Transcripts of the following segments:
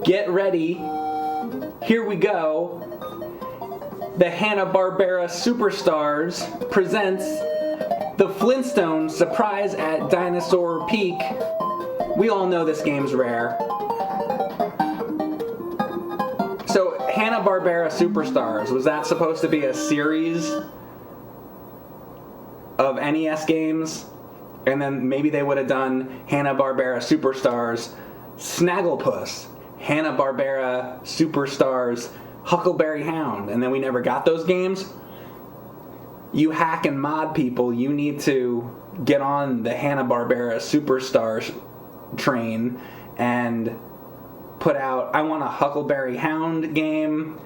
Get ready. Here we go. The Hanna-Barbera Superstars presents the Flintstones Surprise at Dinosaur Peak. We all know this game's rare. So, Hanna-Barbera Superstars, was that supposed to be a series of NES games? And then maybe they would have done Hanna-Barbera Superstars Snagglepuss, Hanna-Barbera Superstars Huckleberry Hound, and then we never got those games? You hack and mod people, you need to get on the Hanna-Barbera Superstars train and put out, I want a Huckleberry Hound game,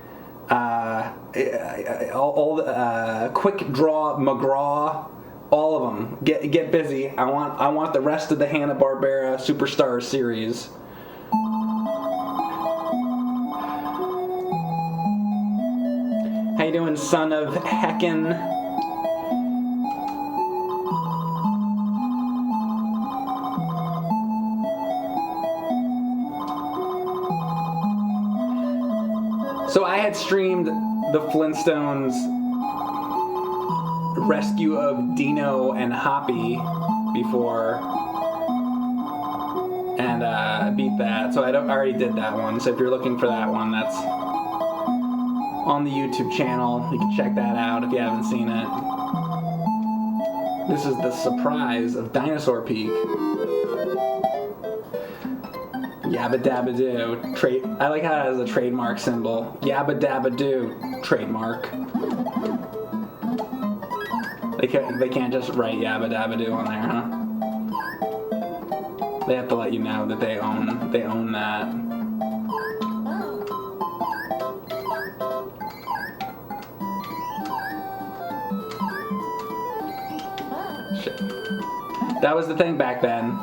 Quick Draw McGraw, all of them. Get busy. I want the rest of the Hanna-Barbera Superstars series. How you doing, son of heckin'? So I had streamed the Flintstones Rescue of Dino and Hoppy before, and beat that. So I already did that one. So if you're looking for that one, that's on the YouTube channel. You can check that out if you haven't seen it. This is the surprise of Dinosaur Peak. Yabba dabba doo. I like how it has a trademark symbol. Yabba dabba doo. Trademark. They can't just write yabba dabba doo on there, huh? They have to let you know that they own that. Shit. That was the thing back then.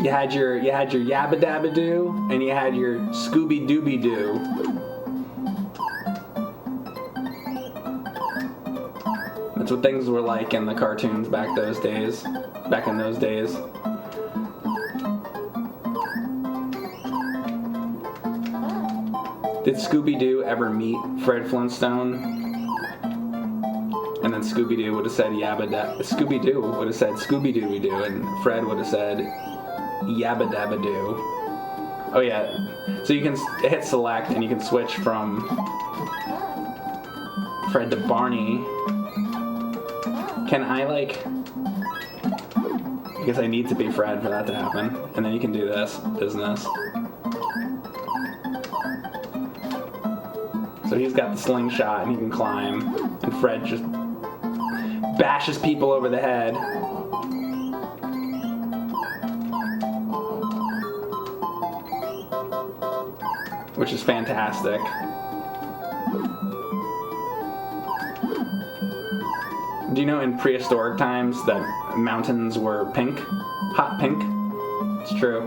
You had your Yabba Dabba Doo, and you had your Scooby Dooby Doo. That's what things were like in the cartoons back in those days. Did Scooby Doo ever meet Fred Flintstone? And then Scooby Doo would have said Scooby Doo would have said Scooby Dooby Doo, and Fred would have said Yabba Dabba Doo. Oh yeah, so you can hit select and you can switch from Fred to Barney. Can I I guess I need to be Fred for that to happen. And then you can do this business. So he's got the slingshot and he can climb, and Fred just bashes people over the head. Which is fantastic. Do you know in prehistoric times that mountains were pink? Hot pink? It's true.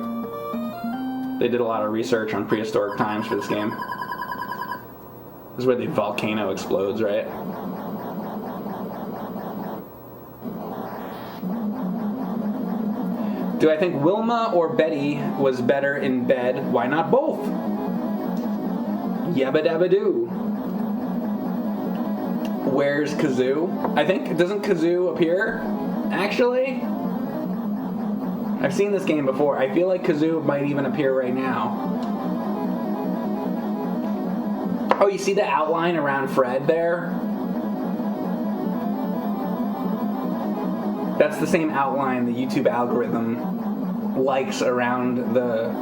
They did a lot of research on prehistoric times for this game. This is where the volcano explodes, right? Do I think Wilma or Betty was better in bed? Why not both? Yabba dabba doo. Where's Kazoo? I think, doesn't Kazoo appear? Actually? I've seen this game before. I feel like Kazoo might even appear right now. Oh, you see the outline around Fred there? That's the same outline the YouTube algorithm likes around the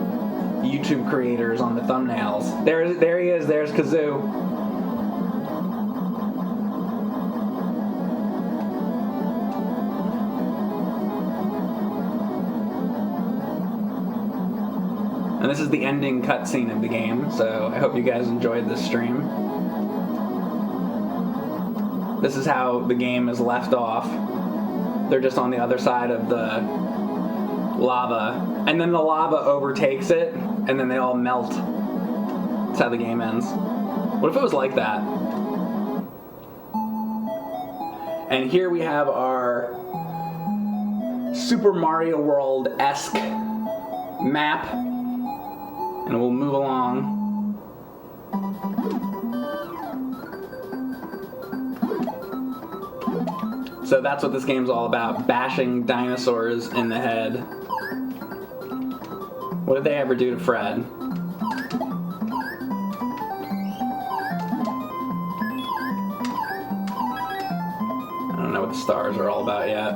YouTube creators on the thumbnails. There he is. There's Kazoo. And this is the ending cutscene of the game, so I hope you guys enjoyed this stream. This is how the game is left off. They're just on the other side of the lava, and then the lava overtakes it, and then they all melt. That's how the game ends. What if it was like that? And here we have our Super Mario World-esque map. And we'll move along. So that's what this game's all about, bashing dinosaurs in the head. What did they ever do to Fred? I don't know what the stars are all about yet.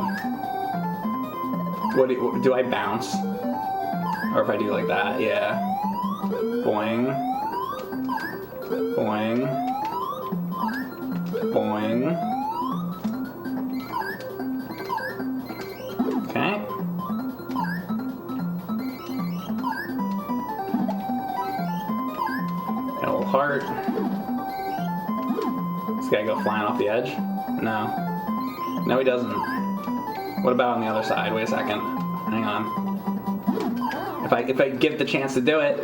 What do I bounce? Or if I do like that, yeah. Boing. Boing. Boing. Okay. Got a little heart. This guy go flying off the edge? No. No, he doesn't. What about on the other side? Wait a second. Hang on. If I give the chance to do it.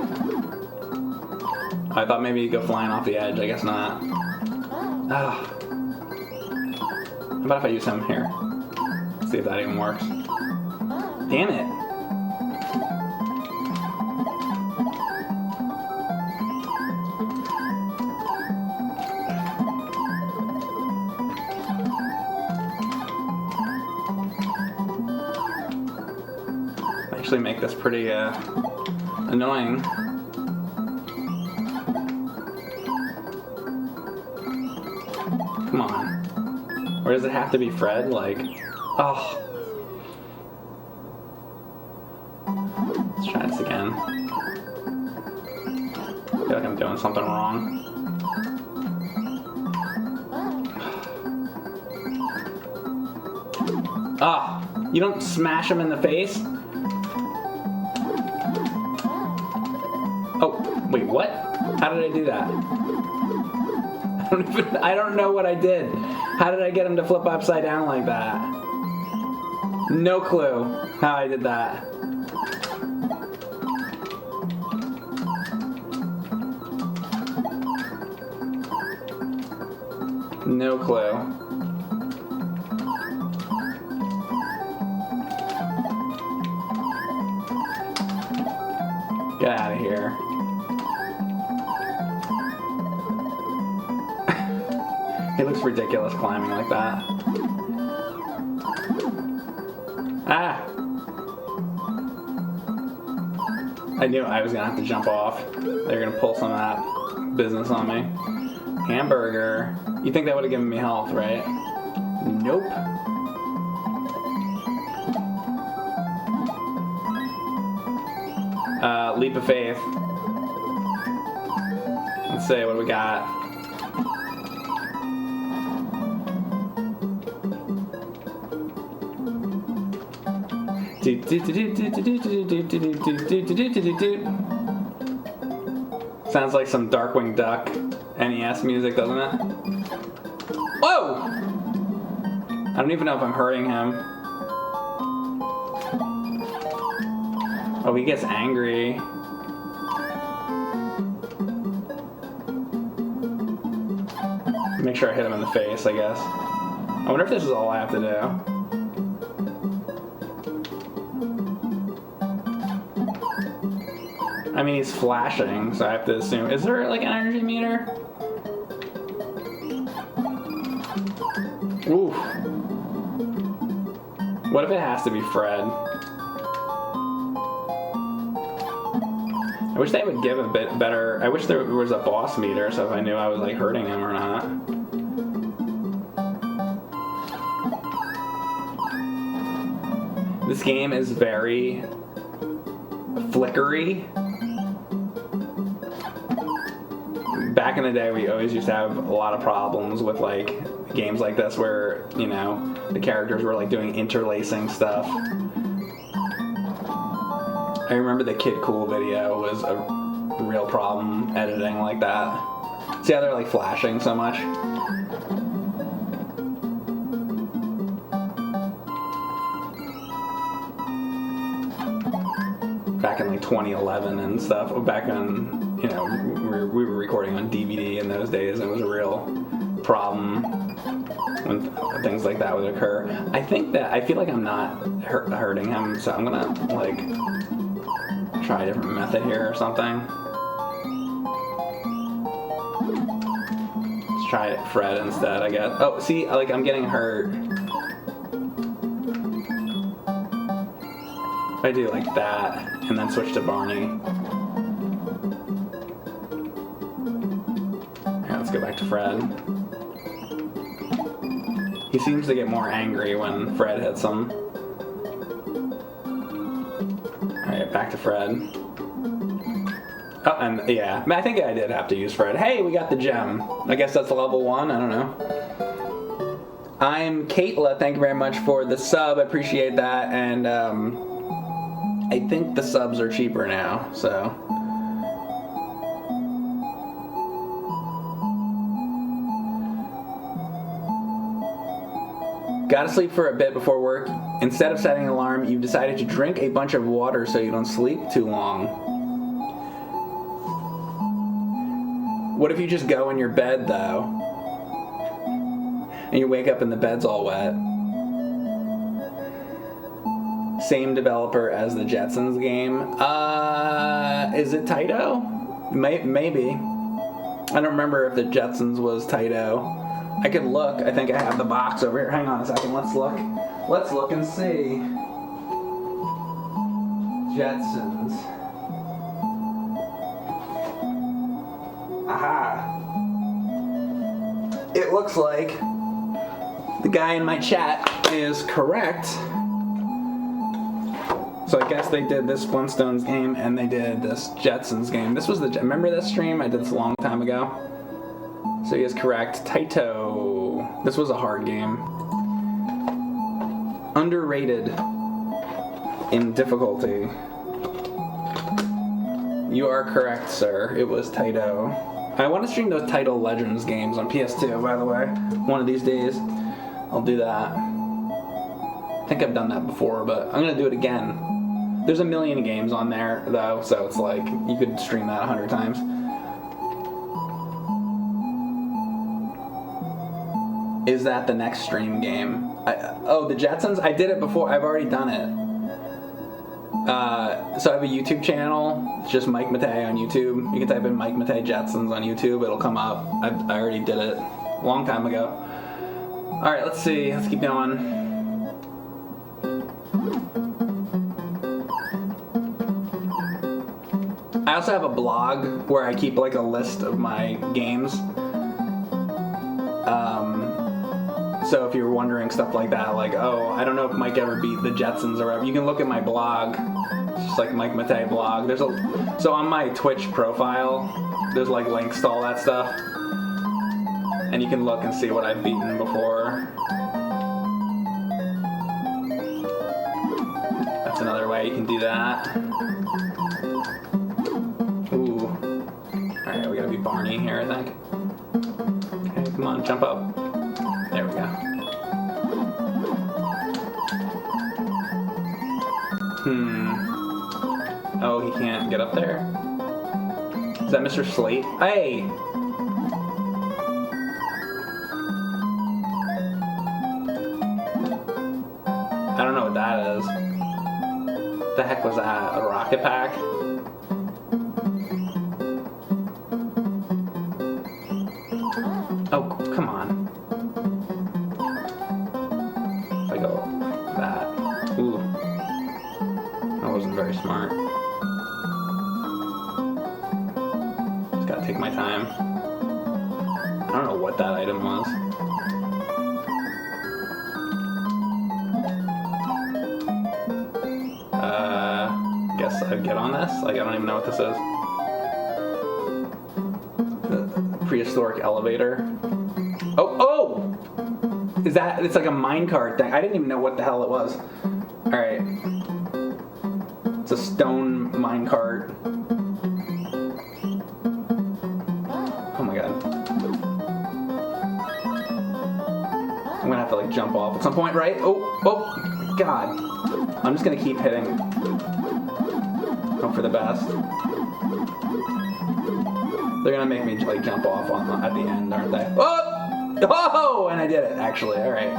I thought maybe you'd go flying off the edge. I guess not. Ah. How about if I use him here? See if that even works. Damn it. Actually make this pretty annoying. Come on. Or does it have to be Fred? Like, oh. Let's try this again. I feel like I'm doing something wrong. Ah, you don't smash him in the face? Oh, wait, what? How did I do that? I don't know what I did. How did I get him to flip upside down like that? No clue how I did that. No clue. Get out of here. He looks ridiculous climbing like that. Ah! I knew I was gonna have to jump off. They're gonna pull some of that business on me. Hamburger. You think that would have given me health, right? Nope. Leap of faith. Let's see, what do we got? Sounds like some Darkwing Duck NES music, doesn't it? Whoa! I don't even know if I'm hurting him. Oh, he gets angry. Make sure I hit him in the face, I guess. I wonder if this is all I have to do. I mean, he's flashing, so I have to assume. Is there like an energy meter? Oof. What if it has to be Fred? I wish they would give a bit better. I wish there was a boss meter, so if I knew I was like hurting him or not. This game is very flickery. Back in the day, we always used to have a lot of problems with like games like this where, you know, the characters were like doing interlacing stuff. I remember the Kid Cool video was a real problem editing like that. See how they're like flashing so much? Back in like 2011 and stuff, back on, you know, we were recording on DVD in those days, and it was a real problem when things like that would occur. I feel like I'm not hurting him, so I'm gonna like try a different method here or something. Let's try Fred instead, I guess. Oh, see, like, I'm getting hurt. If I do like that, and then switch to Barney. Yeah, let's go back to Fred. He seems to get more angry when Fred hits him. Alright, back to Fred. Oh, and yeah, I think I did have to use Fred. Hey, we got the gem. I guess that's level 1, I don't know. I'm Caitla, thank you very much for the sub, I appreciate that, and I think the subs are cheaper now, so. Gotta sleep for a bit before work. Instead of setting an alarm, you've decided to drink a bunch of water so you don't sleep too long. What if you just go in your bed, though? And you wake up and the bed's all wet? Same developer as the Jetsons game. Is it Taito? Maybe. I don't remember if the Jetsons was Taito. I could look. I think I have the box over here. Hang on a second. Let's look. Let's look and see. Jetsons. Aha. It looks like the guy in my chat is correct. So I guess they did this Flintstones game and they did this Jetsons game. This was the... Remember this stream? I did this a long time ago. So he is correct. Taito. This was a hard game. Underrated in difficulty. You are correct, sir. It was Taito. I want to stream those Taito Legends games on PS2, by the way. One of these days. I'll do that. I think I've done that before, but I'm going to do it again. There's a million games on there, though, so it's like you could stream that 100 times. Is that the next stream game? Oh, the Jetsons? I did it before. I've already done it. So I have a YouTube channel. It's just Mike Matei on YouTube. You can type in Mike Matei Jetsons on YouTube. It'll come up. I already did it a long time ago. Alright, let's see. Let's keep going. I also have a blog where I keep like a list of my games. So if you're wondering stuff like that, like, oh, I don't know if Mike ever beat the Jetsons or whatever, you can look at my blog. It's just like Mike Matei blog. So on my Twitch profile, there's like links to all that stuff. And you can look and see what I've beaten before. That's another way you can do that. Ooh. Alright, we gotta be Barney here, I think. Okay, come on, jump up. There we go. Oh, he can't get up there? Is that Mr. Slate? Hey! I don't know what that is. What the heck was that? A rocket pack? Oh, come on. If I go like that. Ooh. That wasn't very smart. Just gotta take my time. I don't know what that item was. Guess I'd get on this? Like, I don't even know what this is. The prehistoric elevator. Oh! Is that... It's like a minecart thing. I didn't even know what the hell it was. Alright. It's a stone minecart. Oh my god. I'm gonna have to, like, jump off at some point, right? Oh! God. I'm just gonna keep hitting. Hope for the best. They're gonna make me like jump off at the end, aren't they? Oh! And I did it, actually. All right.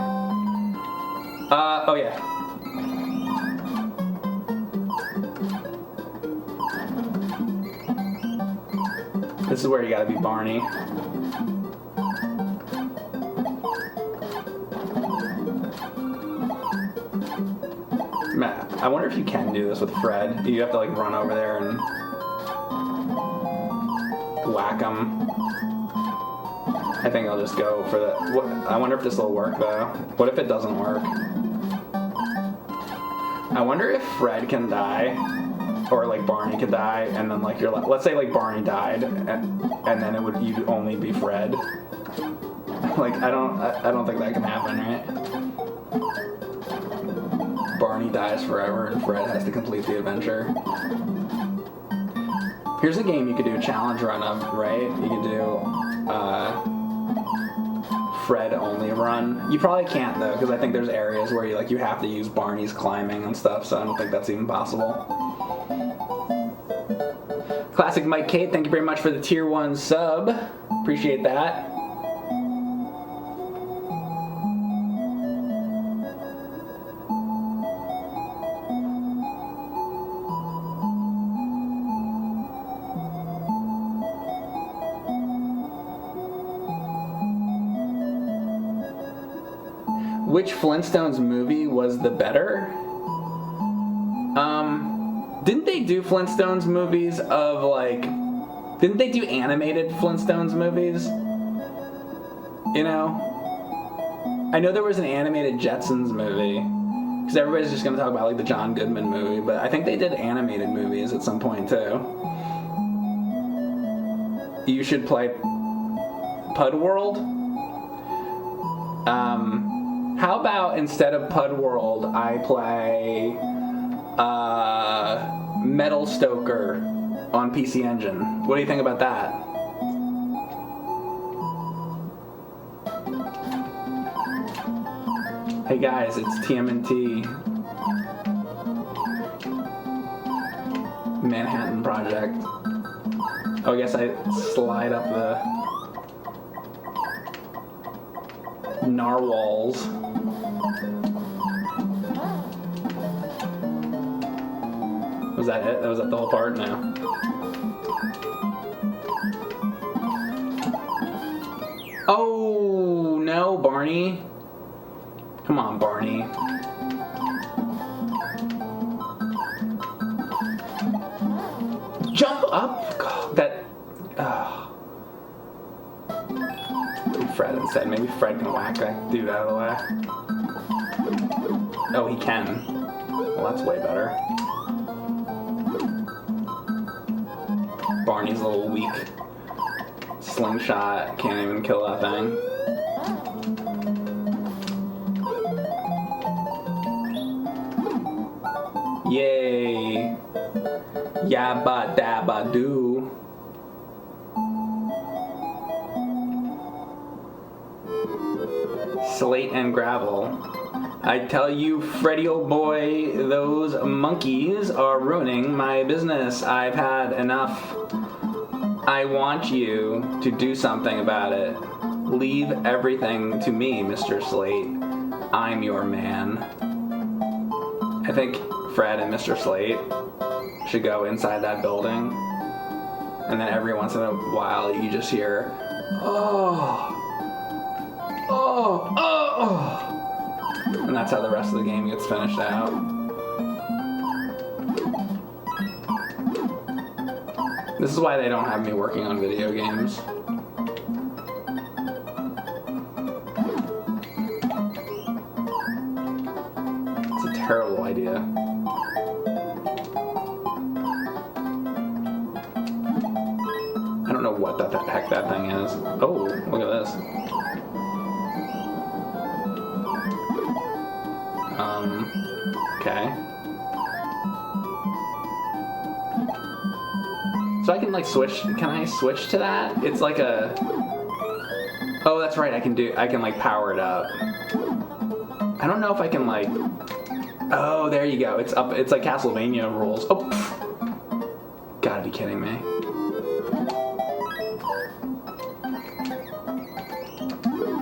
Oh yeah. This is where you gotta be Barney. Matt, I wonder if you can do this with Fred. You have to like run over there and whack him. I think I'll just go for the... I wonder if this will work though. What if it doesn't work? I wonder if Fred can die, or like Barney could die, and then like you're like, let's say like Barney died, and then you'd only be Fred. Like I don't think that can happen, right? Barney dies forever, and Fred has to complete the adventure. Here's a game you could do a challenge run of, right? You could do Fred only run. You probably can't though, because I think there's areas where you have to use Barney's climbing and stuff, so I don't think that's even possible. Classic Mike Kate, thank you very much for the tier 1 sub. Appreciate that. Which Flintstones movie was the better? Didn't they do Flintstones movies of like... Didn't they do animated Flintstones movies? You know? I know there was an animated Jetsons movie. Because everybody's just going to talk about like the John Goodman movie. But I think they did animated movies at some point too. You should play Pud World. How about instead of Pud World, I play Metal Stoker on PC Engine? What do you think about that? Hey guys, it's TMNT. Manhattan Project. Oh, I guess I slide up the narwhals. Was that it? Was that the whole part? No. Oh, no, Barney. Come on, Barney. Jump up! God, that... Fred instead. Maybe Fred can whack that dude out of the way. Oh, he can. Well, that's way better. Barney's a little weak. Slingshot can't even kill that thing. Yay! Yabba dabba doo. Slate and Gravel. I tell you, Freddy, oh boy, those monkeys are ruining my business. I've had enough. I want you to do something about it. Leave everything to me, Mr. Slate. I'm your man. I think Fred and Mr. Slate should go inside that building, and then every once in a while you just hear, oh, oh, oh, oh. And that's how the rest of the game gets finished out. This is why they don't have me working on video games. It's a terrible idea. I don't know what the heck that thing is. Oh, look at this. Okay. So I can like switch, can I switch to that? It's like a, oh that's right, I can like power it up. I don't know if I can like, oh there you go, it's up, it's like Castlevania rules. Oh, pff. Gotta be kidding me.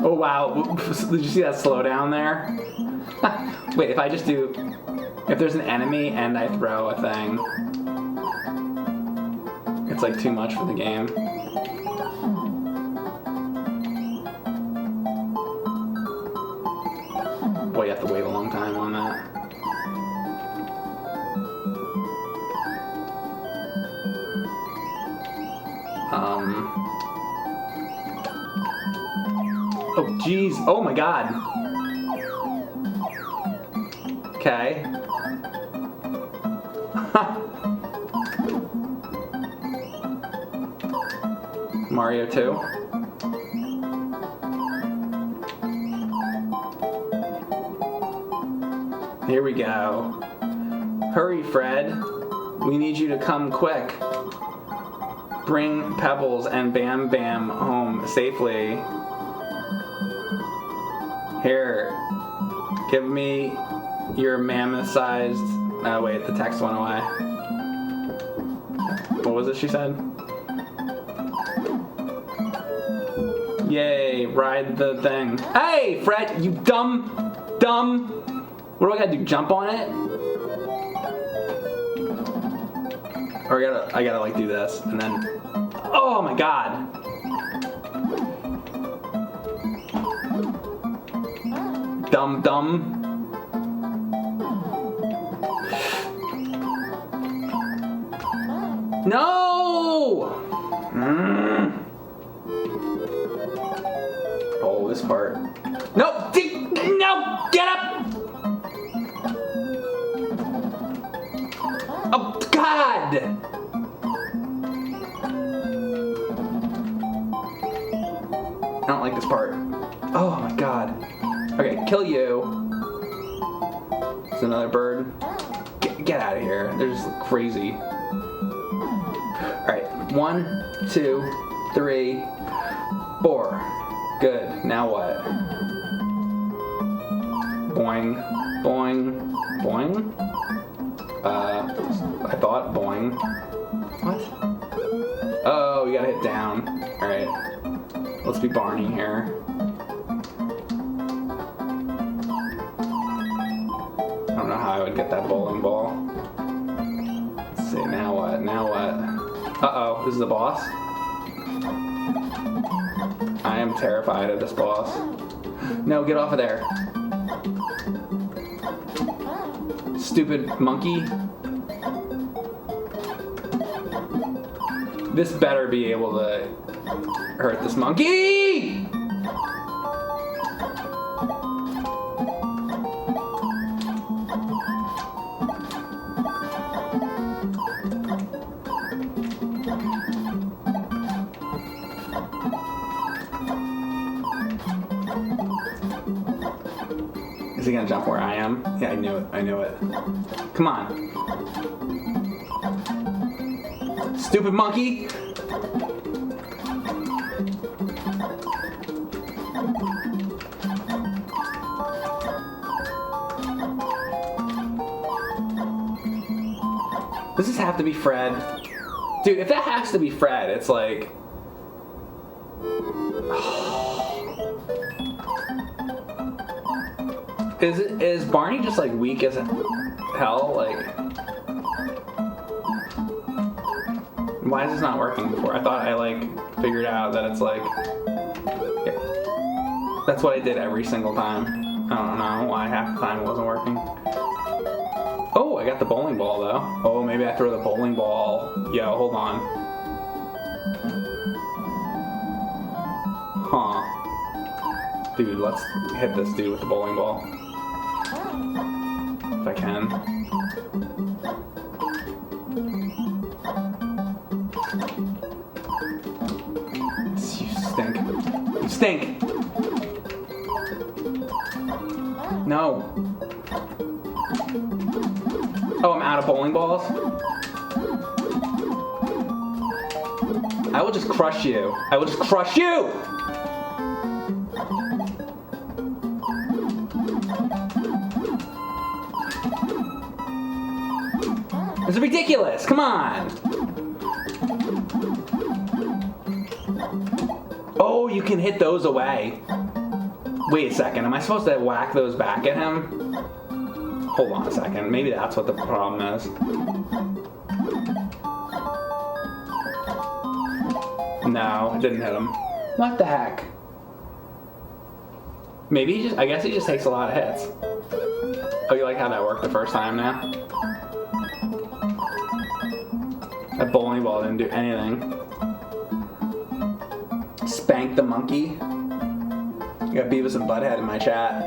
Oh wow, did you see that slowdown there? Wait, if I just do, if there's an enemy and I throw a thing, if it's like too much for the game. Boy, you have to wait a long time on that. Oh, jeez. Oh, my God. Okay. Mario 2. Here we go. Hurry, Fred. We need you to come quick. Bring Pebbles and Bam Bam home safely. Here, give me your mammoth-sized... Oh, wait, the text went away. What was it she said? Yay, ride the thing. Hey, Fred, you dumb. What do I gotta do, jump on it? Or I gotta like do this, and then... Oh my God. Dumb. No! Oh, this part. No! No! Get up! Oh, God! I don't like this part. Oh, my God. Okay, kill you. There's another bird. Get out of here. They're just crazy. Alright, 1, 2, 3, 4. Good. Now what? Boing. Boing. Boing? I thought boing. What? Oh, you gotta hit down. Alright. Let's be Barney here. I don't know how I would get that bowling ball. Let's see, now what? Now what? Uh-oh, this is the boss? I am terrified of this boss. No, get off of there. Stupid monkey. This better be able to hurt this monkey! Is he gonna jump where I am? Yeah, I knew it. Come on. Stupid monkey! Does this have to be Fred? Dude, if that has to be Fred, it's like... Is Barney just like weak as hell? Like, why is this not working before? I thought I like figured out that it's like, yeah. That's what I did every single time. I don't know why half the time it wasn't working. Oh, I got the bowling ball though. Oh, maybe I throw the bowling ball. Yo, hold on. Huh. Dude, let's hit this dude with the bowling ball. If I can. You stink. You stink! No. Oh, I'm out of bowling balls? I will just crush you. I will just crush you! This is ridiculous! Come on! Oh, you can hit those away. Wait a second, am I supposed to whack those back at him? Hold on a second, maybe that's what the problem is. No, it didn't hit him. What the heck? Maybe I guess he just takes a lot of hits. Oh, you like how that worked the first time now? That bowling ball didn't do anything. Spank the monkey. You got Beavis and Butthead in my chat.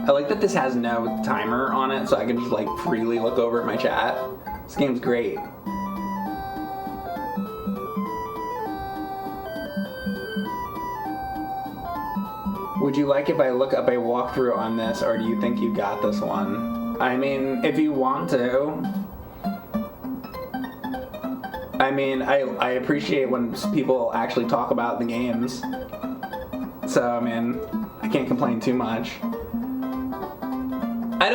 I like that this has no timer on it, so I can just like freely look over at my chat. This game's great. Would you like if I look up a walkthrough on this, or do you think you got this one? I mean, if you want to. I mean, I appreciate when people actually talk about the games. So, I mean, I can't complain too much. I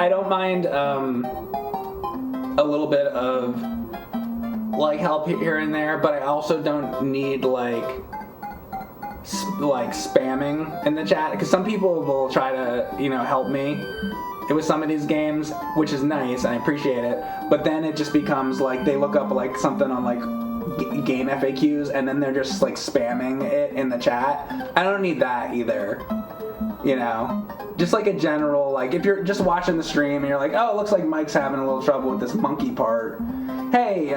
don't mind a little bit of like help here and there, but I also don't need like spamming in the chat, because some people will try to, you know, help me with some of these games, which is nice and I appreciate it, but then it just becomes like they look up like something on like game FAQs and then they're just like spamming it in the chat. I don't need that either, you know. Just like a general, like if you're just watching the stream and you're like, oh, it looks like Mike's having a little trouble with this monkey part. Hey, you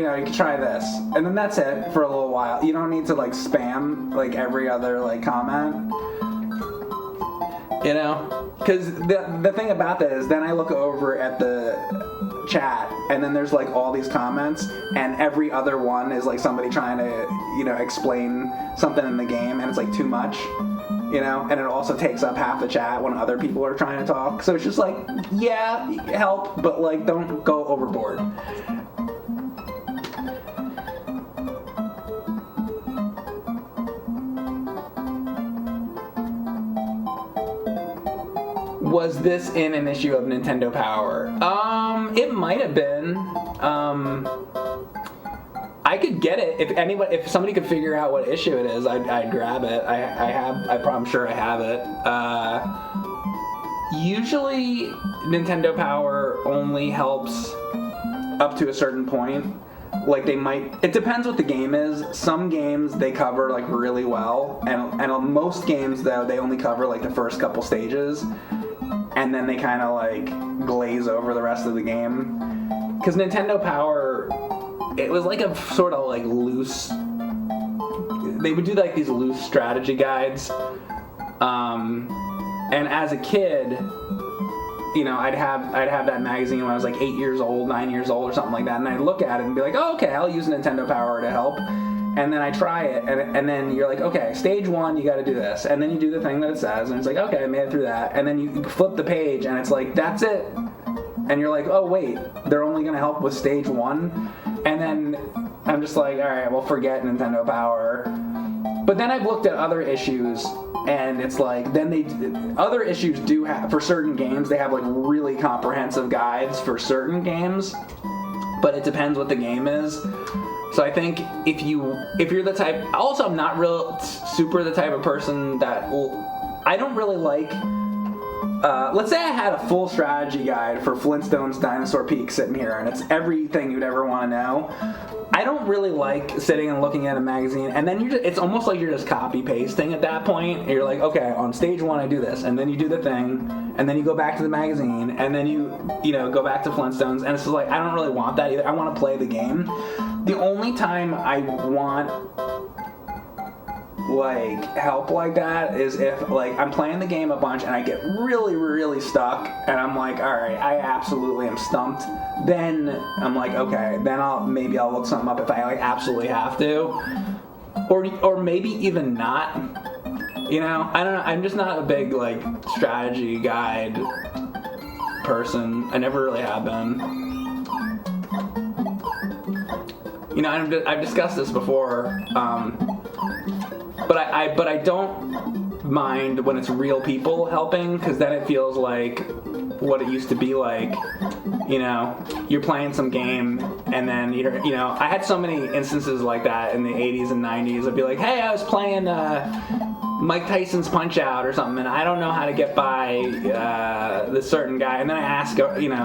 can try this, and then that's it for a little while. You don't need to like spam like every other like comment, you know? Because the thing about that is, then I look over at the chat, and then there's like all these comments, and every other one is like somebody trying to, you know, explain something in the game, and it's like too much. You know, and it also takes up half the chat when other people are trying to talk. So it's just like, yeah, help, but like don't go overboard. Was this in an issue of Nintendo Power? It might have been. I could get it if somebody could figure out what issue it is. I'd grab it. I'm sure I have it. Usually, Nintendo Power only helps up to a certain point. Like they might. It depends what the game is. Some games they cover like really well, and on most games though they only cover like the first couple stages, and then they kind of like glaze over the rest of the game. Because Nintendo Power, it was like a sort of like loose. They would do like these loose strategy guides, and as a kid, you know, I'd have that magazine when I was like 8 years old, 9 years old, or something like that, and I'd look at it and be like, oh, okay, I'll use Nintendo Power to help. And then I try it, and then you're like, okay, stage 1, you got to do this, and then you do the thing that it says, and it's like, okay, I made it through that, and then you flip the page, and it's like, that's it. And you're like, oh wait, they're only gonna help with stage 1, and then I'm just like, all right, well, forget Nintendo Power. But then I've looked at other issues, and it's like, then other issues do have, for certain games, they have like really comprehensive guides for certain games, but it depends what the game is. So I think if you're the type, also I'm not super the type of person that I don't really like. Let's say I had a full strategy guide for Flintstones Dinosaur Peak sitting here, and it's everything you'd ever want to know. I don't really like sitting and looking at a magazine, and then it's almost like you're just copy-pasting at that point. And you're like, okay, on stage 1 I do this, and then you do the thing, and then you go back to the magazine, and then you go back to Flintstones, and it's just like, I don't really want that either. I want to play the game. The only time I want like help like that is if like I'm playing the game a bunch and I get really, really stuck, and I'm like, all right, I absolutely am stumped. Then I'm like, okay, then maybe I'll look something up if I like absolutely have to, or maybe even not. You know, I don't know. I'm just not a big like strategy guide person. I never really have been. You know, I've discussed this before. But I don't mind when it's real people helping, because then it feels like what it used to be like. You know, you're playing some game, and then I had so many instances like that in the 80s and 90s. I'd be like, hey, I was playing Mike Tyson's Punch-Out or something, and I don't know how to get by this certain guy, and then I ask,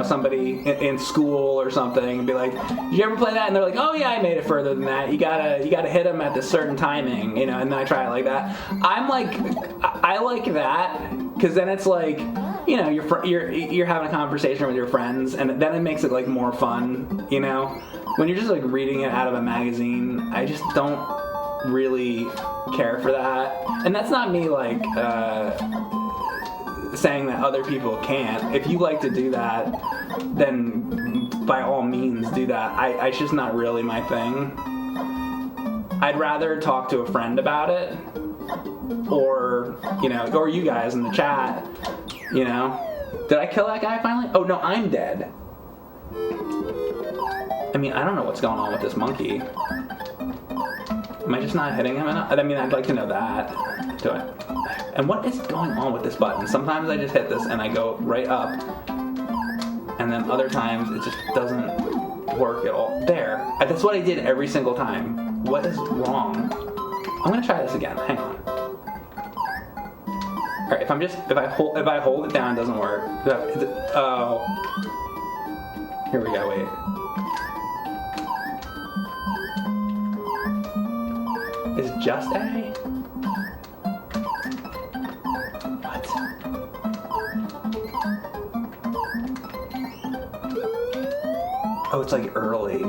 somebody in school or something, and be like, "Did you ever play that?" And they're like, "Oh yeah, I made it further than that. You gotta hit him at this certain timing, And then I try it like that. I'm like, I like that because then it's like, you're having a conversation with your friends, and then it makes it like more fun, When you're just like reading it out of a magazine, I just don't really care for that. And that's not me like saying that other people can't. If you like to do that, then by all means do that. It's just not really my thing. I'd rather talk to a friend about it, or you guys in the chat. Did I kill that guy finally? Oh no, I'm dead. I mean, I don't know what's going on with this monkey. Am I just not hitting him enough? I mean, I'd like to know that. Do it. And what is going on with this button? Sometimes I just hit this and I go right up, and then other times it just doesn't work at all. There. That's what I did every single time. What is wrong? I'm gonna try this again. Hang on. All right. If I hold it down, it doesn't work. Oh. Here we go. Wait. Is it just A? What? Oh, it's like early.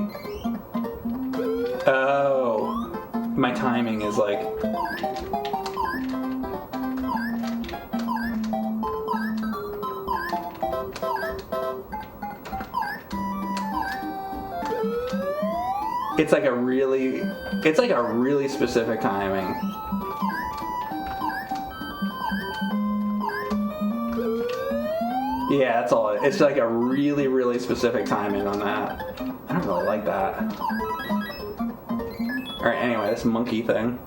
Oh. My timing is like... It's like a really specific timing. Yeah, that's all. It's like a really specific timing on that. I don't really like that. Alright, anyway, this monkey thing.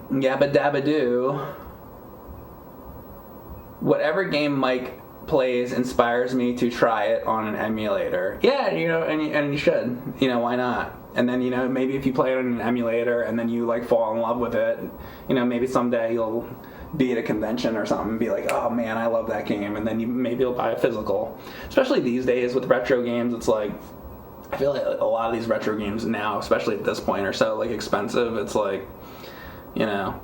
Yabba dabba doo. Whatever game Mike plays inspires me to try it on an emulator. Yeah, and you should. Why not? And then, maybe if you play it on an emulator and then you like fall in love with it, maybe someday you'll be at a convention or something and be like, oh man, I love that game, and then maybe you'll buy a physical. Especially these days with retro games, it's like, I feel like a lot of these retro games now, especially at this point, are so like expensive. It's like, yeah.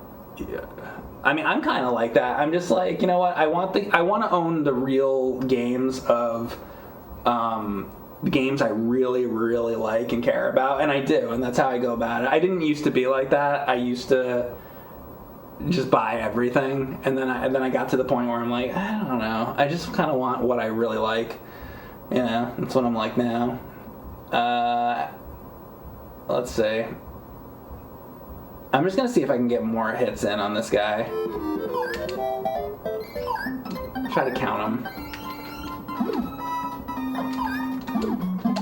I mean, I'm kind of like that. I'm just like, you know what? I want to own the real games of games I really like and care about, and I do, and that's how I go about it. I didn't used to be like that. I used to just buy everything, and then I got to the point where I'm like, I don't know. I just kind of want what I really like. That's what I'm like now. Let's see. I'm just gonna see if I can get more hits in on this guy. Try to count them.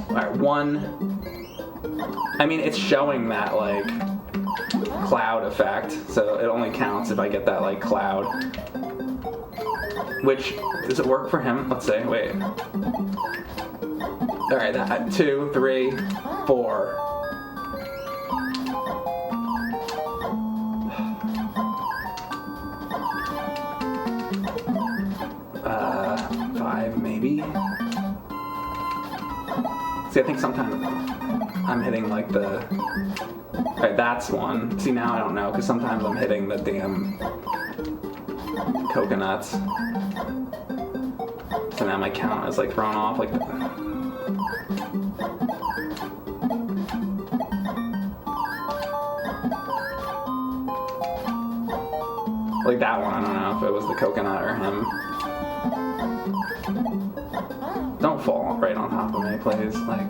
Alright, 1. I mean, it's showing that, like, cloud effect, so it only counts if I get that, like, cloud. Which, does it work for him? Let's see, wait. Alright, that 2, 3, 4. 5, maybe? See, I think sometimes I'm hitting like the... Alright, that's 1. See, now I don't know, because sometimes I'm hitting the damn coconuts. So now my count is like thrown off like that. Like that one, I don't know if it was the coconut or him. Don't fall right on top of me, please. Like,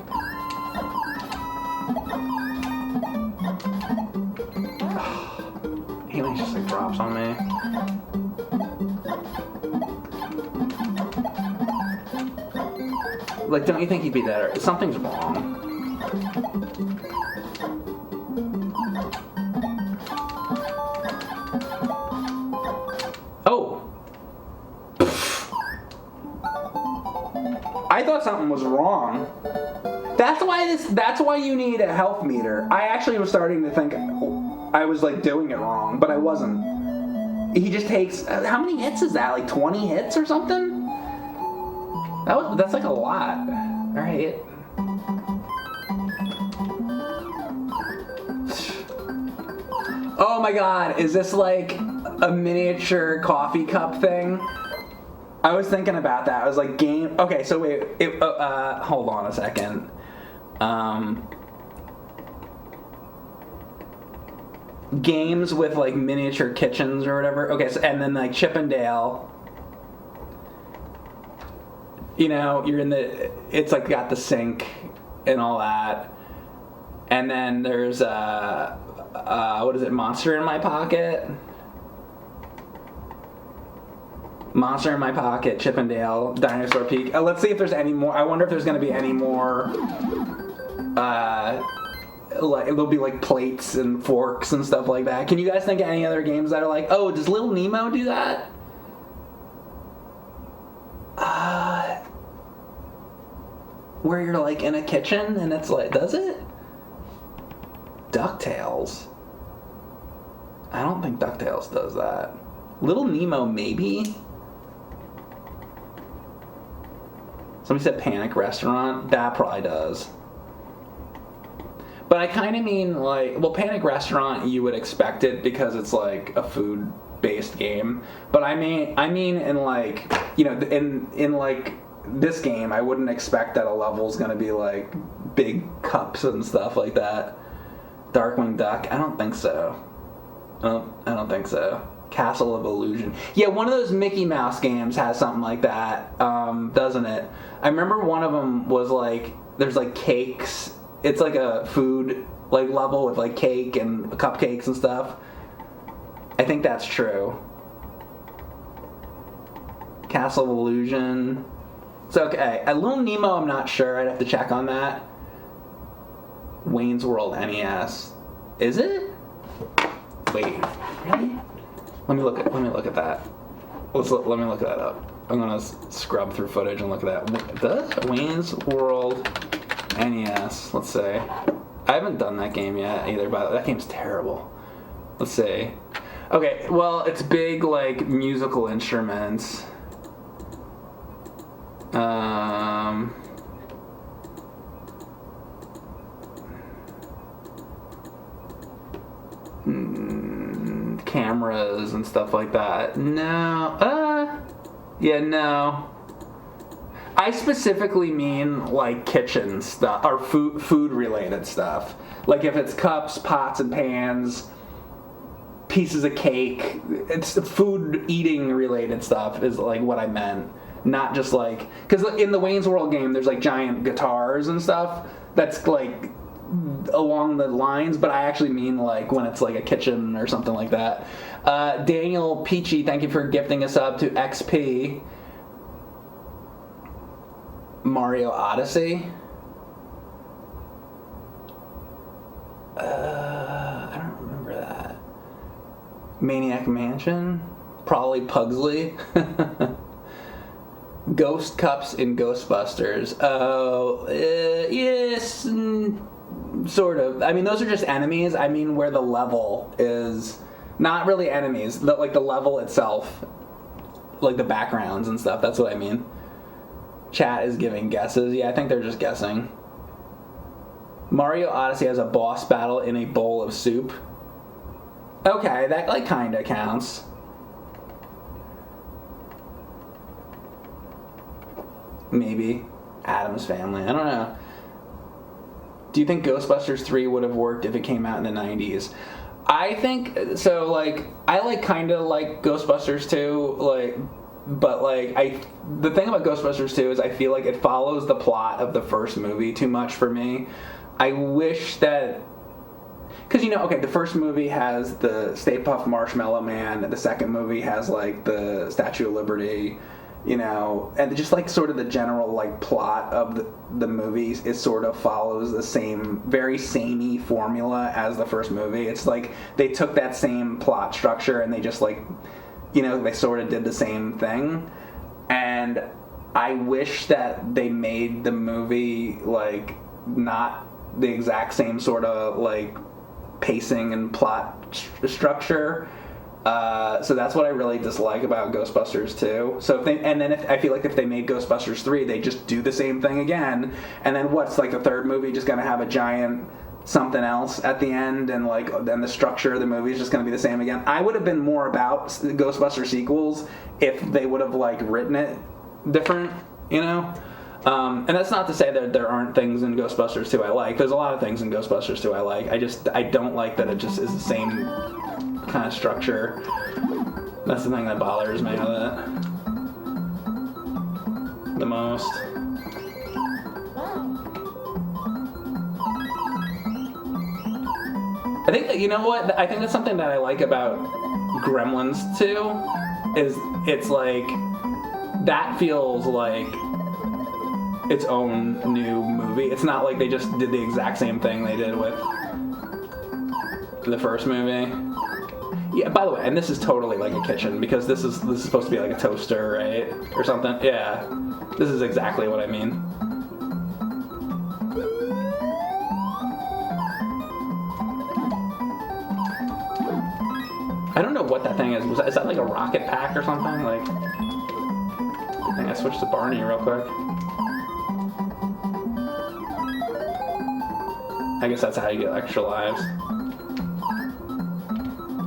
he just like drops on me. Like, don't you think he'd be better? Something's wrong. I thought something was wrong. That's why you need a health meter. I actually was starting to think, I was like doing it wrong, but I wasn't. He just takes, how many hits is that? Like 20 hits or something? That's like a lot. All right. Oh my god, is this like a miniature coffee cup thing? I was thinking about that. I was like, game. Okay, so wait. Hold on a second. Games with like miniature kitchens or whatever. Okay, so, and then like Chippendale. You know, you're in the. It's like got the sink and all that. And then there's what is it? Monster in My Pocket. Monster in My Pocket, Chippendale, Dinosaur Peak. Let's see if there's any more. I wonder if there's going to be any more. Like there'll be like plates and forks and stuff like that. Can you guys think of any other games that are like, oh, does Little Nemo do that? Where you're like in a kitchen and it's like, does it? DuckTales. I don't think DuckTales does that. Little Nemo, maybe? Somebody said Panic Restaurant. That probably does. But I kind of mean like, well, Panic Restaurant, you would expect it because it's like a food-based game. But I mean in like, you know, in like this game, I wouldn't expect that a level's gonna be like big cups and stuff like that. Darkwing Duck, I don't think so. I don't think so. Castle of Illusion. Yeah, one of those Mickey Mouse games has something like that, doesn't it? I remember one of them was like, there's like cakes. It's like a food like level with like cake and cupcakes and stuff. I think that's true. Castle of Illusion. So, okay, a Little Nemo, I'm not sure. I'd have to check on that. Wayne's World NES. Is it? Wait, really? Let me look at that. Let me look that up. I'm gonna scrub through footage and look at that. The Wayne's World NES. Let's see. I haven't done that game yet either. But that game's terrible. Let's see. Okay, well, it's big like musical instruments. Cameras and stuff like that. No. Yeah, no. I specifically mean like kitchen stuff or food related stuff. Like if it's cups, pots and pans, pieces of cake, it's food eating related stuff is like what I meant. Not just like, because in the Wayne's World game there's like giant guitars and stuff. That's like along the lines, but I actually mean like when it's like a kitchen or something like that. Daniel Peachy, thank you for gifting us up to XP. Mario Odyssey. I don't remember that. Maniac Mansion. Probably Pugsley. Ghost Cups in Ghostbusters. Oh, yes. Sort of. I mean, those are just enemies. I mean, where the level is not really enemies. Like the level itself, like the backgrounds and stuff. That's what I mean. Chat is giving guesses. Yeah, I think they're just guessing. Mario Odyssey has a boss battle in a bowl of soup. Okay, that like kind of counts. Maybe. Addams Family. I don't know. Do you think Ghostbusters 3 would have worked if it came out in the 90s? I think so. Like, I like kind of like Ghostbusters 2, like, but like the thing about Ghostbusters 2 is I feel like it follows the plot of the first movie too much for me. I wish that, because, you know, okay, the first movie has the Stay Puft Marshmallow Man, the second movie has like the Statue of Liberty, you know, and just like sort of the general like plot of the movies is sort of follows the same, very samey formula as the first movie. It's like they took that same plot structure and they just like, you know, they sort of did the same thing. And I wish that they made the movie like not the exact same sort of like pacing and plot structure. So that's what I really dislike about Ghostbusters 2. So I feel like if they made Ghostbusters 3, they just do the same thing again. And then what's like the third movie just gonna have a giant something else at the end, and like then the structure of the movie is just gonna be the same again. I would have been more about Ghostbusters sequels if they would have like written it different, you know. And that's not to say that there aren't things in Ghostbusters 2 I like. There's a lot of things in Ghostbusters 2 I like. I don't like that it just is the same kind of structure. That's the thing that bothers me with it the most. I think that, you know what? I think that's something that I like about Gremlins 2 is it's like that feels like its own new movie. It's not like they just did the exact same thing they did with the first movie. Yeah, by the way, and this is totally like a kitchen because this is supposed to be like a toaster, right? Or something. Yeah. This is exactly what I mean. I don't know what that thing is. Is that like a rocket pack or something? Like, I think I switched to Barney real quick. I guess that's how you get extra lives.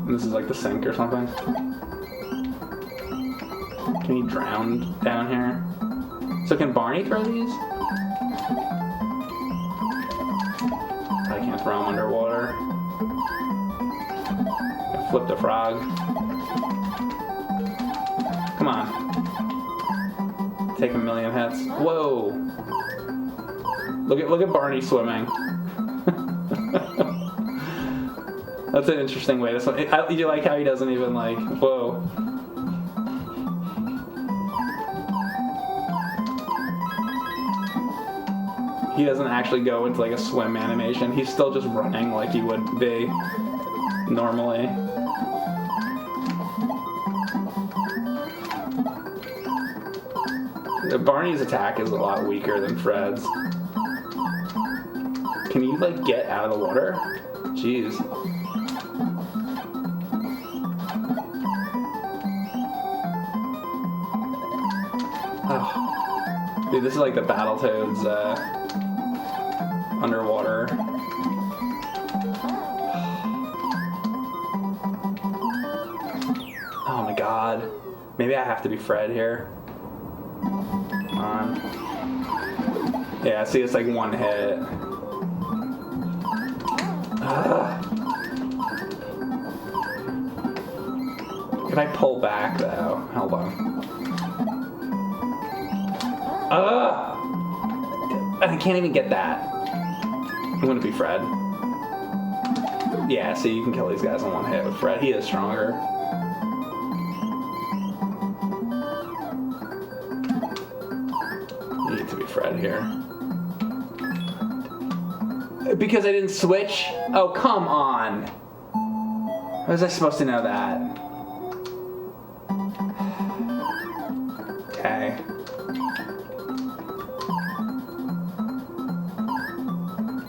This is like the sink or something. Can you drown down here? So can Barney throw these? I can't throw them underwater. I flipped a frog. Come on. Take a million hits. Whoa! Look at Barney swimming. That's an interesting way to swim. You like how he doesn't even like, whoa. He doesn't actually go into like a swim animation. He's still just running like he would be normally. Barney's attack is a lot weaker than Fred's. Can you like get out of the water? Jeez. Oh. Dude, this is like the Battletoads underwater. Oh my god. Maybe I have to be Fred here. Come on. Yeah, see, it's like one hit. Can I pull back though? Hold on. I can't even get that. I'm gonna be Fred. Yeah, see, you can kill these guys in one hit with Fred. He is stronger. You need to be Fred here. Because I didn't switch? Oh, come on. How was I supposed to know that? Okay.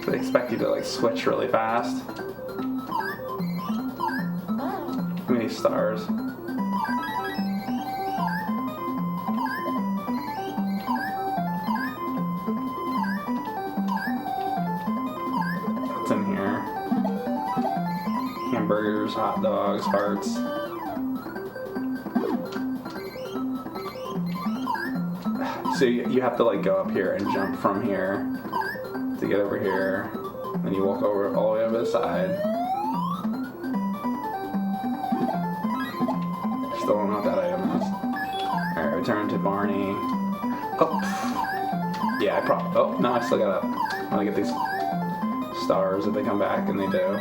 I expect you to like switch really fast. How many stars? What's in here? Hamburgers, hot dogs, hearts. So you have to like go up here and jump from here to get over here. Then you walk over all the way over the side. Still don't know what that item is. Alright, return to Barney. Oh! Yeah, oh, no, I still gotta get these stars if they come back, and they do.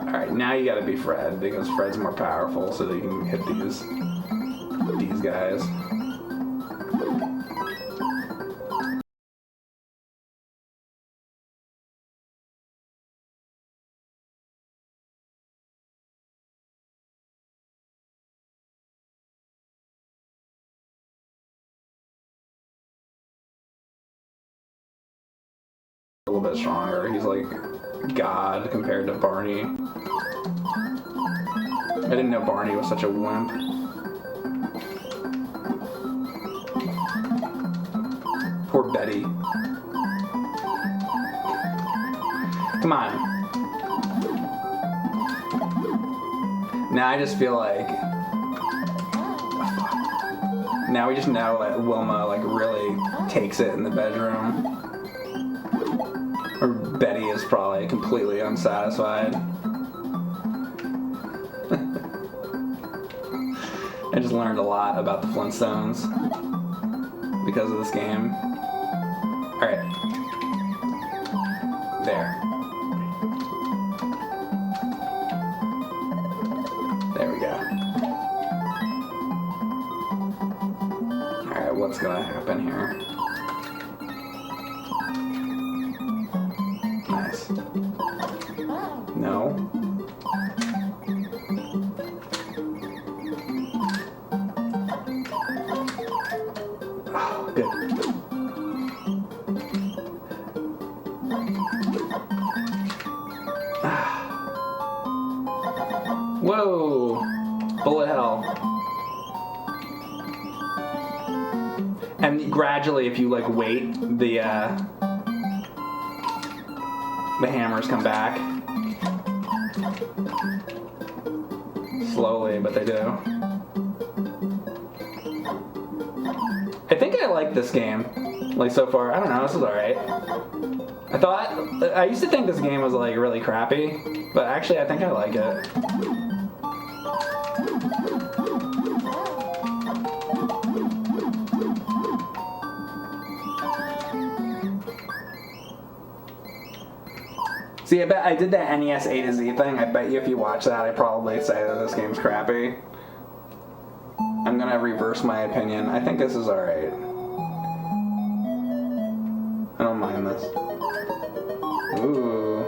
Alright, now you gotta be Fred, because Fred's more powerful, so that you can hit these guys. A little bit stronger. He's like god compared to Barney. I didn't know Barney was such a wimp. Poor Betty. Come on. Now I just feel like... Now we just know that Wilma, like, really takes it in the bedroom. Or Betty is probably completely unsatisfied. I just learned a lot about the Flintstones because of this game. Alright. There. There we go. Alright, what's gonna happen here? Nice. No. Oh, good. Whoa! Bullet hell. And gradually, if you like wait, the hammers come back. Slowly, but they do. I think I like this game. Like so far, I don't know, this is alright. I used to think this game was like really crappy, but actually I think I like it. See, I bet I did that NES A to Z thing. I bet you if you watch that, I'd probably say that this game's crappy. I'm gonna reverse my opinion. I think this is alright. I don't mind this. Ooh.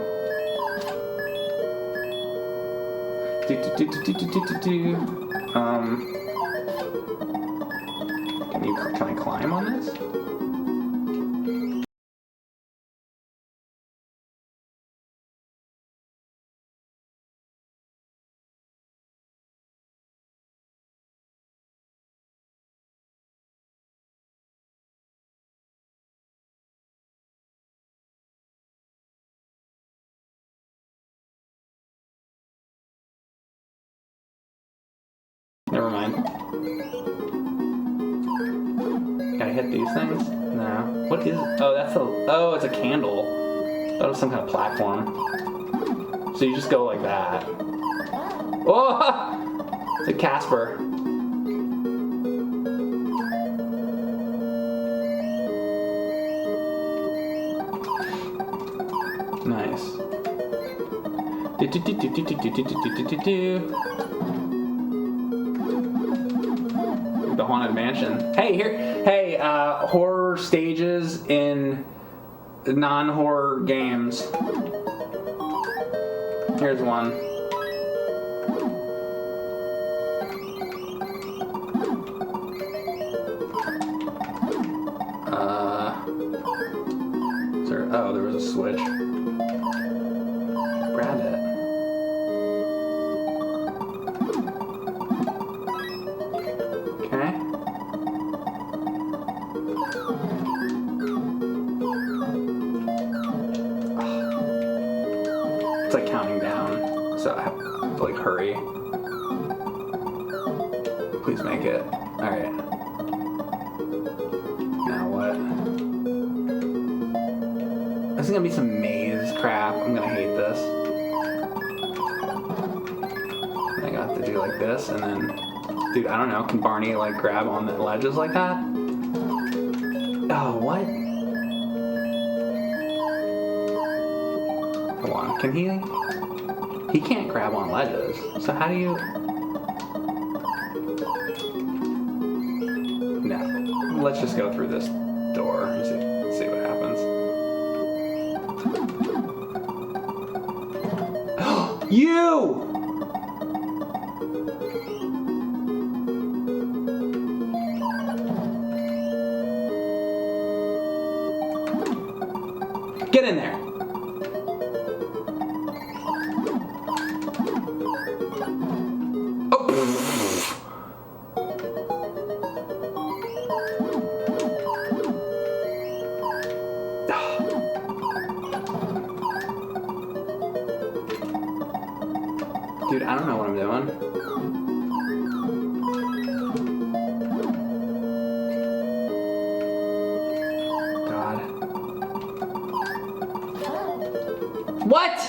Can I climb on this? Never mind. Can I hit these things? No. What is... Oh, that's a... Oh, it's a candle. That was some kind of platform. So you just go like that. Oh! It's a Casper. Nice. The Haunted Mansion. Hey, here. Hey, horror stages in non-horror games. Here's one. Oh, there was a switch. Grab it. Like counting down, so I have to like hurry. Please make it. Alright. Now what? This is gonna be some maze crap. I'm gonna hate this. I got to do like this, and then... Dude, I don't know. Can Barney like grab on the ledges like that? Oh, what? Can he? He can't grab on ledges. So how do you? No. Let's just go through this door and see what happens. You! Get in there. Dude, I don't know what I'm doing. God. What?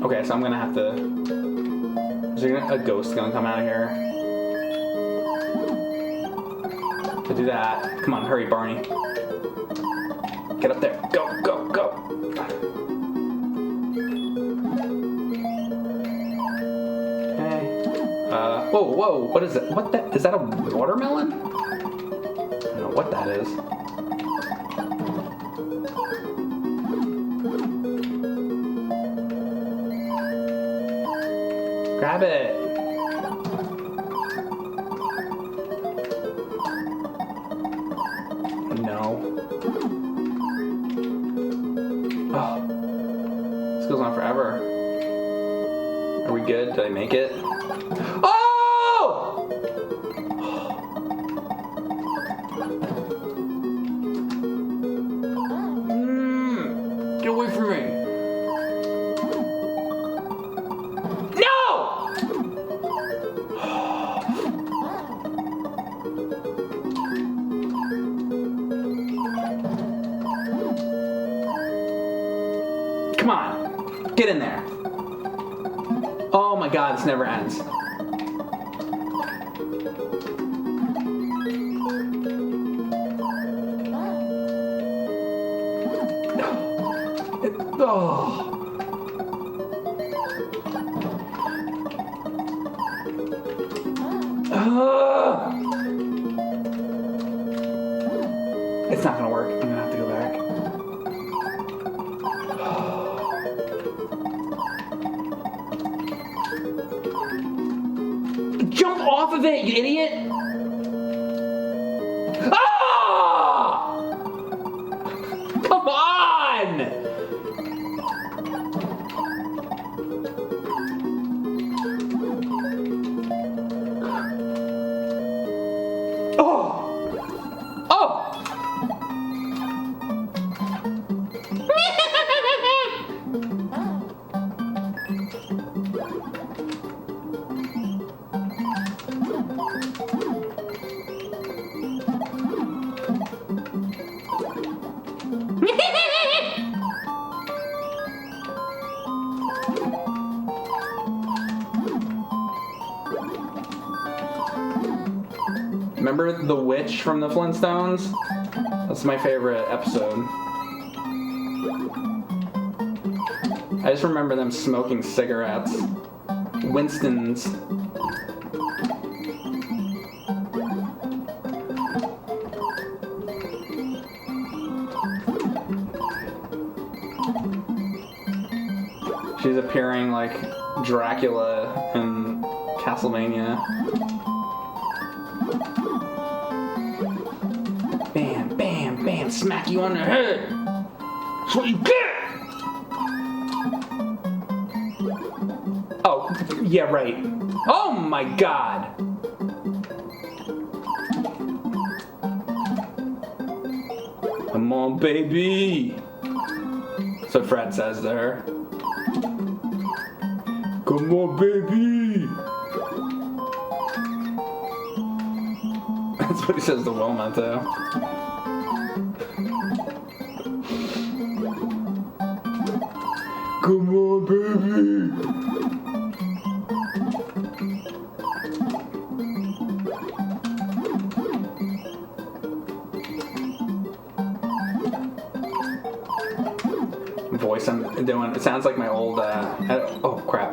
Okay, so I'm gonna have to... Is there a ghost gonna come out of here? To do that, come on, hurry, Barney. Get up there. Go, go, go. Okay. Whoa, whoa, what is it? What the? Is that a watermelon? I don't know what that is. Grab it. No. Oh. This goes on forever. Are we good? Did I make it? Oh! Get away from me. Come on, get in there. Oh my God, this never ends. Oh. It's not gonna work. I'm gonna have to go back. Jump off of it, you idiot! Ah! Come on! Oh! Oh! Remember the witch from the Flintstones? That's my favorite episode. I just remember them smoking cigarettes. Winston's. She's appearing like Dracula in Castlevania. Bam, bam, bam, smack you on the head. That's what you get! Oh, yeah, right. Oh my God! Come on, baby! That's what Fred says to her. Come on, baby! That's what he says to Wilma, too. Come on, baby! Voice I'm doing, it sounds like my old, oh crap.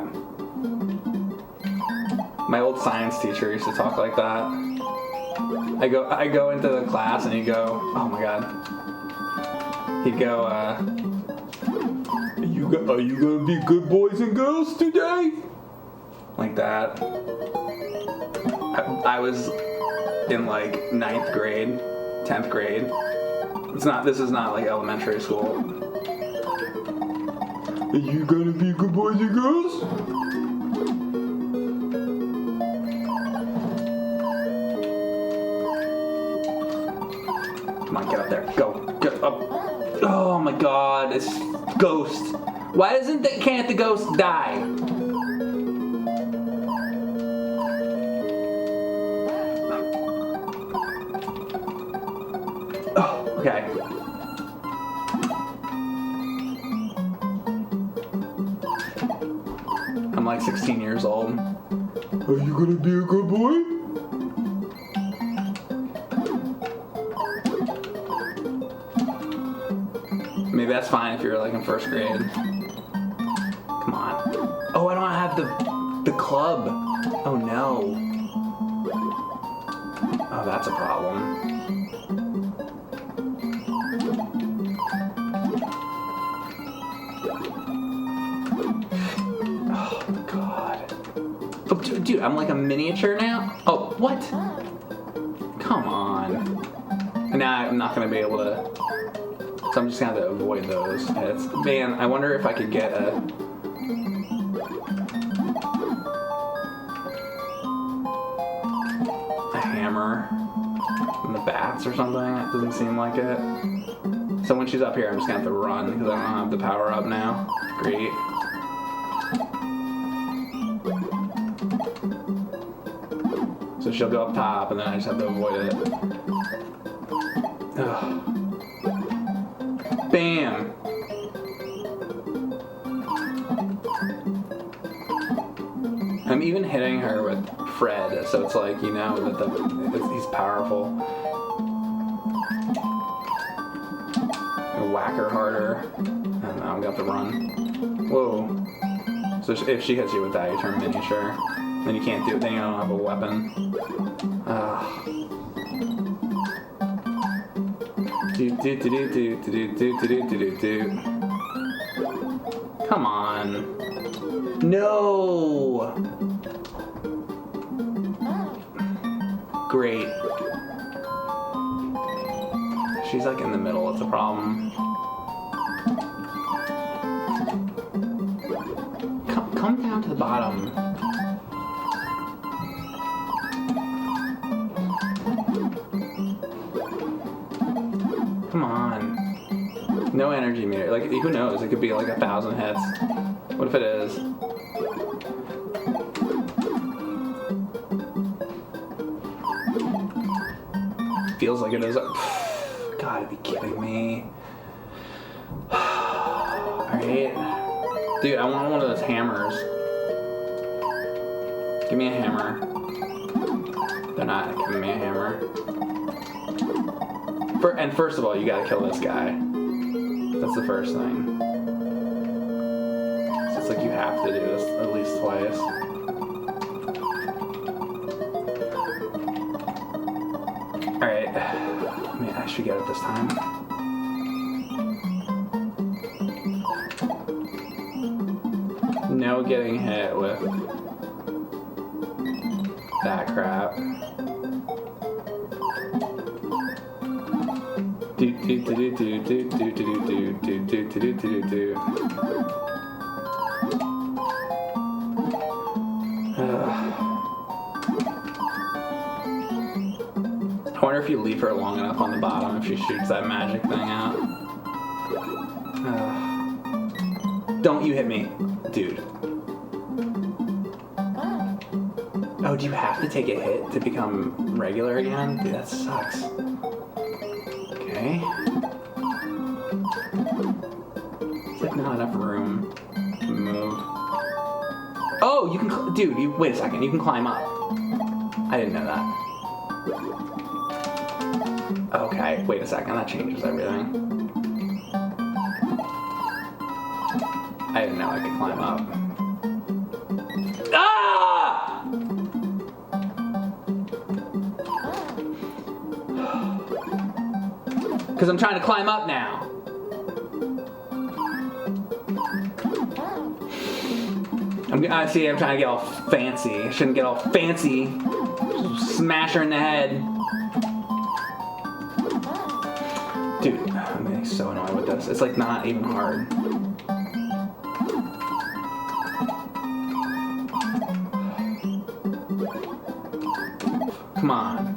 My old science teacher used to talk like that. I go into the class and he'd go, oh my God. He'd go, are you gonna be good boys and girls today? Like that. I was in like 9th grade, 10th grade. This is not like elementary school. Are you gonna be good boys and girls? my god, it's ghost. Why can't the ghost die? Oh, okay. I'm like 16 years old. Are you gonna be a good boy? Maybe that's fine if you're like in first grade. Come on. Oh, I don't have the club. Oh no. Oh, that's a problem. Oh god. Oh, dude, I'm like a miniature now? Oh, what? Come on. Now I'm not gonna be able to. So I'm just gonna have to avoid those hits. Man, I wonder if I could get a hammer from the bats or something. It doesn't seem like it. So when she's up here, I'm just gonna have to run because I don't have the power up now. Great. So she'll go up top, and then I just have to avoid it. Ugh. Bam! I'm even hitting her with Fred, so it's like, you know, that he's powerful. I'll whack her harder. And now I'm gonna have to run. Whoa. So if she hits you with that, you turn miniature. Then you can't do it, then you don't have a weapon. Come on. No! Great. She's like in the middle, it's a problem. Come down to the bottom. Come on. No energy meter. Like, who knows? It could be like 1,000 hits. What if it is? Feels like it is. Gotta be kidding me. Alright. Dude, I want one of those hammers. Give me a hammer. They're not giving me a hammer. And first of all, you gotta kill this guy. That's the first thing. So it's like you have to do this at least twice. Alright. I mean, I should get it this time. No getting hit with that crap. I wonder if you leave her long enough on the bottom if she shoots that magic thing out. Don't you hit me, dude. Oh, do you have to take a hit to become regular again? Dude, that sucks. Okay. It's like not enough room to move. Oh, you can, dude, wait a second, you can climb up. I didn't know that. Okay, wait a second, that changes everything. I didn't know I could climb up. Ah! Because I'm trying to climb up now. I'm trying to get all fancy. I shouldn't get all fancy. Smash her in the head. Dude, I'm getting so annoyed with this. It's like not even hard. Come on.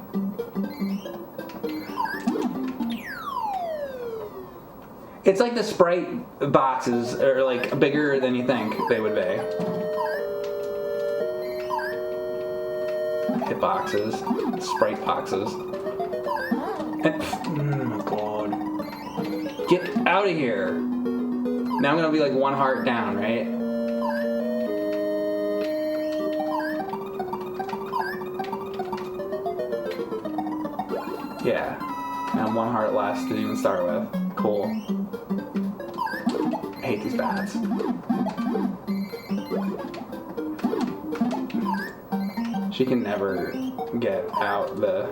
It's like the Sprite boxes are like bigger than you think they would be. Hit boxes, Sprite boxes. And, oh my god. Get out of here. Now I'm gonna be like one heart down, right? Yeah. Now I'm one heart less to even start with. Cool. I hate these bats. She can never get out the...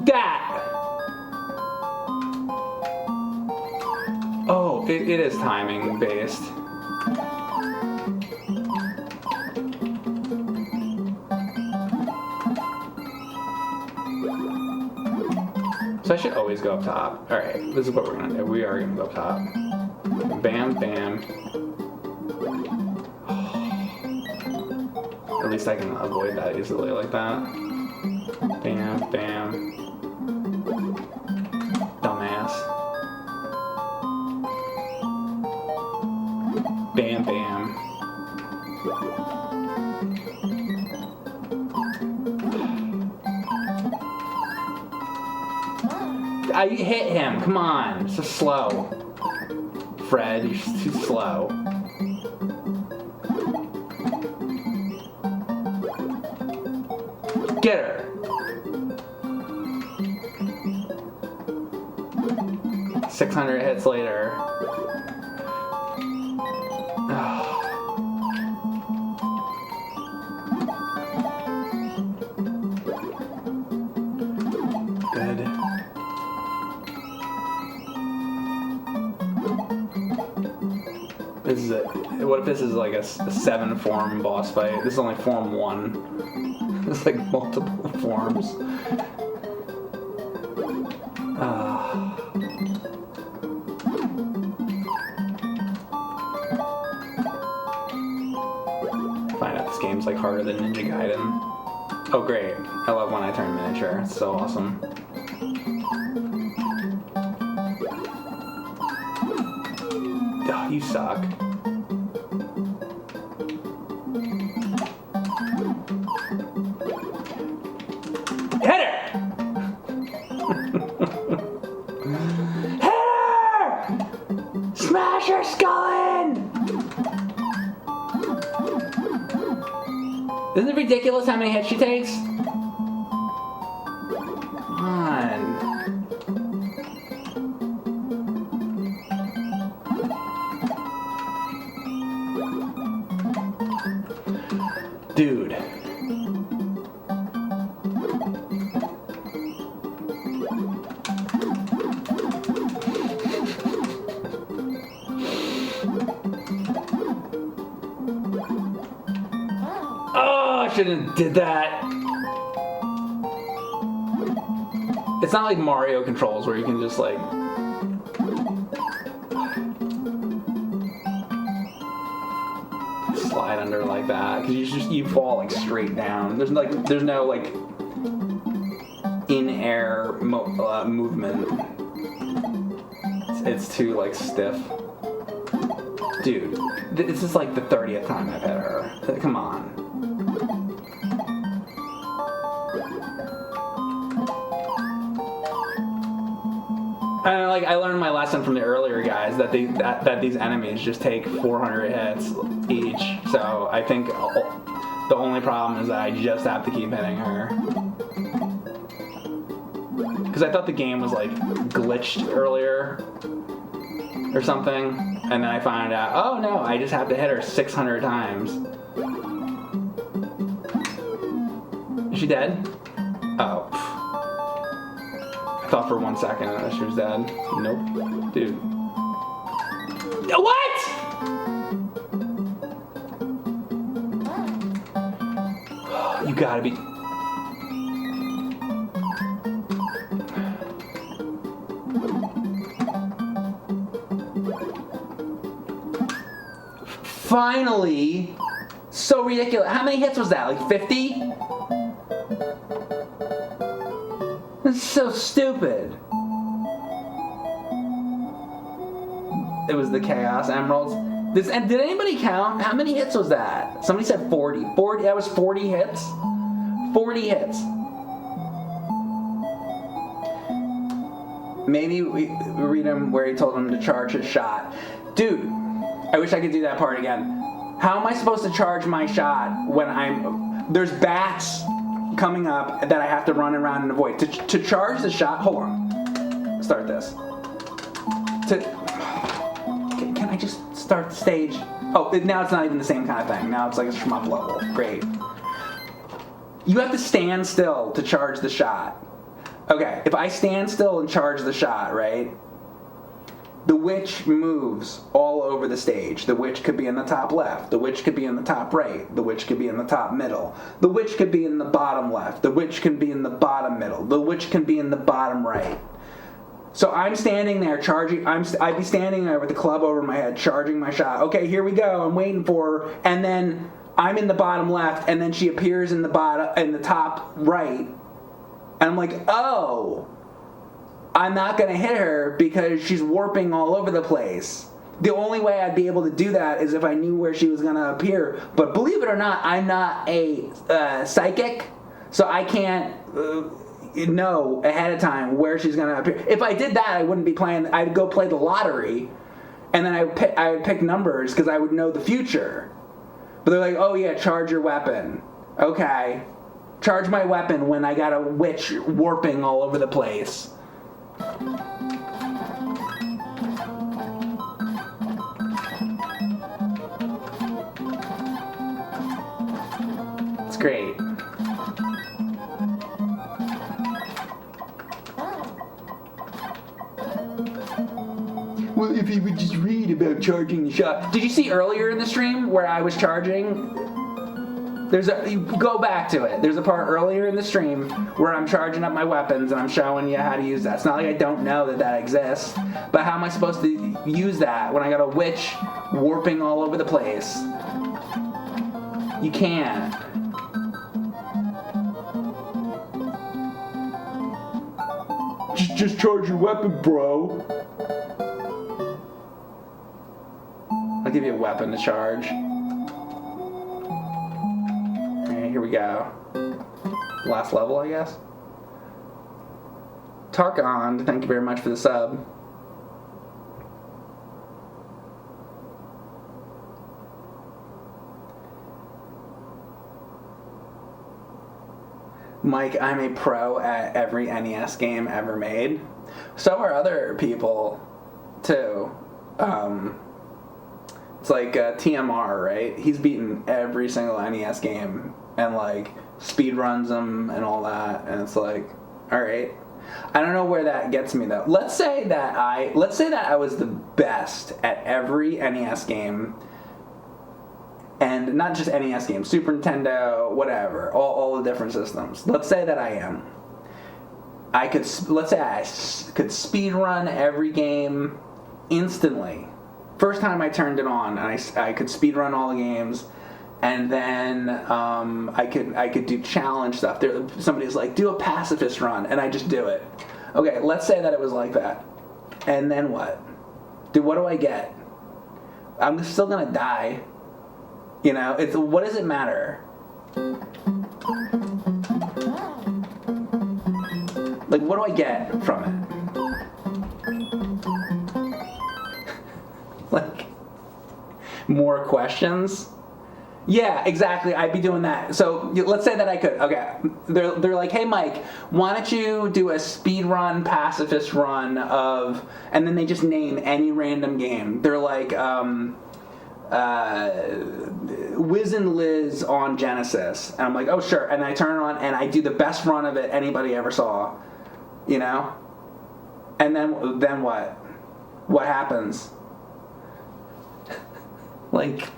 That! Oh, it is timing based. So I should always go up top. Alright, this is what we're gonna do. We are gonna go up top. Bam, bam. At least I can avoid that easily like that. Bam, bam. Dumbass. Bam, bam. I hit him, come on. So slow. Fred, you're just too slow. Get her. $600 hits later. Good. This is it. What if this is like a 7-form boss fight? This is only form 1. There's like multiple forms. Find out this game's like harder than Ninja Gaiden. Oh great. I love when I turn miniature. It's so awesome. Oh, you suck. Hit her! Hit her! Smash her skull in! Isn't it ridiculous how many hits she takes? Come on. Dude. Oh, I shouldn't have did that. It's not like Mario controls where you can just like slide under like that, because you fall like straight down. There's no like in-air movement. It's too like stiff. Dude, this is like the 30th time I've hit her. Come on. And like I learned my lesson from the earlier guys that these enemies just take 400 hits each. So I think the only problem is that I just have to keep hitting her. Because I thought the game was like glitched earlier or something, and then I found out, oh no, I just have to hit her 600 times. Is she dead? Oh. I thought for 1 second that she was dead. Nope. Dude. What?! You gotta be... Finally! So ridiculous. How many hits was that? Like 50? This is so stupid. It was the Chaos Emeralds. And did anybody count? How many hits was that? Somebody said 40. 40. That was 40 hits? 40 hits. Maybe we read him where he told him to charge his shot. Dude, I wish I could do that part again. How am I supposed to charge my shot when there's bats coming up that I have to run around and avoid? To charge the shot, hold on. Start this. Can I just start the stage? Oh, now it's not even the same kind of thing. Now it's like a shmup level. Great. You have to stand still to charge the shot. Okay, if I stand still and charge the shot, right? The witch moves all over the stage. The witch could be in the top left. The witch could be in the top right. The witch could be in the top middle. The witch could be in the bottom left. The witch can be in the bottom middle. The witch can be in the bottom right. So I'm standing there charging. I'd be standing there with the club over my head, charging my shot. Okay, here we go. I'm waiting for her, and then I'm in the bottom left, and then she appears in the top right, and I'm like, oh, I'm not gonna hit her because she's warping all over the place. The only way I'd be able to do that is if I knew where she was gonna appear. But believe it or not, I'm not a psychic, so I can't know ahead of time where she's gonna appear. If I did that, I wouldn't be playing. I'd go play the lottery, and then I would pick numbers because I would know the future. But they're like, oh yeah, charge your weapon. Okay, charge my weapon when I got a witch warping all over the place. It's great. Well, if you would just read about charging the shot. Did you see earlier in the stream where I was charging? You go back to it. There's a part earlier in the stream where I'm charging up my weapons and I'm showing you how to use that. It's not like I don't know that exists, but how am I supposed to use that when I got a witch warping all over the place? You can't. Just charge your weapon, bro. I'll give you a weapon to charge. Here we go. Last level, I guess. Tarkon, thank you very much for the sub. Mike, I'm a pro at every NES game ever made. So are other people, too. It's like TMR, right? He's beaten every single NES game and like speed runs them and all that, and it's like, all right. I don't know where that gets me though. Let's say that I was the best at every NES game, and not just NES games, Super Nintendo, whatever, all the different systems. Let's say that I am. Let's say I could speed run every game instantly. First time I turned it on, and I could speed run all the games. And then I could do challenge stuff. Somebody's like, do a pacifist run, and I just do it. Okay, let's say that it was like that. And then what? Dude, what do I get? I'm still gonna die. You know, what does it matter? Like, what do I get from it? Like, more questions? Yeah, exactly. I'd be doing that. So let's say that I could. Okay, they're like, hey Mike, why don't you do a speed run, pacifist run of, and then they just name any random game. They're like, Wiz and Liz on Genesis, and I'm like, oh sure, and I turn it on and I do the best run of it anybody ever saw, you know, and then what? What happens? Like.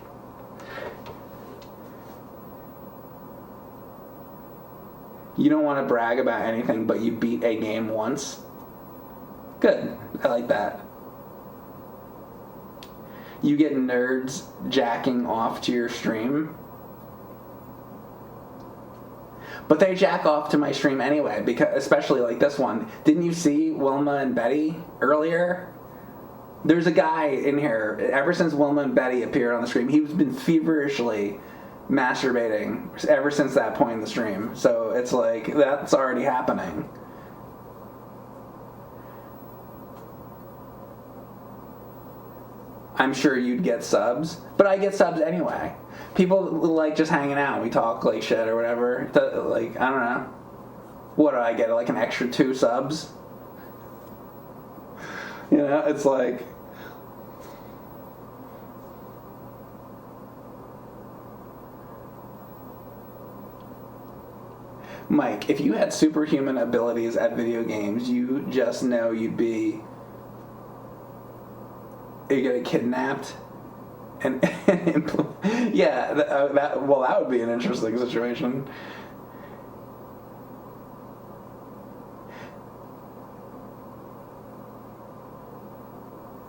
You don't want to brag about anything, but you beat a game once? Good. I like that. You get nerds jacking off to your stream? But they jack off to my stream anyway, because especially like this one. Didn't you see Wilma and Betty earlier? There's a guy in here, ever since Wilma and Betty appeared on the stream, he's been feverishly masturbating ever since that point in the stream. So it's like, that's already happening. I'm sure you'd get subs, but I get subs anyway. People like just hanging out. We talk like shit or whatever. Like, I don't know. What do I get? Like an extra 2 subs? You know, it's like... Mike, if you had superhuman abilities at video games, you just know you'd be... You get kidnapped and yeah, that would be an interesting situation.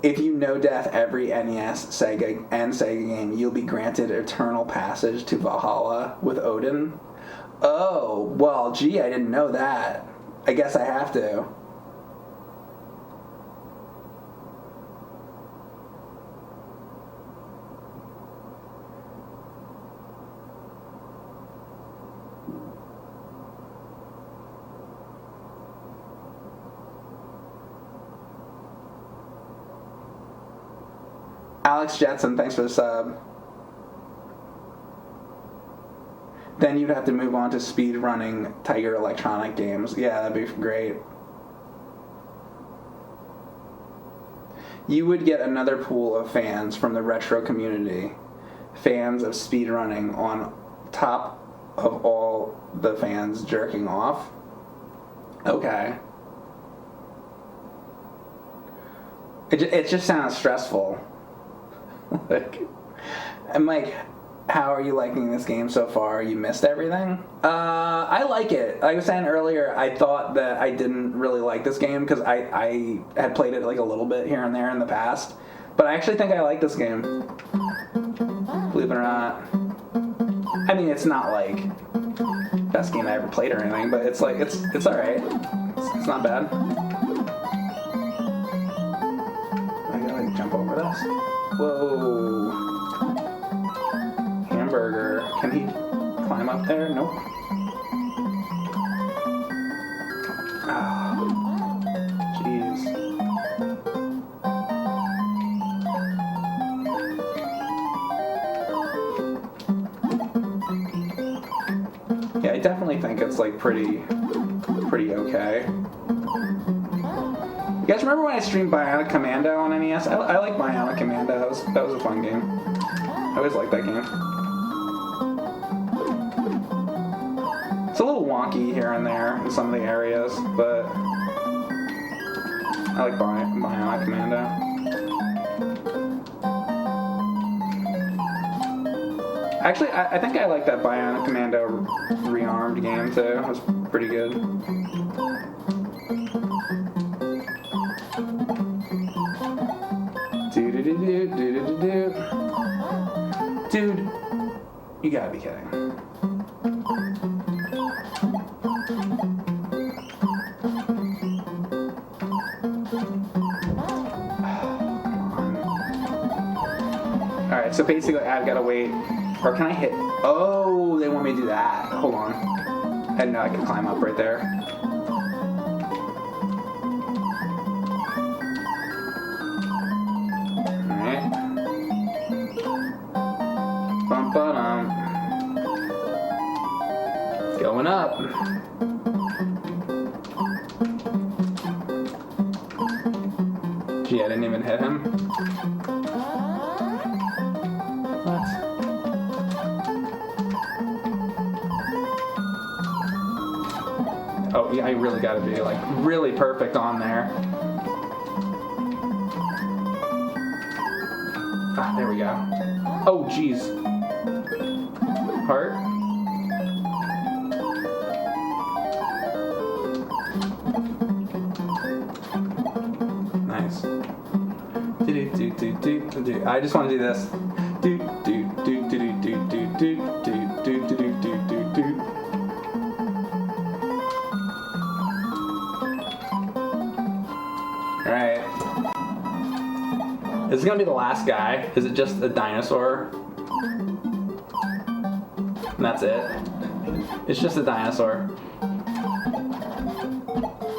If you know death every NES, Sega, and Sega game, you'll be granted eternal passage to Valhalla with Odin. Oh, well, gee, I didn't know that. I guess I have to. Alex Jetson, thanks for the sub. Then you'd have to move on to speedrunning Tiger Electronic games. Yeah, that'd be great. You would get another pool of fans from the retro community. Fans of speedrunning on top of all the fans jerking off. Okay. It just sounds stressful. Like, I'm like, how are you liking this game so far? You missed everything? I like it. Like I was saying earlier, I thought that I didn't really like this game because I had played it like a little bit here and there in the past. But I actually think I like this game. Believe it or not. I mean, it's not like best game I ever played or anything, but it's like, it's alright. It's not bad. I gotta like jump over this. Whoa. Hamburger. Can he climb up there? Nope. Ah. Jeez. Yeah, I definitely think it's like pretty okay. You guys remember when I streamed Bionic Commando on NES? I like Bionic Commando. That was a fun game. I always liked that game. It's a little wonky here and there in some of the areas, but I like Bionic Commando. Actually, I think I like that Bionic Commando Rearmed game too. It was pretty good. Dude, you gotta be kidding. Alright, so basically I've gotta wait. Or can I hit? Oh, they want me to do that. Hold on. I didn't know I could climb up right there. Alright. Bum-ba-dum. Going up. Gee, I didn't even hit him. What? Oh, yeah, I really gotta be, like, really perfect on there. Ah, there we go. Oh, jeez. Heart? Nice. I just want to do this. Alright. Is this gonna be the last guy? Is it just a dinosaur? And that's it? It's just a dinosaur.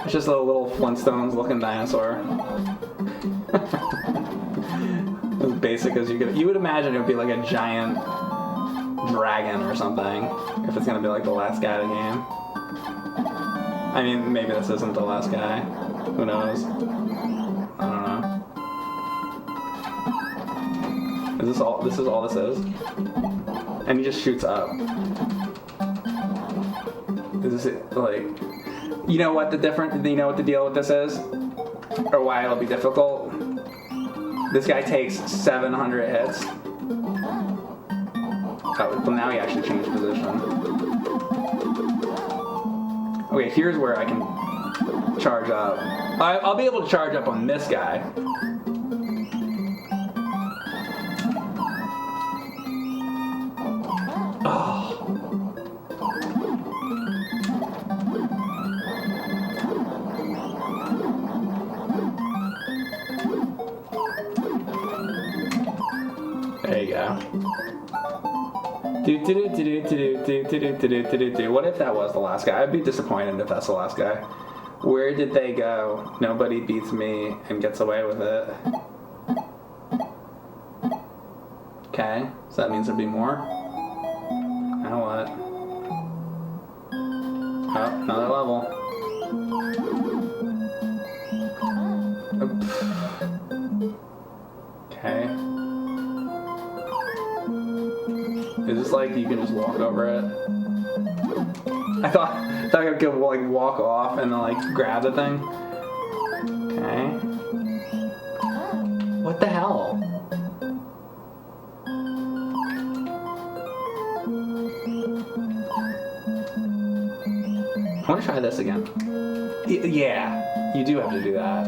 It's just a little Flintstones looking dinosaur. As basic as you could. You would imagine it would be like a giant dragon or something if it's gonna be like the last guy of the game. I mean, maybe this isn't the last guy. Who knows? I don't know. Is this all? This is all this is? And he just shoots up. Is this like? You know what the You know what the deal with this is, or why it'll be difficult? This guy takes 700 hits. Oh, well, now he actually changed position. Okay, here's where I can charge up. I'll be able to charge up on this guy. Oh. There you go. What if that was the last guy? I'd be disappointed if that's the last guy. Where did they go? Nobody beats me and gets away with it. Okay, so that means there'll be more. Now what? Oh, another level. Okay. Is this like you can just walk over it? I thought I could like walk off and then like grab the thing. Okay. What the hell? I want to try this again. Yeah, you do have to do that.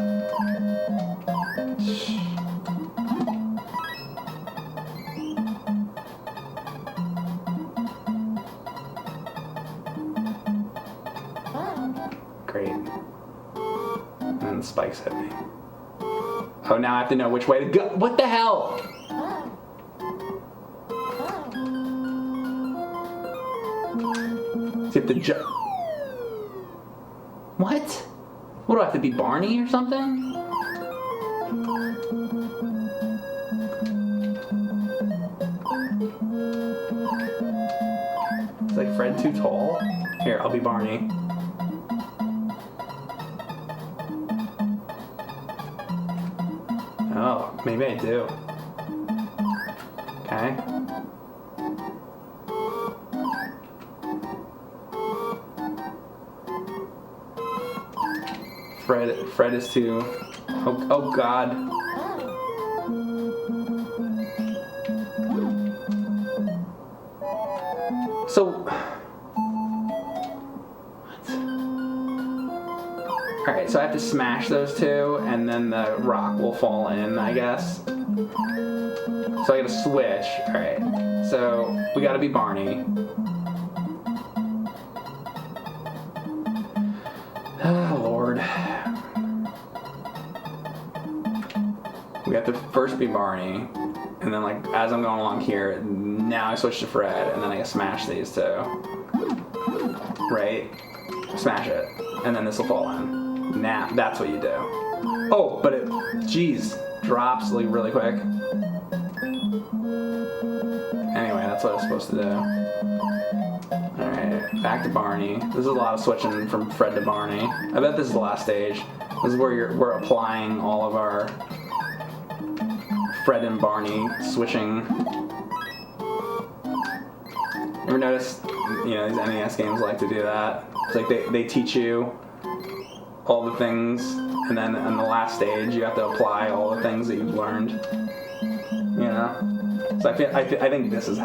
Great. And the spikes hit me. Oh, now I have to know which way to go. What the hell? So you have to jump. What? What do I have to be, Barney or something? Is like Fred too tall? Here, I'll be Barney. Oh, maybe I do. Okay. Fred is too... Oh God. So... What? Alright, so I have to smash those two, and then the rock will fall in, I guess. So I gotta switch. Alright, so we gotta be Barney. Oh, Lord. We have to first be Barney, and then like as I'm going along here, now I switch to Fred, and then I can smash these two. Right? Smash it, and then this will fall in. Now, that's what you do. Oh, but it, geez, drops like really quick. Anyway, that's what I was supposed to do. Alright, back to Barney. This is a lot of switching from Fred to Barney. I bet this is the last stage. This is where we're applying all of our Fred and Barney switching. Ever notice, you know, these NES games like to do that? It's like they teach you all the things, and then on the last stage you have to apply all the things that you've learned. You know? So I think this is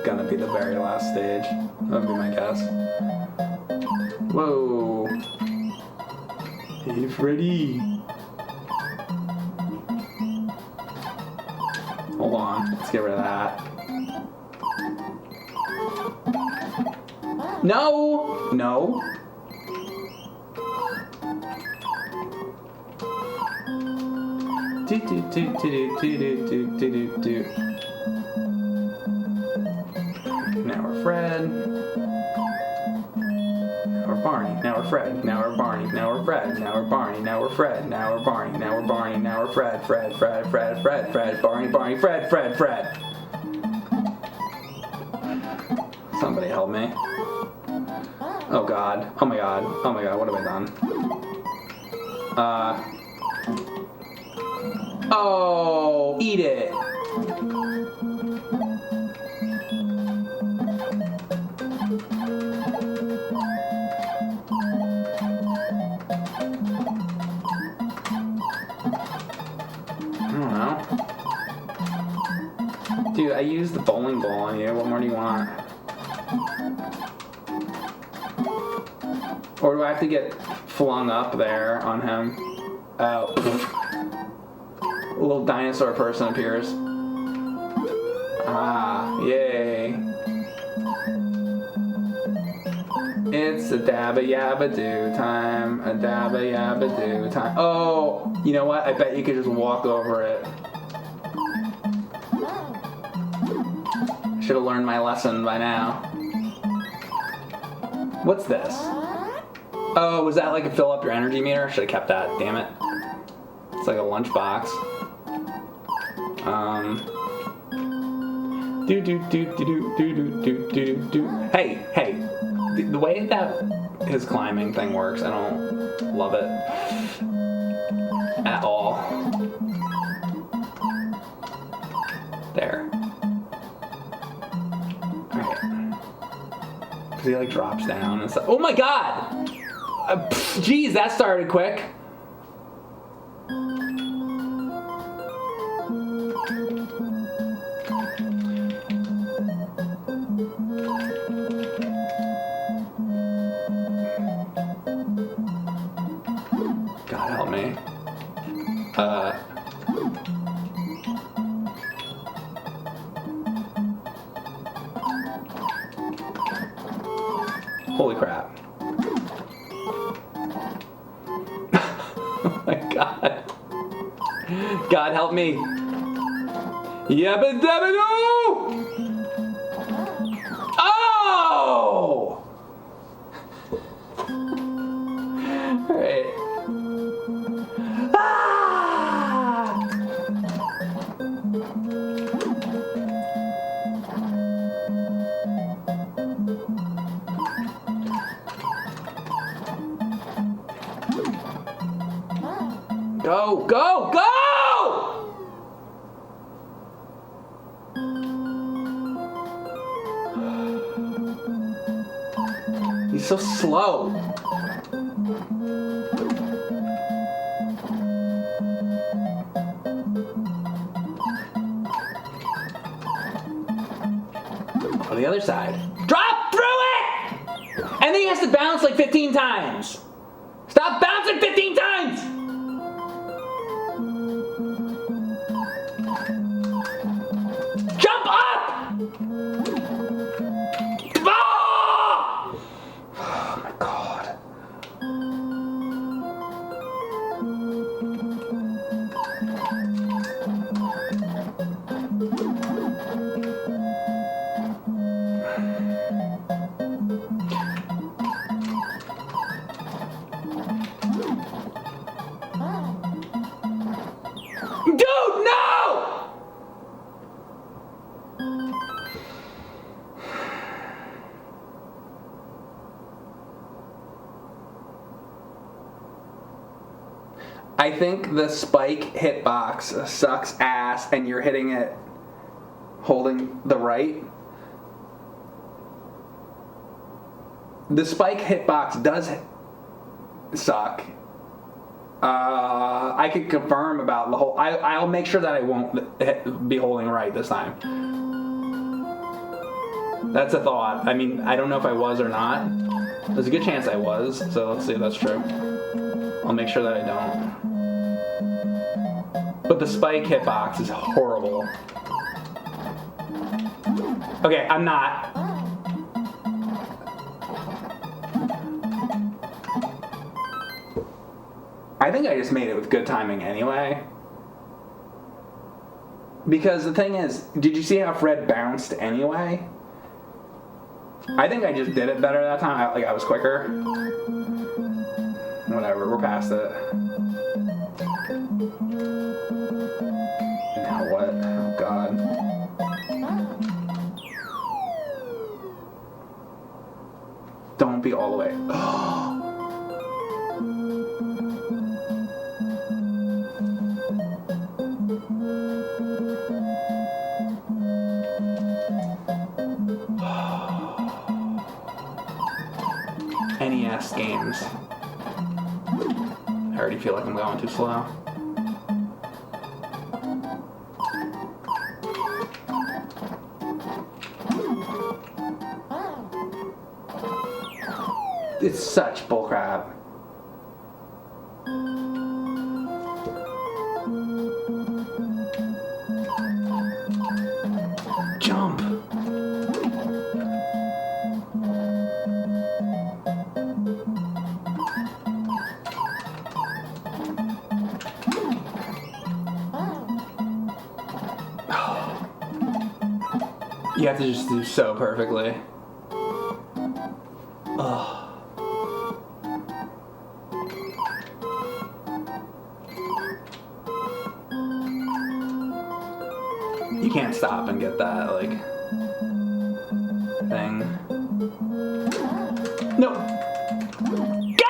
gonna be the very last stage. That would be my guess. Whoa. Hey, Freddy. Hold on, let's get rid of that. No! No! Now we're Fred. Now we're Barney. Now we're Fred. Now we're Barney. Now we're Fred. Now we're Barney. Now we're Fred. Now we're Barney. Now we're Barney. Now we're Fred. Fred. Fred. Fred. Fred. Fred. Barney. Barney. Fred. Fred. Fred. Somebody help me. Oh God. Oh my God. Oh my God. What have I done? Oh, eat it. Dude, I used the bowling ball on you. What more do you want? Or do I have to get flung up there on him? Oh. A little dinosaur person appears. Ah, yay. It's a dabba yabba do time. A dabba yabba do time. Oh, you know what? I bet you could just walk over it. Should have learned my lesson by now. What's this? Oh, was that like a fill up your energy meter? Should have kept that, damn it. It's like a lunchbox. Hey, the way that his climbing thing works, I don't love it at all. There. Because he like drops down and stuff. Oh my God! Geez, that started quick. God help me. Holy crap. Oh my God. God help me. Yabba dabba doo! Oh! Alright. Ah! Go, go, go! He's so slow. On the other side. Drop through it! And then he has to bounce like 15 times. Stop bouncing 15 times! Jump up! Ah! Oh my God. Dude, no! I think the spike hitbox sucks ass and you're hitting it holding the right. The spike hitbox does suck. I could confirm about the whole... I'll make sure that I won't be holding right this time. That's a thought. I mean, I don't know if I was or not. There's a good chance I was, so let's see if that's true. I'll make sure that I don't. But the spike hitbox is horrible. Okay, I'm not. I think I just made it with good timing anyway. Because the thing is, did you see how Fred bounced anyway? I think I just did it better that time. I was quicker. Whatever, we're past it. Now what? Oh god. Don't be all the way. NES games. I already feel like I'm going too slow. It's such bullcrap. Jump. You have to just do so perfectly. Ugh. You can't stop and get that, like, thing. No! God!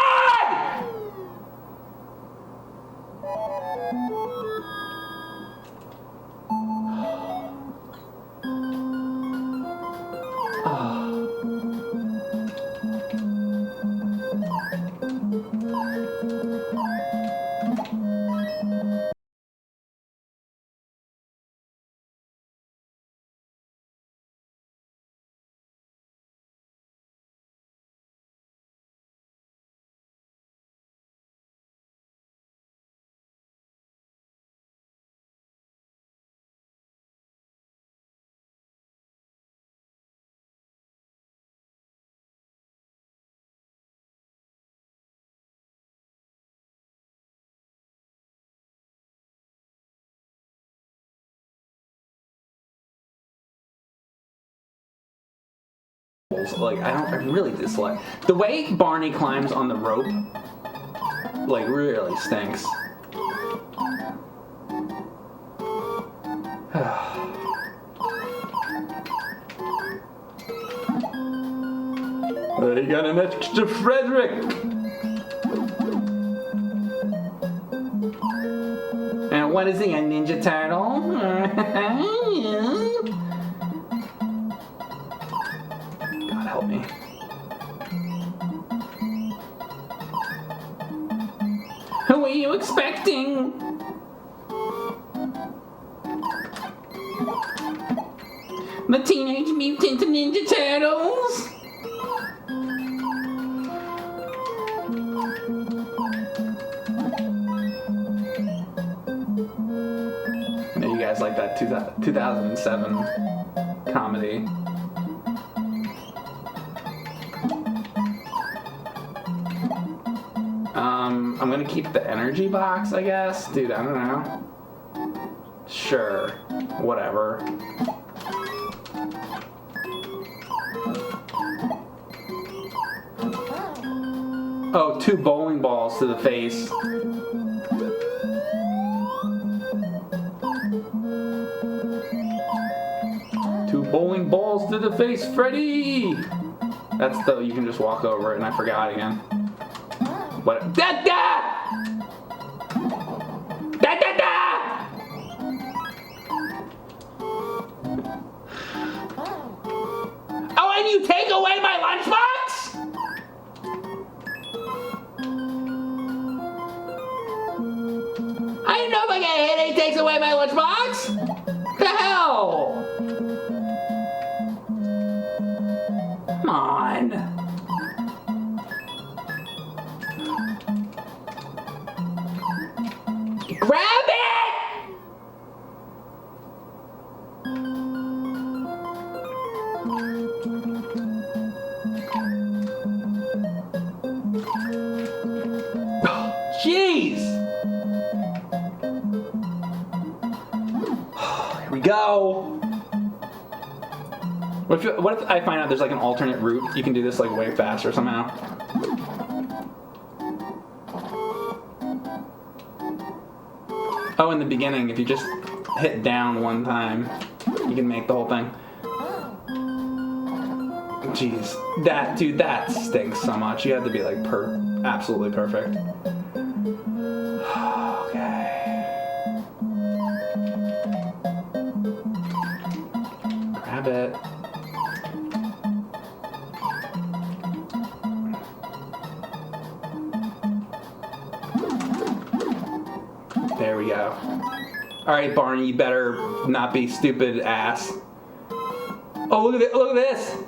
Like, I really dislike the way Barney climbs on the rope. Like, really stinks. You got an extra Frederick. And what is he, a Ninja Turtle? Help me. Who are you expecting? The Teenage Mutant Ninja Turtles? Maybe you guys like that 2007 comedy. I'm gonna keep the energy box, I guess. Dude, I don't know. Sure. Whatever. Oh, 2 bowling balls to the face. Two bowling balls to the face, Freddy! That's the, you can just walk over it, and I forgot again. What? Da da! Da da da! Oh, and you take away my lunchbox? I didn't know if I get hit and he takes away my lunchbox. The hell? Come on. Grab it! Jeez! go. What if I find out there's like an alternate route? You can do this like way faster somehow. Oh, in the beginning, if you just hit down one time, you can make the whole thing. Jeez, that stinks so much. You have to be like absolutely perfect. Okay. Grab it. There we go. Alright, Barney, you better not be stupid ass. Oh, look at it, look at this!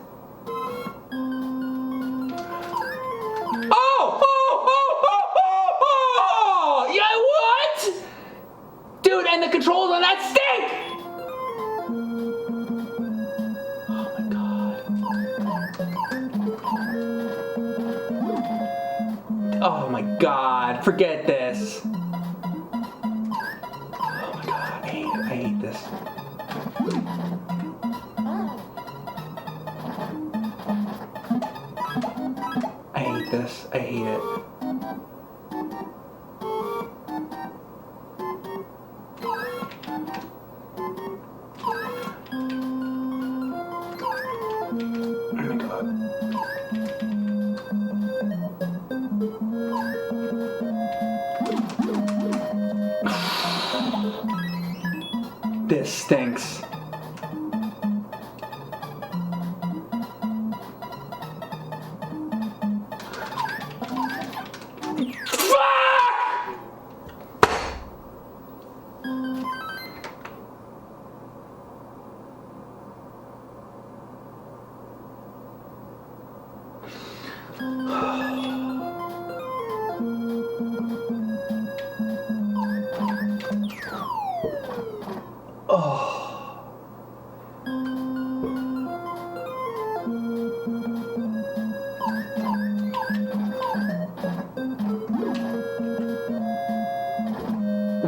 And the controls on that stink! Oh my god. Oh my god. Forget this. Oh my god. I hate this. I hate this. I hate it. This stinks.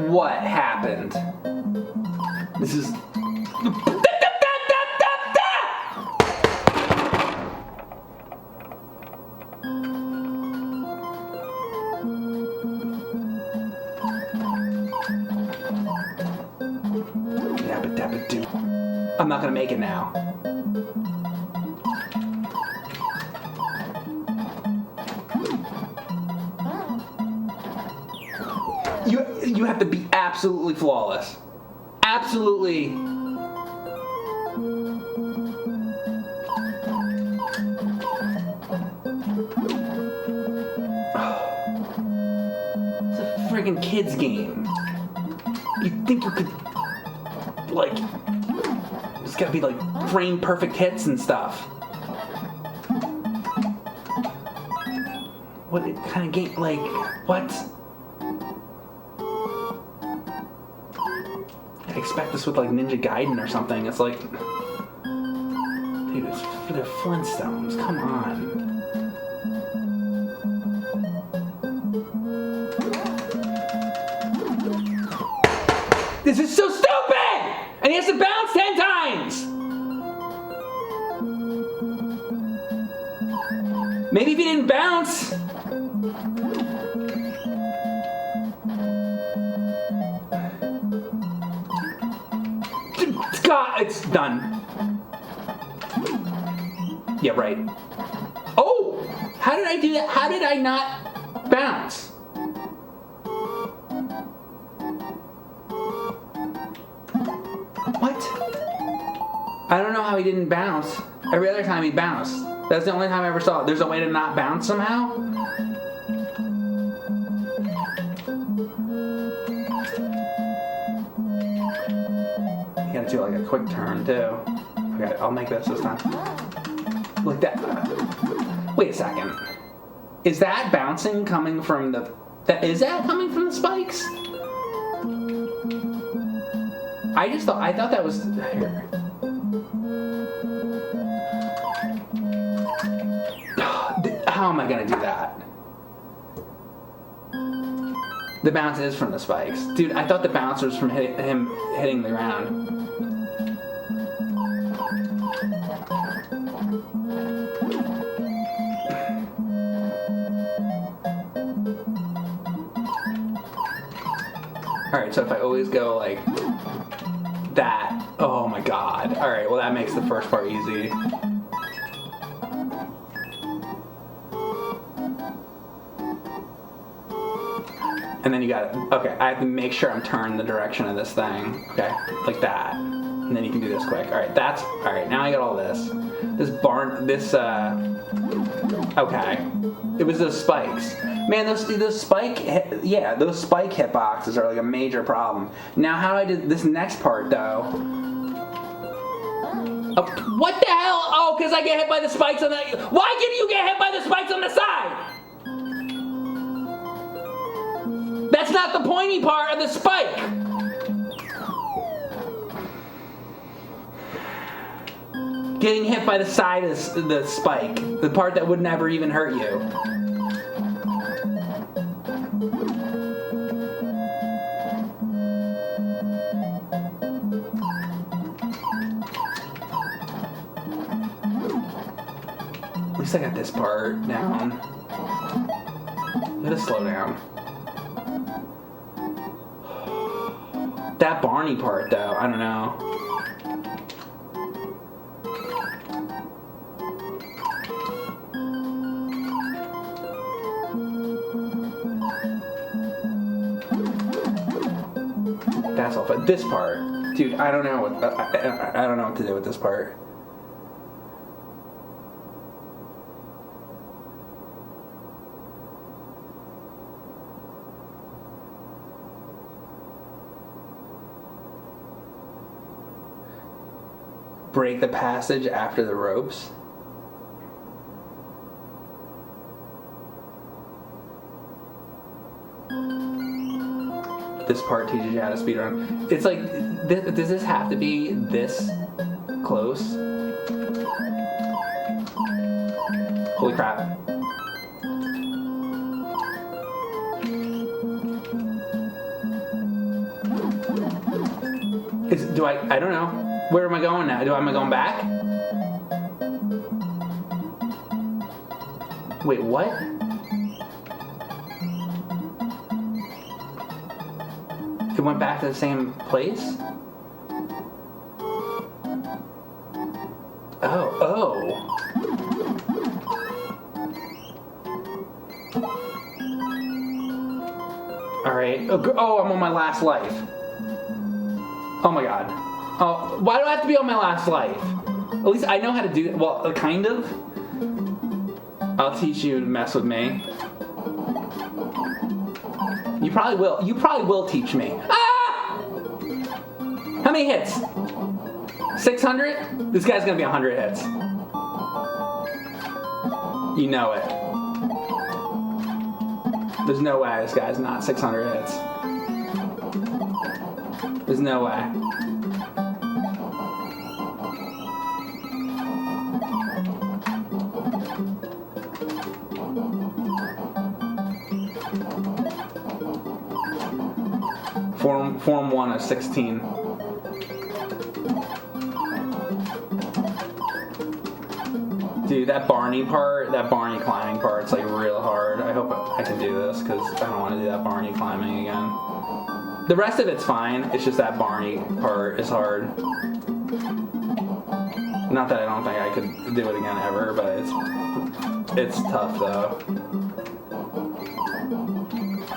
What happened? This is... I'm not gonna make it now. You have to be absolutely flawless. Absolutely. It's a friggin' kid's game. You'd think you could, like, it's gotta be like frame perfect hits and stuff. What kind of game, like, what? I expect this with like Ninja Gaiden or something. It's like, dude, it's for the Flintstones. Come on. This is so stupid! And he has to bounce 10 times! Maybe if he didn't bounce. God, it's done. Yeah, right. Oh! How did I do that? How did I not bounce? What? I don't know how he didn't bounce. Every other time he bounced. That's the only time I ever saw it. There's a way to not bounce somehow? You gotta do like a quick turn too. Okay, I'll make this time. Like that. Wait a second. Is that bouncing coming from the... Is that coming from the spikes? I thought that was... Here. How am I gonna do that? The bounce is from the spikes. Dude, I thought the bounce was from him hitting the ground. Alright, so if I always go like that. Oh my god. Alright, well that makes the first part easy. And then you got it. Okay, I have to make sure I'm turning the direction of this thing. Okay, like that. And then you can do this quick. Alright, that's... Alright, now I got all this. Okay. It was those spikes. Man, those spike hitboxes are like a major problem. Now how do I do this next part, though? Oh, what the hell? Oh, because I get hit by the spikes on the... Why did you get hit by the spikes on the side? That's not the pointy part of the spike. Getting hit by the side of the spike. The part that would never even hurt you. At least I got this part down. Gotta slow down. That Barney part, though, I don't know. That's all, but this part, dude, I don't know what I don't know what to do with this part. Break the passage after the ropes. This part teaches you how to speedrun. It's like, does this have to be this close? Holy crap. I don't know. Where am I going now? Am I going back? Wait, what? It went back to the same place? Oh. Alright. Oh, I'm on my last life. Oh my god. Oh, why do I have to be on my last life? At least I know how to do it. Well, kind of. I'll teach you to mess with me. You probably will. You probably will teach me. Ah! How many hits? 600? This guy's gonna be 100 hits. You know it. There's no way this guy's not 600 hits. There's no way. Form 1 of 16. Dude, that Barney climbing part, it's like real hard. I hope I can do this because I don't want to do that Barney climbing again. The rest of it's fine. It's just that Barney part is hard. Not that I don't think I could do it again ever, but it's tough though.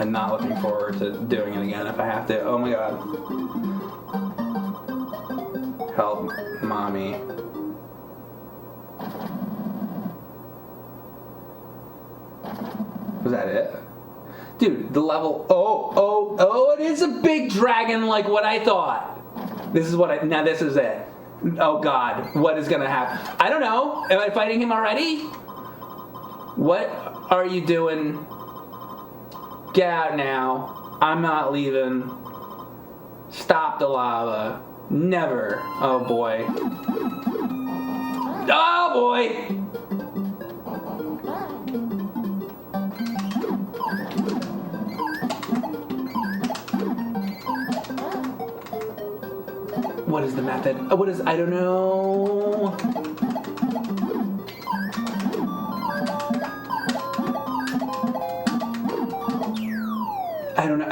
I'm not looking forward to doing it again if I have to. Oh my god. Help, mommy. Was that it? Dude, the level... Oh, it is a big dragon like what I thought. Now this is it. Oh god, what is gonna happen? I don't know. Am I fighting him already? What are you doing? Get out now. I'm not leaving. Stop the lava. Never. Oh boy. Oh boy! What is the method? I don't know. I don't know.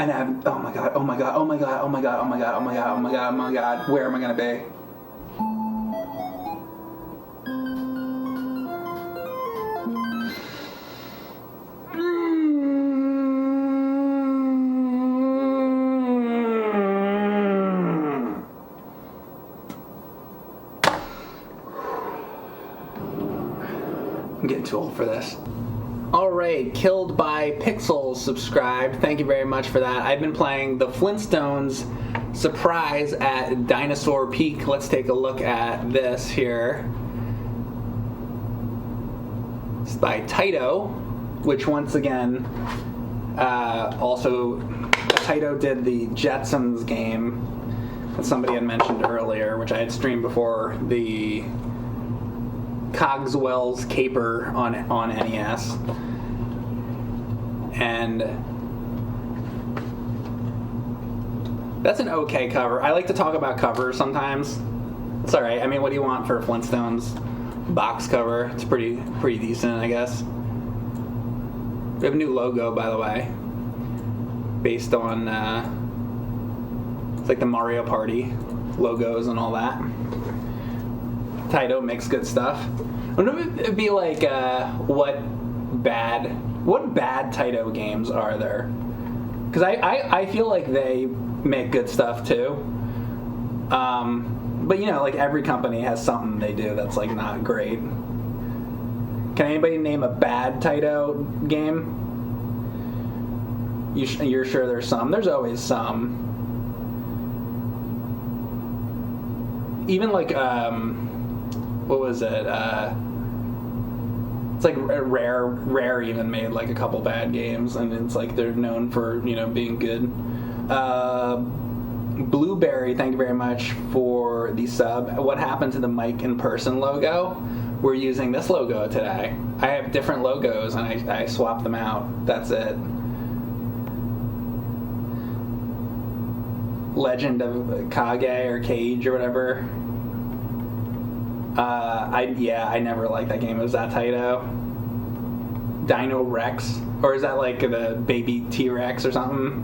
Oh my god, oh my god, oh my god, oh my god, oh my god, oh my god, oh my god, oh my god. Where am I gonna be? I'm getting too old for this. Alright, Killed by Pixels subscribed. Thank you very much for that. I've been playing the Flintstones Surprise at Dinosaur Peak. Let's take a look at this here. It's by Taito, which once again, also Taito did the Jetsons game that somebody had mentioned earlier, which I had streamed before, the Cogswell's Caper on NES. And that's an okay cover. I like to talk about covers sometimes. It's alright. I mean, what do you want for a Flintstones box cover? It's pretty decent, I guess. We have a new logo, by the way, based on it's like the Mario Party logos and all that. Taito makes good stuff. I wonder if it'd be like, what bad Taito games are there? Because I feel like they make good stuff too. But you know, like every company has something they do that's like not great. Can anybody name a bad Taito game? You're sure there's some? There's always some. Even like, what was it? It's like Rare even made like a couple bad games, and it's like they're known for, you know, being good. Blueberry, thank you very much for the sub. What happened to the Mike in Person logo? We're using this logo today. I have different logos and I swapped them out. That's it. Legend of Kage or Cage or whatever. I never liked that game. Was that Taito? Dino Rex? Or is that like the baby T-Rex or something?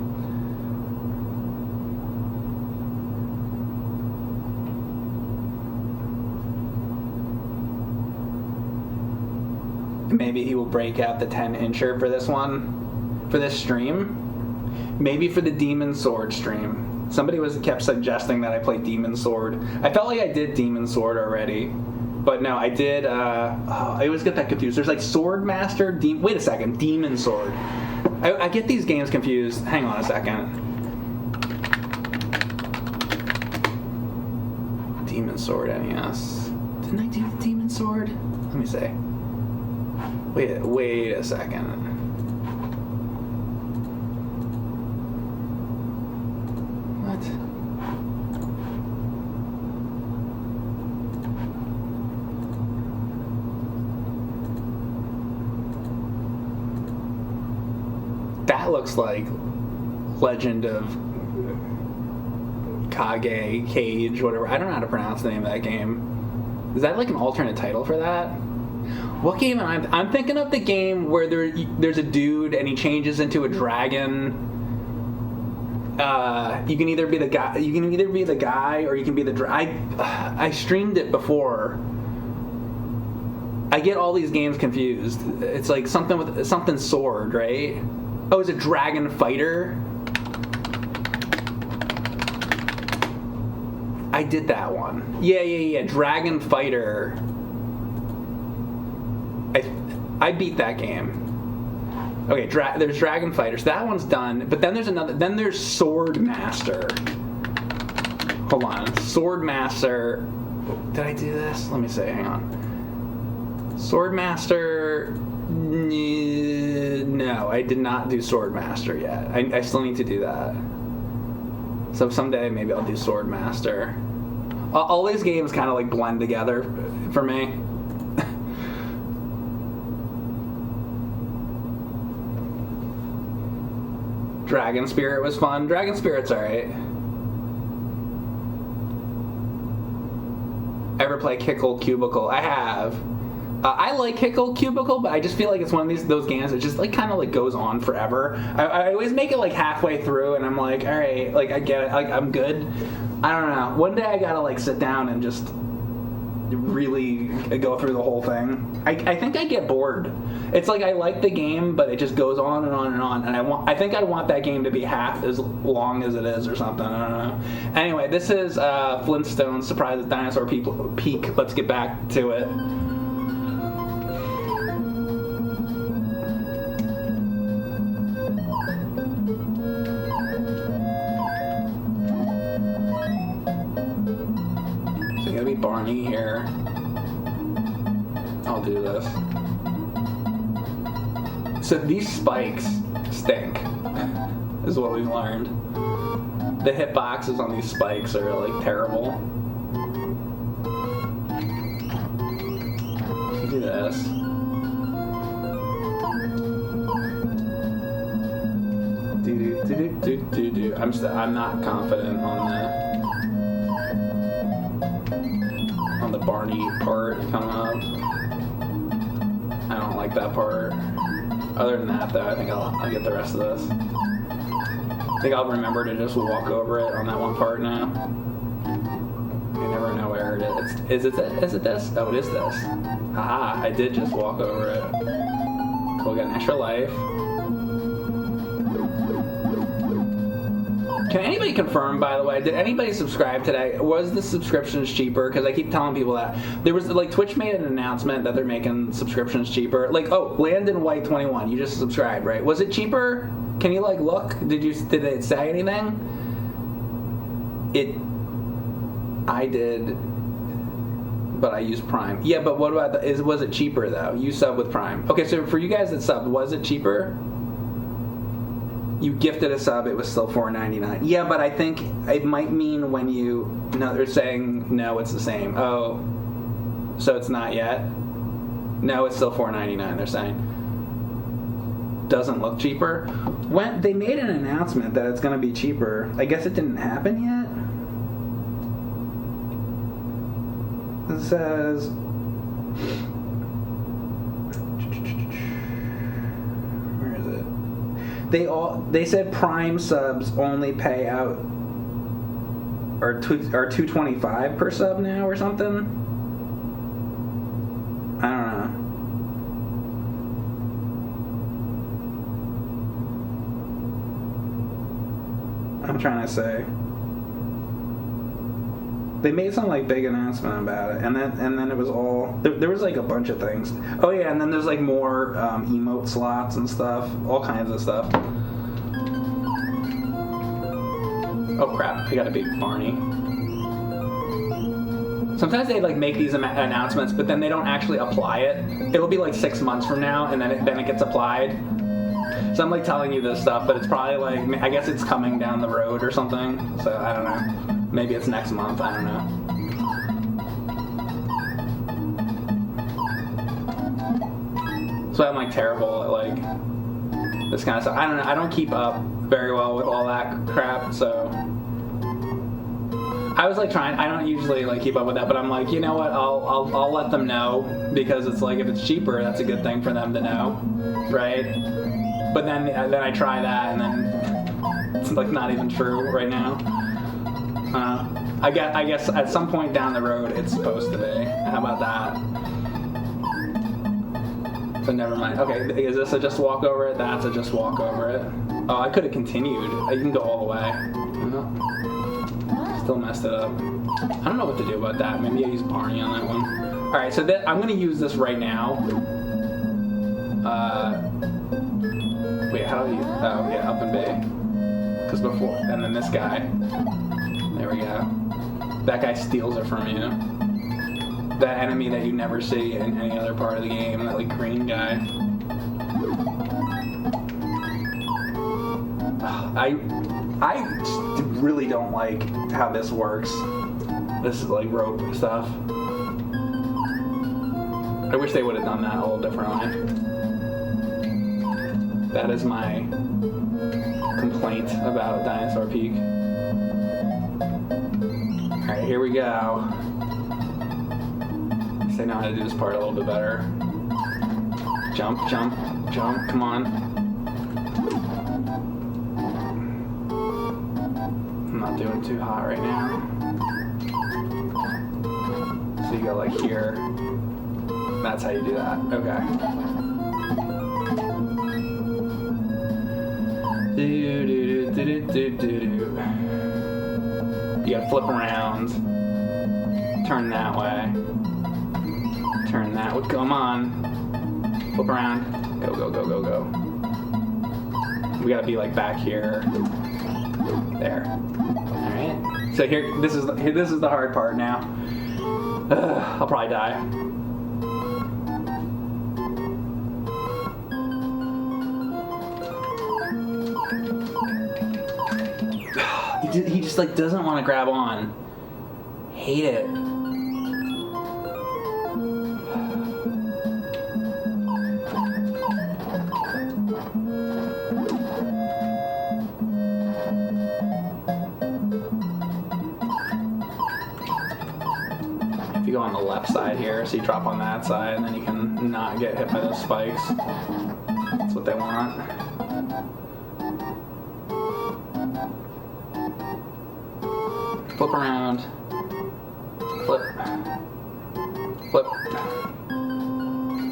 Maybe he will break out the 10-incher for this one, for this stream. Maybe for the Demon Sword stream. Somebody kept suggesting that I play Demon Sword. I felt like I did Demon Sword already, but no, I did. I always get that confused. There's like Sword Master. Wait a second, Demon Sword. I get these games confused. Hang on a second. Demon Sword NES. Didn't I do Demon Sword? Let me see. Wait a second. What? That looks like Legend of Kage, Cage, whatever. I don't know how to pronounce the name of that game. Is that like an alternate title for that? What game? I'm thinking of the game where there's a dude and he changes into a dragon. You can either be the guy. You can either be the guy or you can be the I streamed it before. I get all these games confused. It's like something sword, right? Oh, is it Dragon Fighter? I did that one. Yeah. Dragon Fighter. I beat that game. Okay, there's Dragon Fighter, so that one's done. But then there's another. Then there's Sword Master. Hold on, Sword Master. Did I do this? Let me see. Hang on. Sword Master. No, I did not do Sword Master yet. I still need to do that. So someday maybe I'll do Sword Master. All these games kind of like blend together for me. Dragon Spirit was fun. Dragon Spirit's alright. Ever play Kickle Cubicle? I have. I like Hickle Cubicle, but I just feel like it's one of those games that just like kind of like goes on forever. I always make it like halfway through, and I'm like, all right, like I get it, like I'm good. I don't know. One day I gotta like sit down and just really go through the whole thing. I think I get bored. It's like I like the game, but it just goes on and on and on. And I think I want that game to be half as long as it is or something. I don't know. Anyway, this is Flintstones Surprise at Dinosaur Peak. Let's get back to it. So you gotta be Barney here. I'll do this. So these spikes stink, is what we've learned. The hitboxes on these spikes are like terrible. Do this. Do. I'm not confident on the Barney part coming up. I don't like that part. Other than that, though, I think I'll get the rest of this. I think I'll remember to just walk over it on that one part now. You never know where it is. Is it this? Oh, it is this. Haha, I did just walk over it. We'll get an extra life. Can anybody confirm, by the way, did anybody subscribe today? Was the subscriptions cheaper? Because I keep telling people that. There was, like, Twitch made an announcement that they're making subscriptions cheaper. Like, oh, Landon White 21, you just subscribed, right? Was it cheaper? Can you, like, look? Did it say anything? I did, but I used Prime. Yeah, but what about was it cheaper, though? You sub with Prime. Okay, so for you guys that subbed, was it cheaper? You gifted a sub, it was still $4.99. Yeah, but I think it might mean when they're saying, no, it's the same. Oh, so it's not yet? No, it's still $4.99, they're saying. Doesn't look cheaper. When they made an announcement that it's going to be cheaper, I guess it didn't happen yet. It says... They said Prime subs only pay out are $2.25 per sub now or something. I don't know. I'm trying to say. They made some like big announcement about it, and then it was all there was like a bunch of things. Oh yeah, and then there's like more emote slots and stuff, all kinds of stuff. Oh crap! I gotta beat Barney. Sometimes they like make these announcements, but then they don't actually apply it. It'll be like 6 months from now, and then it gets applied. So I'm like telling you this stuff, but it's probably like I guess it's coming down the road or something. So I don't know. Maybe it's next month, I don't know. So I'm like terrible at like this kind of stuff. I don't know, I don't keep up very well with all that crap, so I was like trying, I don't usually like keep up with that, but I'm like, you know what, I'll let them know, because it's like if it's cheaper, that's a good thing for them to know, right? But then I try that and then it's like not even true right now. I guess at some point down the road it's supposed to be. How about that? So never mind. Okay, is this a just walk over it? That's a just walk over it. Oh, I could have continued. I can go all the way. Still messed it up. I don't know what to do about that. Maybe I use Barney on that one. Alright, so I'm going to use this right now. Wait, how do you... Oh, yeah, up and B. Because before... And then this guy. There we go. That guy steals it from you. That enemy that you never see in any other part of the game, that like green guy. I just really don't like how this works. This is like rope stuff. I wish they would have done that a little differently. That is my complaint about Dinosaur Peak. Alright, here we go. Guess I know how to do this part a little bit better. Jump, jump, jump, come on. I'm not doing too hot right now. So you go like here. That's how you do that. Okay. You gotta flip around. Turn that way. Turn that way. Come on. Flip around. Go, go, go, go, go. We gotta be like back here. There. Alright. So this is the hard part now. I'll probably die. He just like doesn't want to grab on. Hate it. If you go on the left side here, so you drop on that side, and then you can not get hit by those spikes. That's what they want. Flip around. Flip. Flip.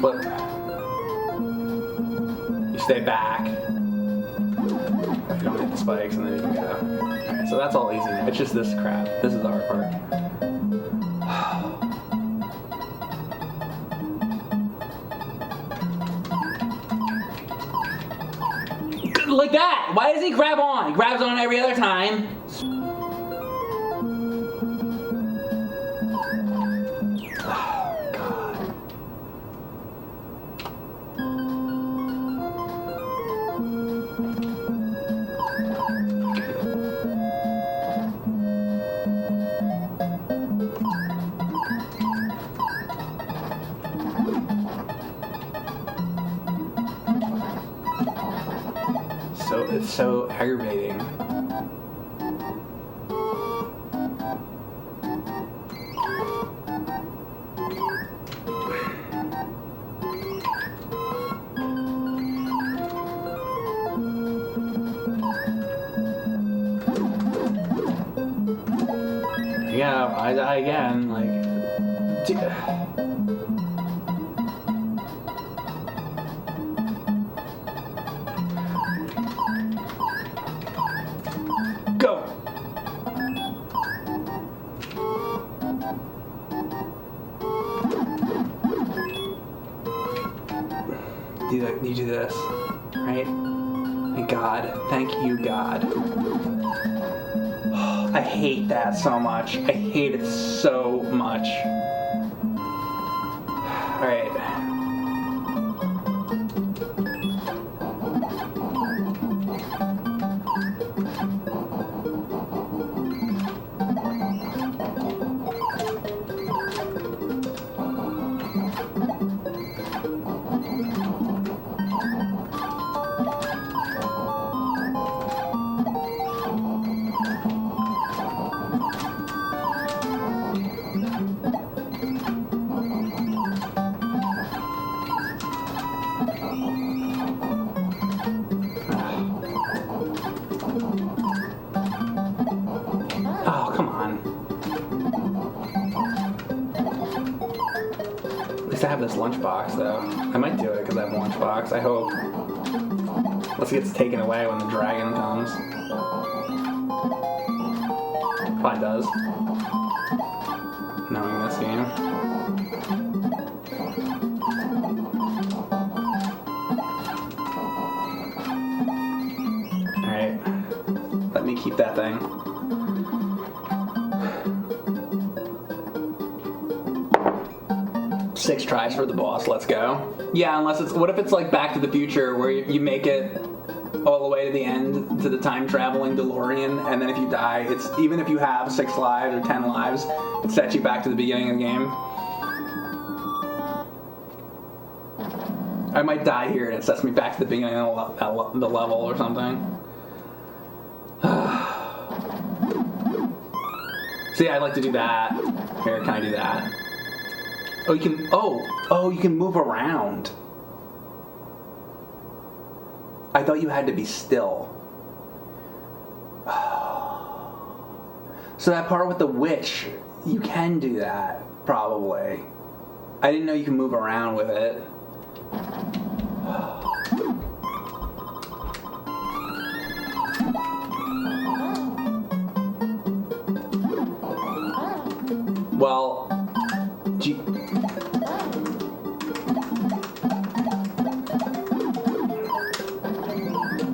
Flip. You stay back. If you don't hit the spikes, and then you can go. Okay, so that's all easy now. It's just this crap. This is the hard part. Like that! Why does he grab on? He grabs on every other time. It's so aggravating. Yeah, I die again, like... Go! You do this, right? And God, thank you, God. I hate that so much. I hate it so much. All right. I have this lunchbox though. I might do it because I have a lunchbox. I hope. Unless it gets taken away when the dragon comes. Probably does. Knowing this game. Alright. Let me keep that thing. Six tries for the boss, let's go. Yeah, unless it's, what if it's like Back to the Future where you make it all the way to the end to the time traveling DeLorean, and then if you die, it's, even if you have 6 lives or 10 lives, it sets you back to the beginning of the game. I might die here and it sets me back to the beginning of the level or something. See, I'd like to do that. Here, can I do that? Oh, you can. Oh, you can move around. I thought you had to be still. So that part with the witch, you can do that, probably. I didn't know you can move around with it. Well,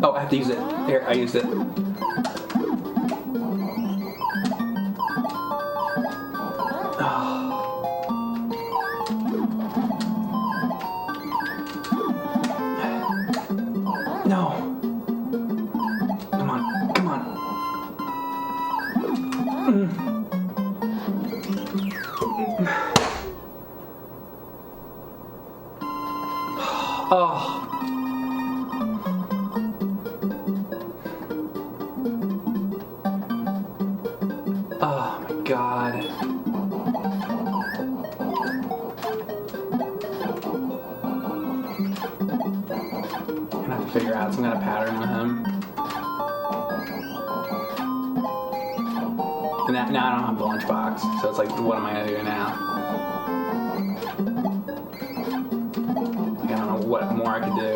oh, I have to use it. Here, I used it. No. Come on, come on. Oh. Oh my God. I'm gonna have to figure out some kind of pattern with him. And now I don't have the lunchbox, so it's like, what am I gonna do now? I don't know what more I could do.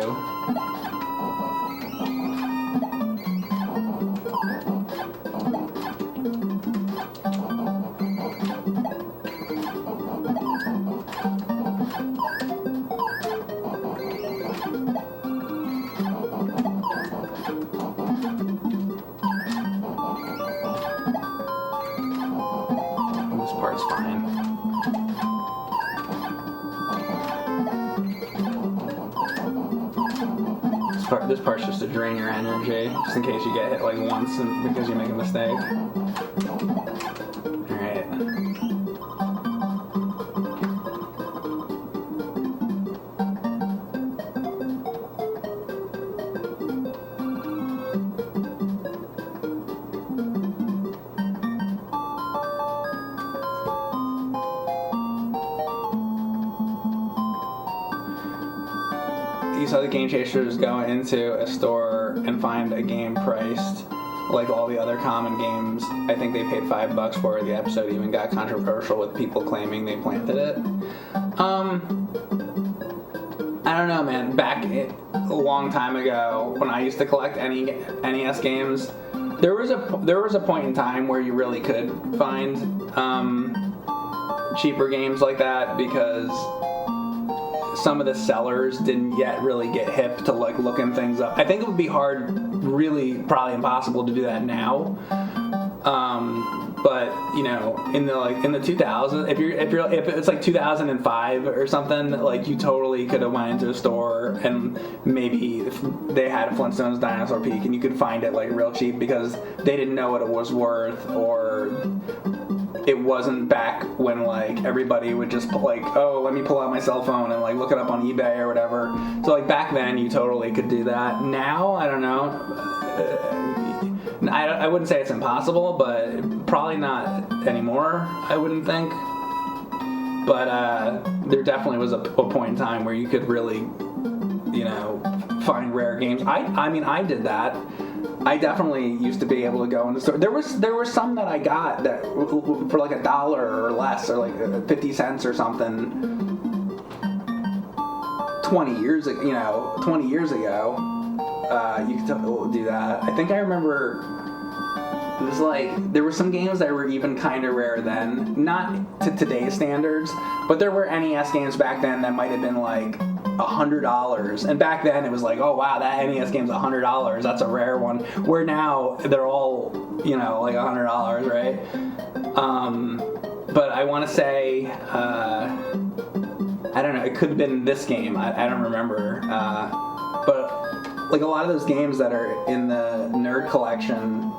Part's fine. This part's just to drain your energy, just in case you get hit like once and because you make a mistake. Alright. You saw the game chasers go into a store and find a game priced like all the other common games. I think they paid $5 for it. The episode even got controversial with people claiming they planted it. I don't know, man. Back a long time ago, when I used to collect NES games, there was a point in time where you really could find cheaper games like that because some of the sellers didn't yet really get hip to like looking things up. I think it would be hard, really probably impossible to do that now. But you know, in the 2000s, if it's like 2005 or something, like you totally could have went into a store and maybe if they had Flintstones Dinosaur Peak and you could find it like real cheap because they didn't know what it was worth, or it wasn't back when like everybody would just like, oh, let me pull out my cell phone and like look it up on eBay or whatever. So like back then you totally could do that. Now I don't know. I wouldn't say it's impossible, but probably not anymore. I wouldn't think. But there definitely was a point in time where you could really, you know, find rare games. I mean I did that. I definitely used to be able to go in the store. There were some that I got that for like $1 or less, or like 50 cents or something. 20 years ago, you could do that. I think I remember it was like there were some games that were even kind of rare then, not to today's standards, but there were NES games back then that might have been like $100, and back then it was like, oh wow, that NES game's $100, that's a rare one, where now they're all, you know, like $100, right? But I want to say I don't know, it could have been this game, I don't remember, but like a lot of those games that are in the nerd collection,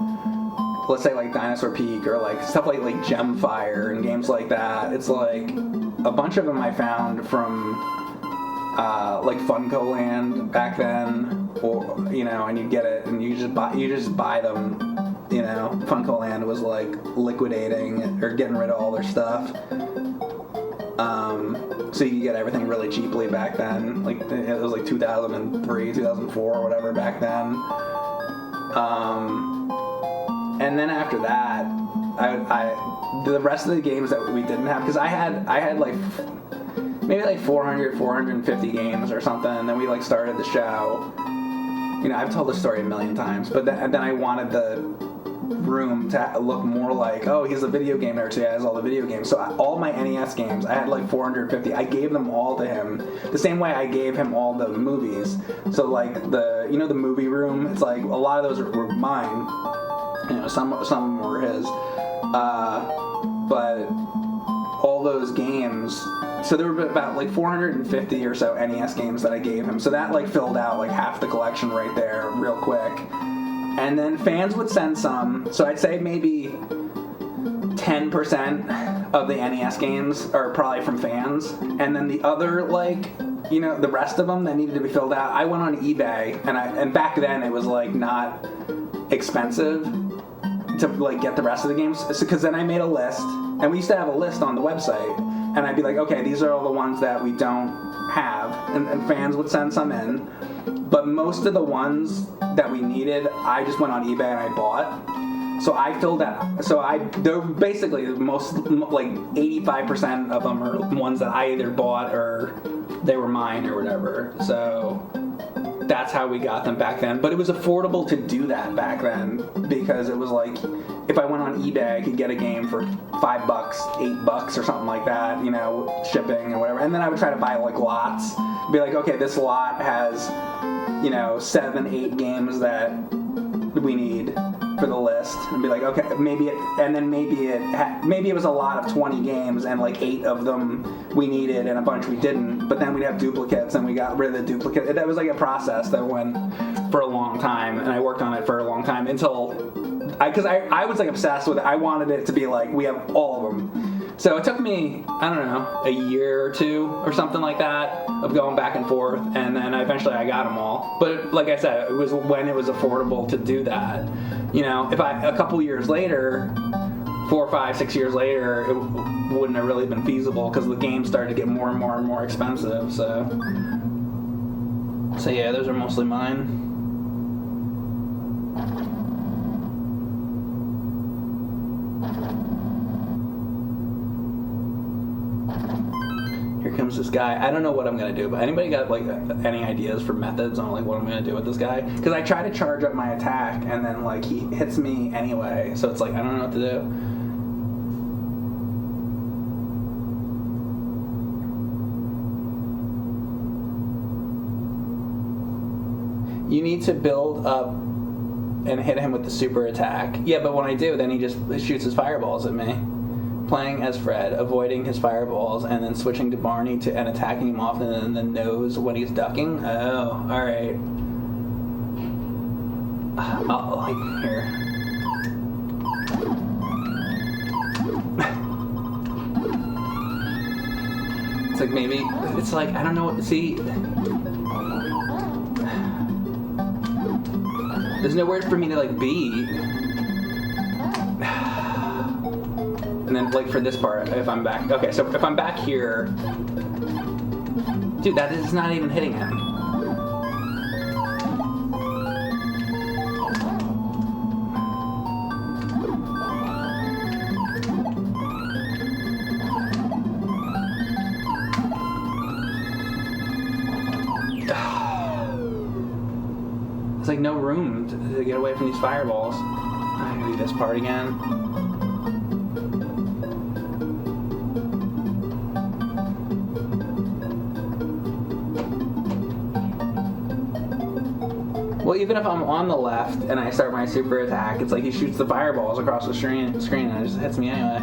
let's say like Dinosaur Peak or like stuff like Gemfire and games like that, it's like a bunch of them I found from like Funko Land back then, or you know, and you get it and you just buy them. You know, Funko Land was like liquidating or getting rid of all their stuff. So you could get everything really cheaply back then. Like it was like 2003, 2004, or whatever back then. And then after that, the rest of the games that we didn't have, because I had like maybe like 400, 450 games or something, and then we like started the show. You know, I've told this story a million times, but then I wanted the room to look more like, oh, he's a video game nerd, so he has all the video games. So all my NES games, I had like 450. I gave them all to him the same way I gave him all the movies. So like the movie room, it's like a lot of those were mine. You know, some of them were his. But all those games, so there were about like 450 or so NES games that I gave him. So that like filled out like half the collection right there real quick. And then fans would send some, so I'd say maybe 10% of the NES games are probably from fans. And then the other, like, you know, the rest of them that needed to be filled out, I went on eBay, and back then it was like not expensive to like get the rest of the games. Because then I made a list, and we used to have a list on the website, and I'd be like, okay, these are all the ones that we don't have, and fans would send some in. But most of the ones that we needed, I just went on eBay and I bought. So I filled out. They're basically most, like 85% of them are ones that I either bought or they were mine or whatever. So that's how we got them back then. But it was affordable to do that back then because it was like, if I went on eBay, I could get a game for $5, $8 or something like that, you know, shipping and whatever. And then I would try to buy like lots. Be like, okay, this lot has, you know, 7, 8 games that we need for the list, and be like, okay, maybe it was a lot of 20 games, and like 8 of them we needed, and a bunch we didn't. But then we'd have duplicates, and we got rid of the duplicate. That was like a process that went for a long time, and I worked on it for a long time until, because I was like obsessed with it. I wanted it to be like we have all of them. So it took me, I don't know, a year or two or something like that of going back and forth, and then eventually I got them all. But like I said, it was when it was affordable to do that. You know, if a couple years later, 4, 5, 6 years later, it wouldn't have really been feasible because the games started to get more and more and more expensive. So yeah, those are mostly mine. Here comes this guy. I don't know what I'm gonna do, but anybody got like any ideas for methods on like what I'm gonna do with this guy? Because I try to charge up my attack and then like he hits me anyway, so it's like I don't know what to do. You need to build up and hit him with the super attack. Yeah, but when I do, then he just shoots his fireballs at me. Playing as Fred, avoiding his fireballs, and then switching to Barney and attacking him often in the nose when he's ducking. Oh, alright. Here. It's like maybe, it's like, I don't know, see, there's nowhere for me to like be. And then, like, for this part, if I'm back... Okay, so if I'm back here... Dude, that is not even hitting him. There's, like, no room to get away from these fireballs. I gotta do this part again. Well, even if I'm on the left and I start my super attack, it's like he shoots the fireballs across the screen and it just hits me anyway.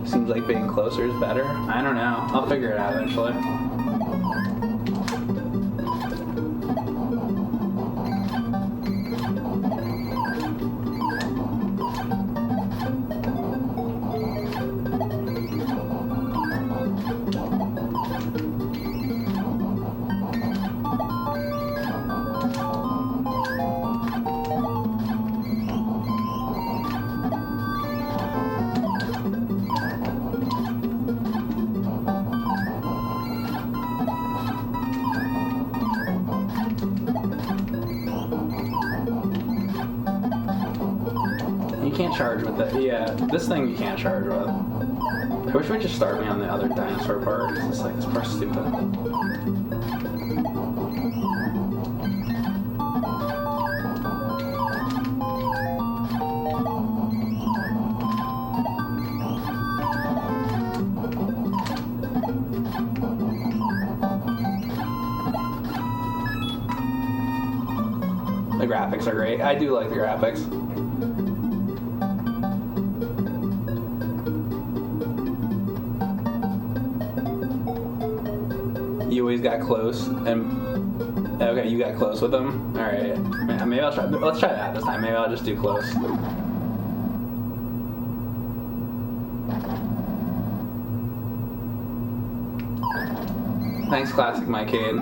Seems like being closer is better. I don't know. I'll figure it out eventually. can't charge with it. Yeah, this thing you can't charge with. I wish we'd just start me on the other dinosaur part, because it's like, this part's stupid. The graphics are great. I do like the graphics. You always got close, and okay, you got close with them. All right, maybe I'll try. Let's try that this time. Maybe I'll just do close. Thanks, Classic Mikeade.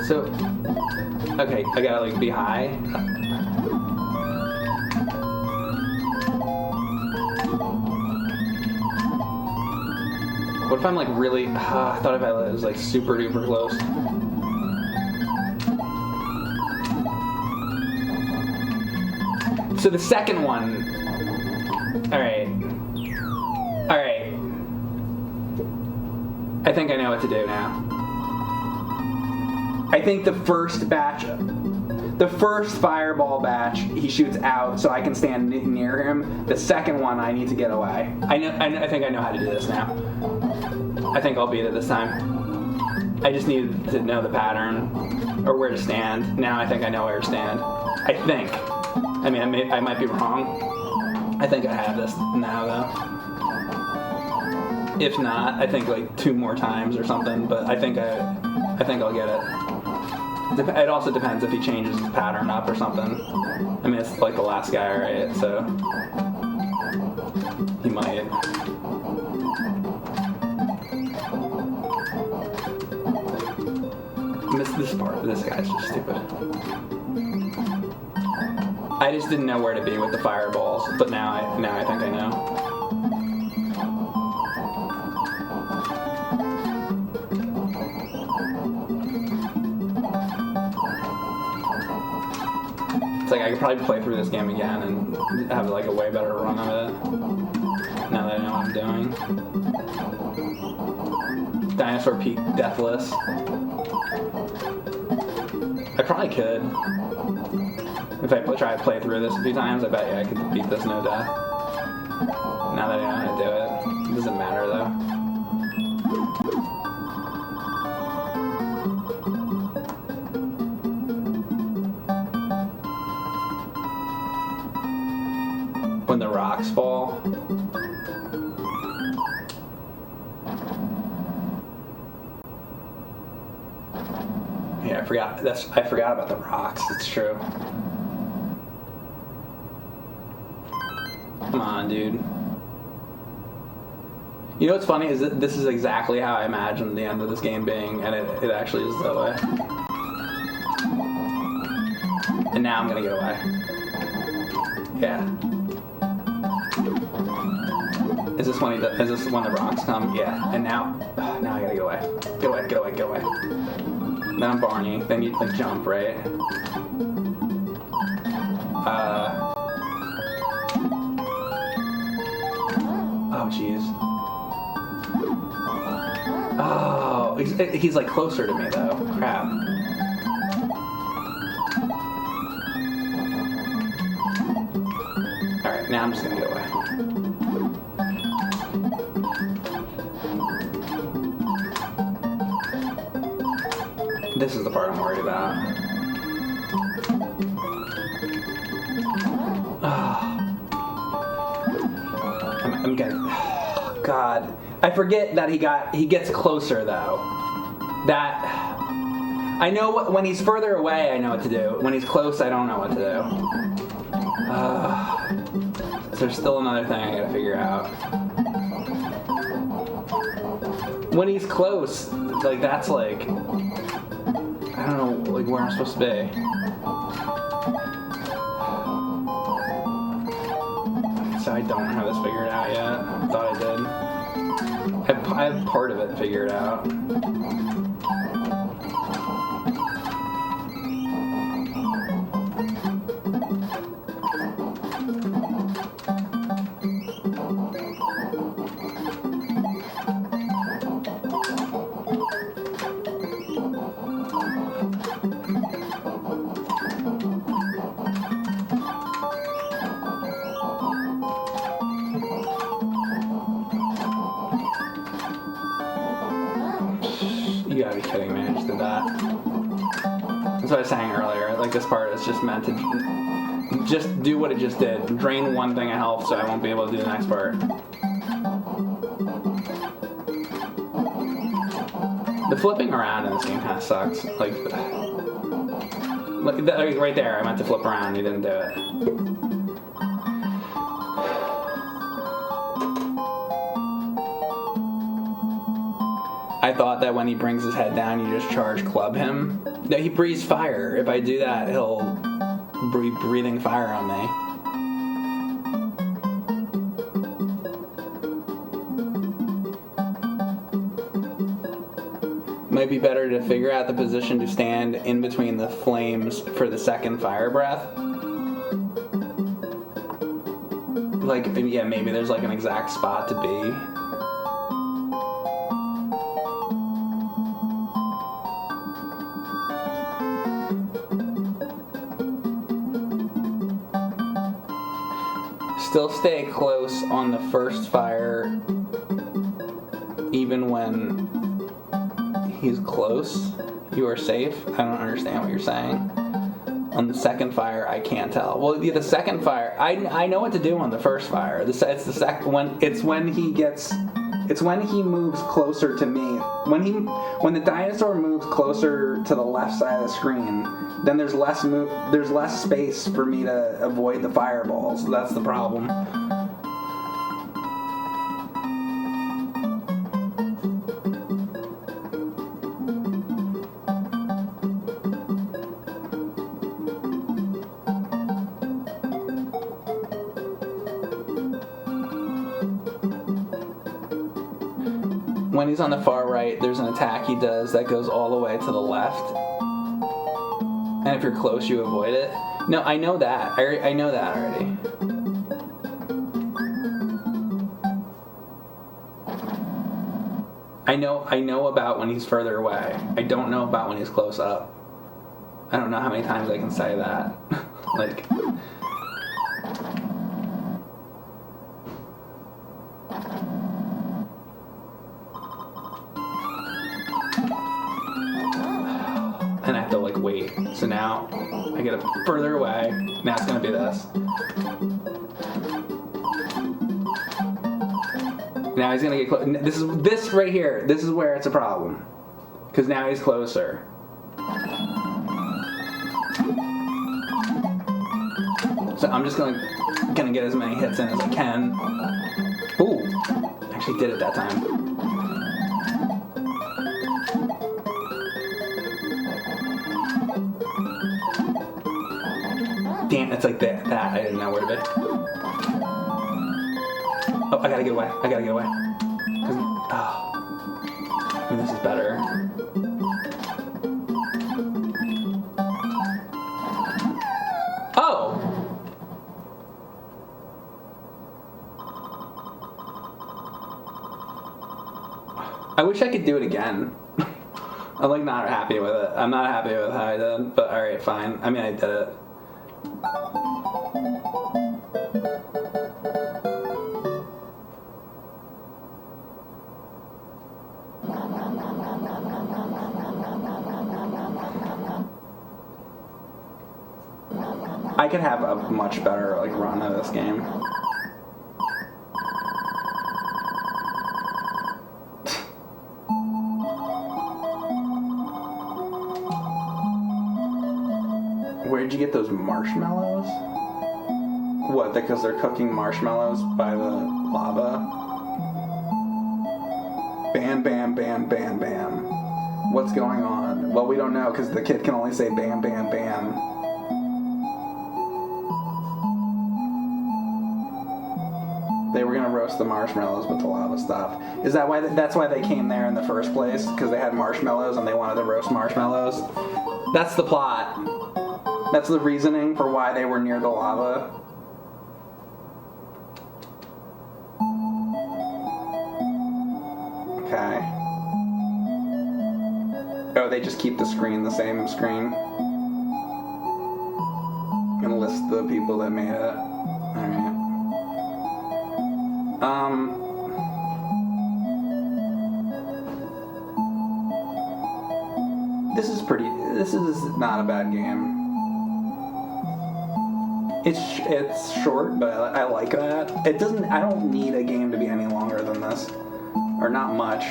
So, okay, I gotta like be high. What if I'm like really, I thought if I was like super duper close. So the second one, alright. I think I know what to do now. I think the first fireball batch, he shoots out so I can stand near him. The second one, I need to get away. I think I know how to do this now. I think I'll beat it this time. I just need to know the pattern or where to stand. Now I think I know where to stand. I think. I mean, I might be wrong. I think I have this now, though. If not, I think like 2 more times or something. But I think I'll get it. It also depends if he changes his pattern up or something. I mean, it's like the last guy, right? So he might. This part, this guy's just stupid. I just didn't know where to be with the fireballs, but now I think I know. It's like I could probably play through this game again and have like a way better run of it. Now that I know what I'm doing. Dinosaur Peak Deathless. I probably could. If I try to play through this a few times, I bet I could beat this no death. Now that I know how to do it. It doesn't matter though. When the rocks fall. Yeah, I forgot about the rocks. It's true. Come on, dude. You know what's funny is that this is exactly how I imagined the end of this game being, and it actually is that way. And now I'm gonna get away. Yeah. Is this when the rocks come? Yeah. And now I gotta get away. Get away. Then I'm Barney. Then you like jump, right? Oh jeez. Oh, he's like closer to me though. Crap. All right, now I'm just gonna get away. This is the part I'm worried about. I'm getting. Oh, God, I forget that he gets closer though. That I know when he's further away, I know what to do. When he's close, I don't know what to do. So there's still another thing I gotta figure out. when he's close, like that's like, I don't know, like where I'm supposed to be. So I don't have this figured out yet. I thought I did. I have part of it figured out. You gotta be kidding me, I just did that. That's what I was saying earlier, like this part is just meant to just do what it just did. Drain one thing of health so I won't be able to do the next part. The flipping around in this game kind of sucks. Like right there, I meant to flip around, he didn't do it. I thought that when he brings his head down, you just charge club him. No, he breathes fire. If I do that, he'll be breathing fire on me. Might be better to figure out the position to stand in between the flames for the second fire breath. Like, yeah, maybe there's like an exact spot to be. Still stay close on the first fire, even when he's close. You are safe. I don't understand what you're saying. On the second fire, I can't tell. Well, yeah, the second fire, I know what to do on the first fire. It's the second when he moves closer to me. When the dinosaur moves closer to the left side of the screen, then there's less space for me to avoid the fireballs. That's the problem. When he's on the far right, there's an attack he does that goes all the way to the left. And if you're close, you avoid it. No, I know that. I know that already. I know about when he's further away. I don't know about when he's close up. I don't know how many times I can say that. Like... And I have to like wait. So now I get it further away. Now it's gonna be this. Now he's gonna get close. This right here. This is where it's a problem, because now he's closer. So I'm just gonna get as many hits in as I can. Ooh, actually did it that time. Damn, it's like that. I didn't know where to be. Oh, I gotta get away. I mean, this is better. Oh! I wish I could do it again. I'm like not happy with it. I'm not happy with how I did, but alright, fine. I mean, I did it. I could have a much better like run of this game. Where'd you get those marshmallows? What, because they're cooking marshmallows by the lava? Bam, bam, bam, bam, bam. What's going on? Well, we don't know because the kid can only say bam, bam, bam. They were gonna roast the marshmallows with the lava stuff. Is that why? That's why they came there in the first place? Because they had marshmallows and they wanted to roast marshmallows. That's the plot. That's the reasoning for why they were near the lava. Okay. Oh, they just keep the screen the same screen. And list the people that made it. Alright. This is not a bad game. It's short, but I like that. I don't need a game to be any longer than this. Or not much.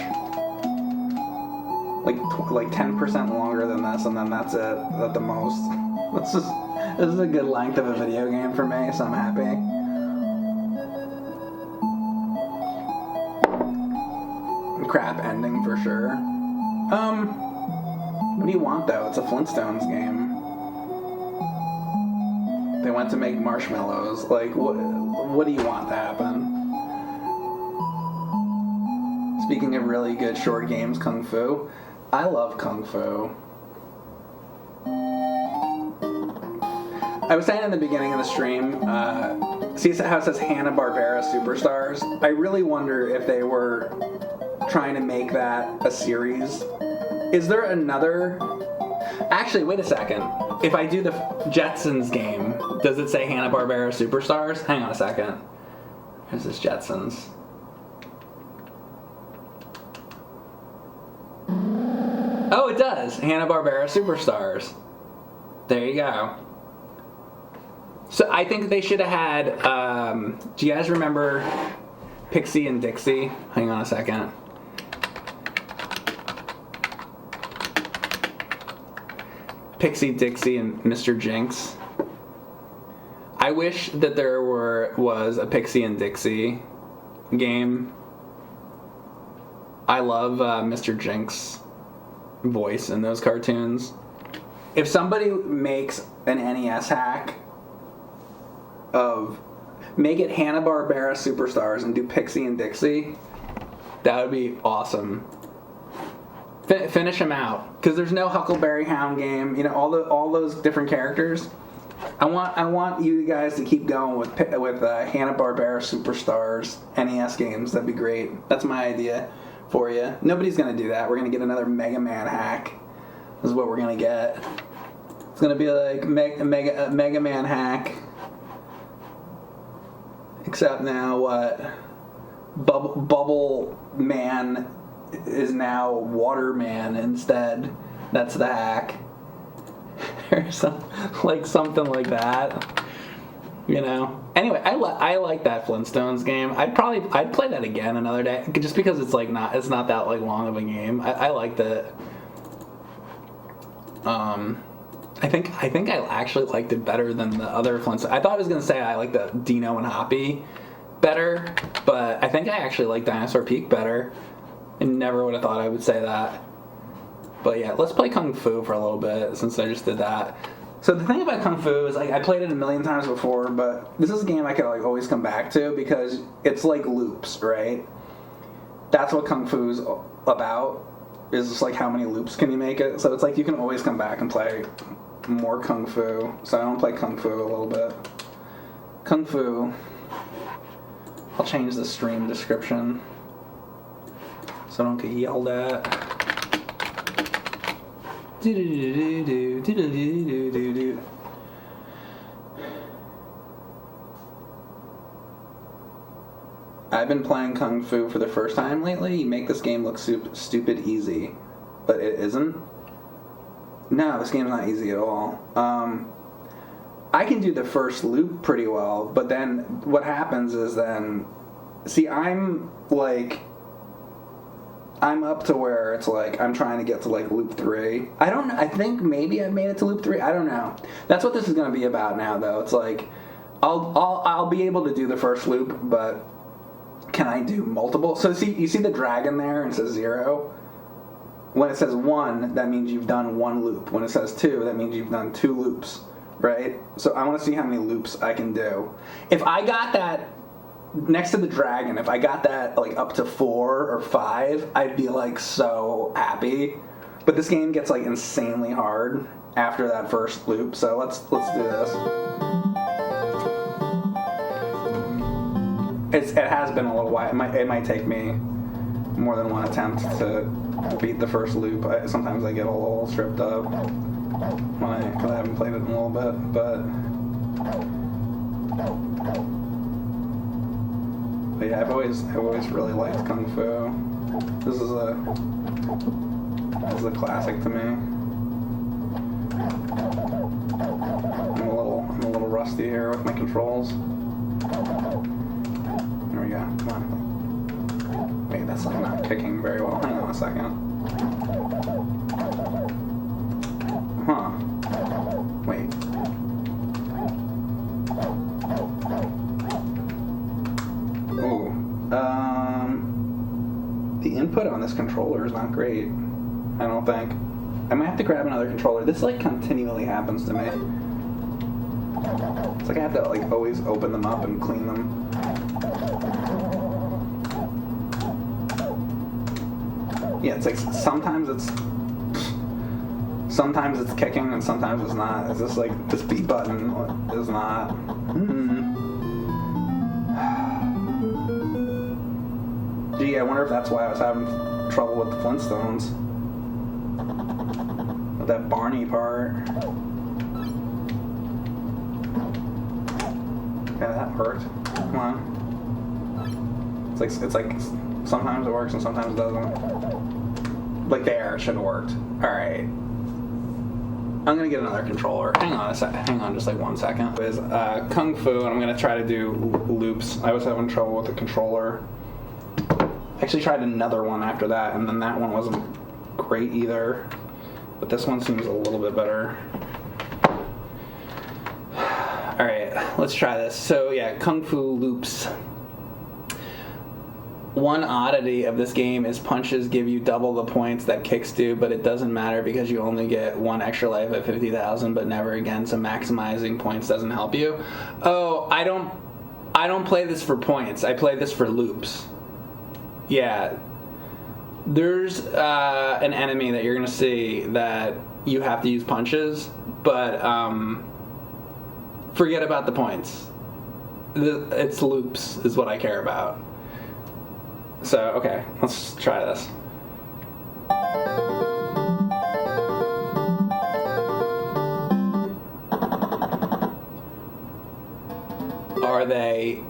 Like 10% longer than this, and then that's it at the most. This is a good length of a video game for me, so I'm happy. Crap ending for sure. What do you want though? It's a Flintstones game. They went to make marshmallows. Like, what do you want to happen? Speaking of really good short games, Kung Fu. I love Kung Fu. I was saying in the beginning of the stream, see how it says Hanna-Barbera Superstars? I really wonder if they were trying to make that a series. Is there another... Actually, wait a second. If I do the Jetsons game, does it say Hanna-Barbera Superstars? Hang on a second. Here's this Jetsons. Oh, it does. Hanna-Barbera Superstars. There you go. So I think they should have had... do you guys remember Pixie and Dixie? Hang on a second. Pixie, Dixie, and Mr. Jinx. I wish that there was a Pixie and Dixie game. I love Mr. Jinx voice in those cartoons. If somebody makes an NES hack of make it Hanna-Barbera Superstars and do Pixie and Dixie, that would be awesome. Finish them out, because there's no Huckleberry Hound game. You know, all those different characters. I want you guys to keep going with Hanna-Barbera Superstars NES games. That'd be great. That's my idea for you. Nobody's gonna do that. We're gonna get another Mega Man hack. This is what we're gonna get. It's gonna be like Mega Man hack. Except now what? Bubble Man is now Water Man instead. That's the hack. Or something like that. You know. Anyway, I like that Flintstones game. I'd play that again another day, just because it's not that like long of a game. I liked it. I think I actually liked it better than the other Flintstones. I thought I was gonna say I liked the Dino and Hoppy better, but I think I actually like Dinosaur Peak better. I never would have thought I would say that. But yeah, let's play Kung Fu for a little bit, since I just did that. So the thing about Kung Fu is, like, I played it a million times before, but this is a game I could like always come back to, because it's like loops, right? That's what Kung Fu's about, is just like how many loops can you make it. So it's like you can always come back and play more Kung Fu. So I want to play Kung Fu a little bit. Kung Fu. I'll change the stream description so I don't get yelled at. I've been playing Kung Fu for the first time lately. You make this game look stupid easy, but it isn't. No, this game's not easy at all. I can do the first loop pretty well, but then what happens is see, I'm up to where it's like I'm trying to get to like loop 3. I think maybe I've made it to loop 3. I don't know. That's what this is going to be about now, though. It's like I'll be able to do the first loop, but can I do multiple? So see, you see the dragon there and it says 0? When it says 1, that means you've done 1 loop. When it says 2, that means you've done 2 loops, right? So I want to see how many loops I can do. If I got that next to the dragon, if I got that like up to 4 or 5, I'd be like so happy. But this game gets like insanely hard after that first loop, so let's do this. It has been a little while. It might take me more than one attempt to beat the first loop. Sometimes I get a little tripped up because I haven't played it in a little bit, but yeah, I've always really liked Kung Fu. This is a classic to me. I'm a little rusty here with my controls. There we go. Come on. Wait, that's like not kicking very well. Hang on a second. Huh. Wait. Ooh. The input on this controller is not great. I don't think. I might have to grab another controller. This like continually happens to me. It's like I have to like always open them up and clean them. Yeah, it's like sometimes it's kicking and sometimes it's not. It's just like this B button is not. Gee, I wonder if that's why I was having trouble with the Flintstones. With that Barney part. Yeah, that worked. Come on. It's like sometimes it works and sometimes it doesn't. Like there, it should have worked. Alright. I'm gonna get another controller. Hang on just like 1 second. It is Kung Fu, and I'm gonna try to do loops. I was having trouble with the controller. I actually tried another one after that, and then that one wasn't great either. But this one seems a little bit better. Alright, let's try this. So yeah, Kung Fu loops. One oddity of this game is punches give you double the points that kicks do, but it doesn't matter because you only get 1 extra life at 50,000, but never again, so maximizing points doesn't help you. Oh, I don't play this for points. I play this for loops. Yeah. There's an enemy that you're going to see that you have to use punches, but forget about the points. It's loops is what I care about. So, okay, let's try this. Are they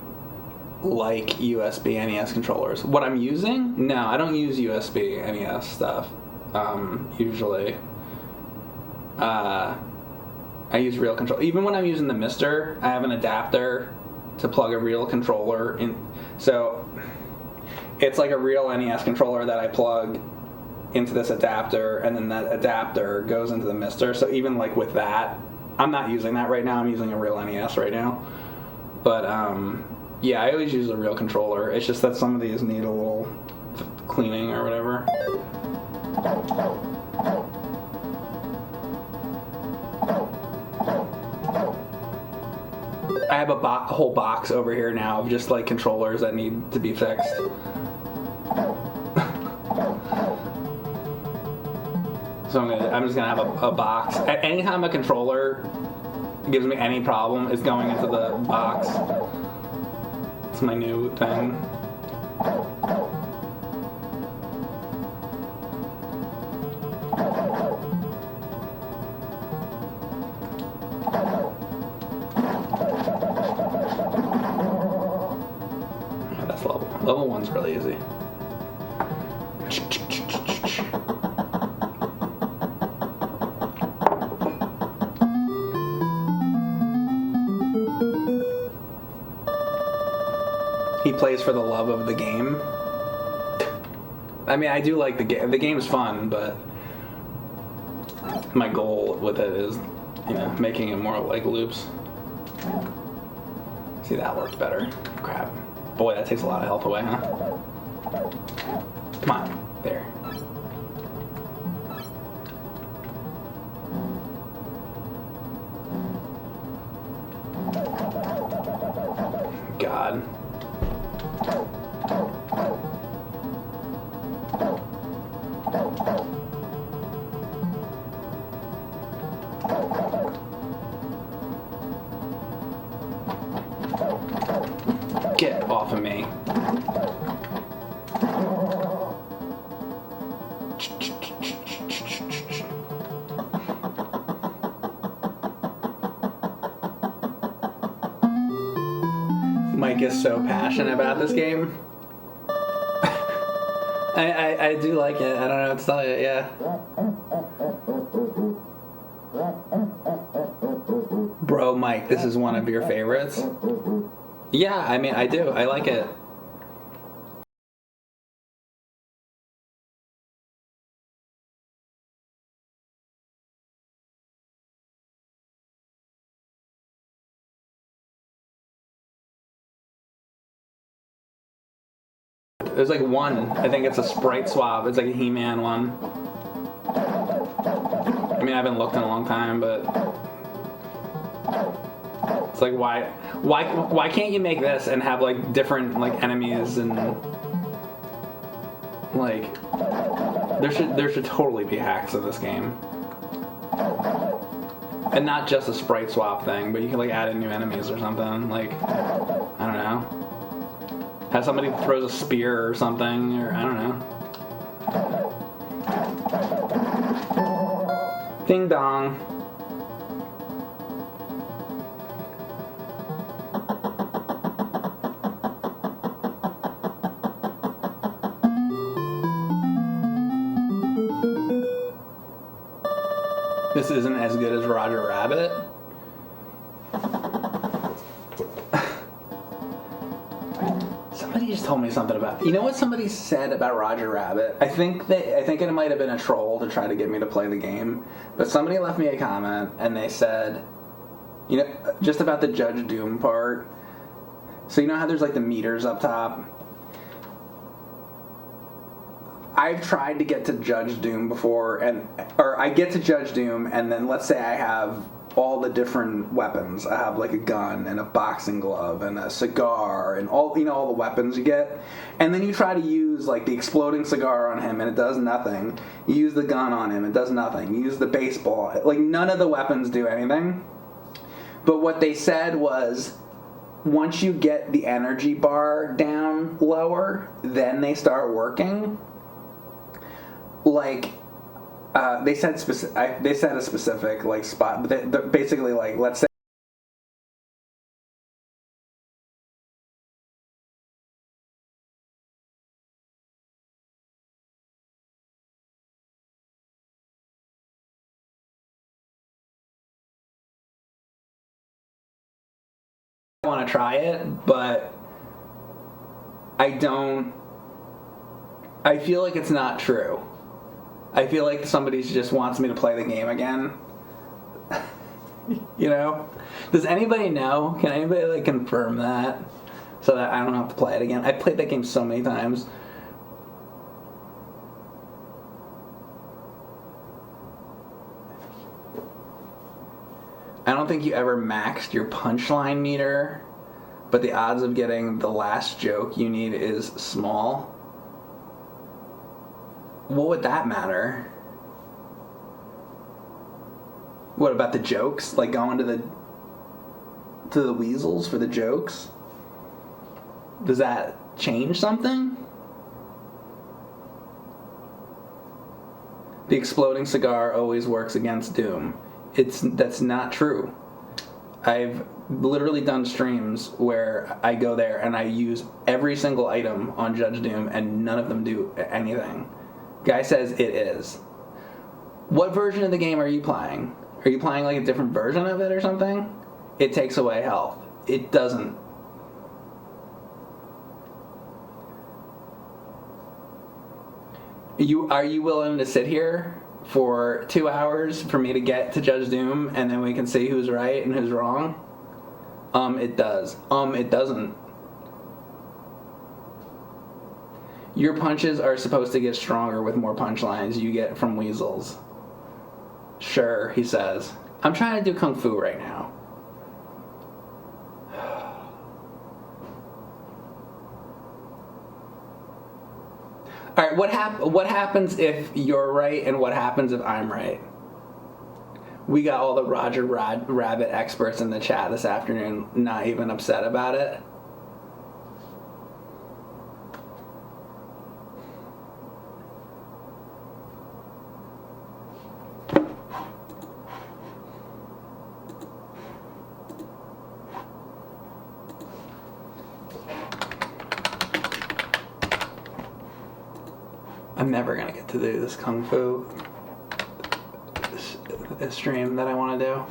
like USB NES controllers? What I'm using? No, I don't use USB NES stuff, usually. I use real control. Even when I'm using the Mister, I have an adapter to plug a real controller in. So it's like a real NES controller that I plug into this adapter, and then that adapter goes into the Mister. So even like with that, I'm not using that right now. I'm using a real NES right now. But yeah, I always use a real controller. It's just that some of these need a little cleaning or whatever. I have a whole box over here now of just like controllers that need to be fixed. So I'm just gonna have a box. Anytime a controller gives me any problem, it's going into the box. It's my new thing. Yeah, that's level 1's really easy. He plays for the love of the game. I mean, I do like the game. The game's fun, but my goal with it is, you know, making it more like loops. See, that worked better. Crap. Boy, that takes a lot of health away, huh? Come on. There. God. Get off of me. Mike is so passionate about this game. I do like it. I don't know what to tell you. Yeah. Bro, Mike, this is one of your favorites? Yeah, I mean, I do. I like it. There's like one. I think it's a sprite swap. It's like a He-Man one. I mean, I haven't looked in a long time, but it's like why can't you make this and have like different like enemies and like there should totally be hacks of this game. And not just a sprite swap thing, but you can like add in new enemies or something. Like, I don't know. Have somebody throws a spear or something, or I don't know. Ding dong. This isn't as good as Roger Rabbit. Somebody just told me something about. You know what somebody said about Roger Rabbit? I think it might have been a troll to try to get me to play the game. But somebody left me a comment and they said, you know, just about the Judge Doom part. So you know how there's like the meters up top? I've tried to get to Judge Doom before, or I get to Judge Doom, and then let's say I have all the different weapons. I have like a gun and a boxing glove and a cigar and all the weapons you get. And then you try to use like the exploding cigar on him and it does nothing. You use the gun on him, it does nothing. You use the baseball, like none of the weapons do anything. But what they said was, once you get the energy bar down lower, then they start working. Like, they said a specific like spot, but they're basically like, let's say I want to try it, but I feel like it's not true. I feel like somebody just wants me to play the game again. You know? Does anybody know? Can anybody like confirm that? So that I don't have to play it again. I played that game so many times. I don't think you ever maxed your punchline meter, but the odds of getting the last joke you need is small. What would that matter? What about the jokes? Like going to the weasels for the jokes? Does that change something? The exploding cigar always works against Doom. That's not true. I've literally done streams where I go there and I use every single item on Judge Doom and none of them do anything. Guy says it is. What version of the game are you playing? Are you playing like a different version of it or something? It takes away health. It doesn't. Are you willing to sit here for 2 hours for me to get to Judge Doom and then we can see who's right and who's wrong? It does. It doesn't. Your punches are supposed to get stronger with more punchlines you get from weasels. Sure, he says. I'm trying to do kung fu right now. All right, what happens if you're right and what happens if I'm right? We got all the Roger Rabbit experts in the chat this afternoon not even upset about it. I'm never gonna get to do this kung fu stream that I want to do.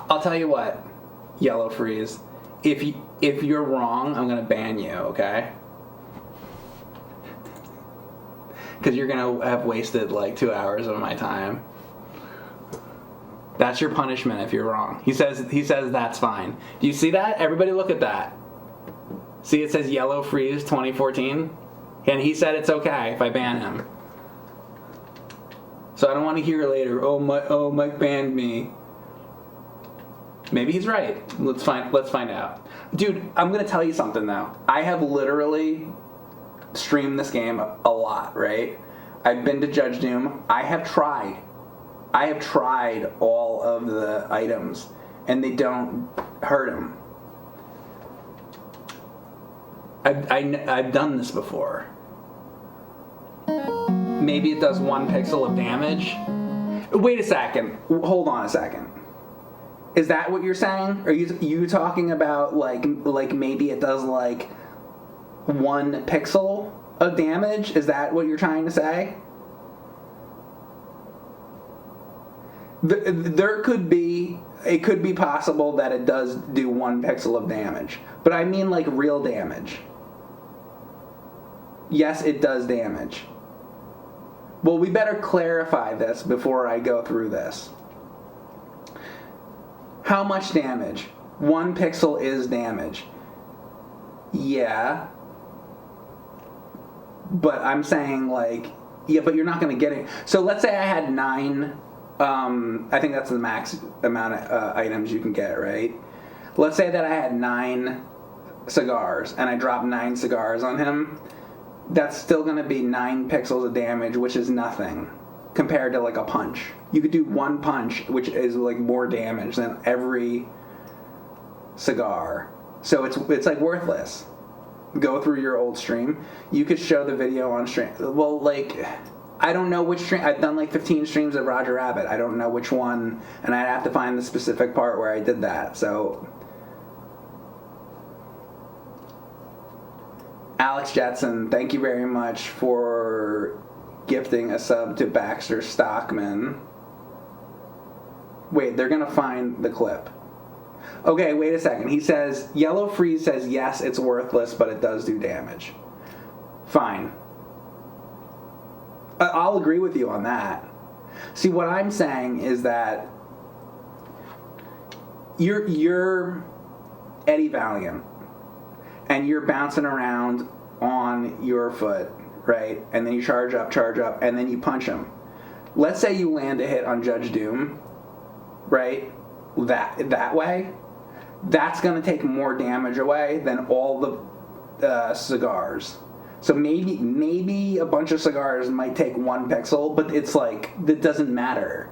I'll tell you what, Yellow Freeze. If you're wrong, I'm gonna ban you. Okay? Because you're gonna have wasted like 2 hours of my time. That's your punishment if you're wrong. He says that's fine. Do you see that? Everybody look at that. See, it says Yellow Freeze 2014? And he said it's okay if I ban him. So I don't want to hear later, Mike banned me. Maybe he's right. Let's find out. Dude, I'm going to tell you something though. I have literally streamed this game a lot, right? I've been to Judge Doom. I have tried all of the items, and they don't hurt him. I've done this before. Maybe it does 1 pixel of damage. Wait a second. Hold on a second. Is that what you're saying? Are you talking about like maybe it does like 1 pixel of damage? Is that what you're trying to say? It could be possible that it does do 1 pixel of damage, but I mean like real damage. Yes, it does damage. Well, we better clarify this before I go through this. How much damage? 1 pixel is damage. Yeah. But I'm saying like, yeah, but you're not going to get it. So let's say I had 9, I think that's the max amount of items you can get, right? Let's say that I had 9 cigars and I dropped 9 cigars on him. That's still going to be 9 pixels of damage, which is nothing compared to like a punch. You could do 1 punch, which is like more damage than every cigar. So it's like worthless. Go through your old stream. You could show the video on stream. Well, like, I don't know which stream. I've done like 15 streams of Roger Rabbit. I don't know which one, and I'd have to find the specific part where I did that. So, Alex Jetson, thank you very much for gifting a sub to Baxter Stockman. Wait, they're gonna find the clip. Okay, wait a second. He says, Yellow Freeze says, yes, it's worthless, but it does do damage. Fine. I'll agree with you on that. See, what I'm saying is that you're Eddie Valiant, and you're bouncing around on your foot, right? And then you charge up, and then you punch him. Let's say you land a hit on Judge Doom, right? That way, that's going to take more damage away than all the cigars. So maybe a bunch of cigars might take 1 pixel, but it's like, that doesn't matter.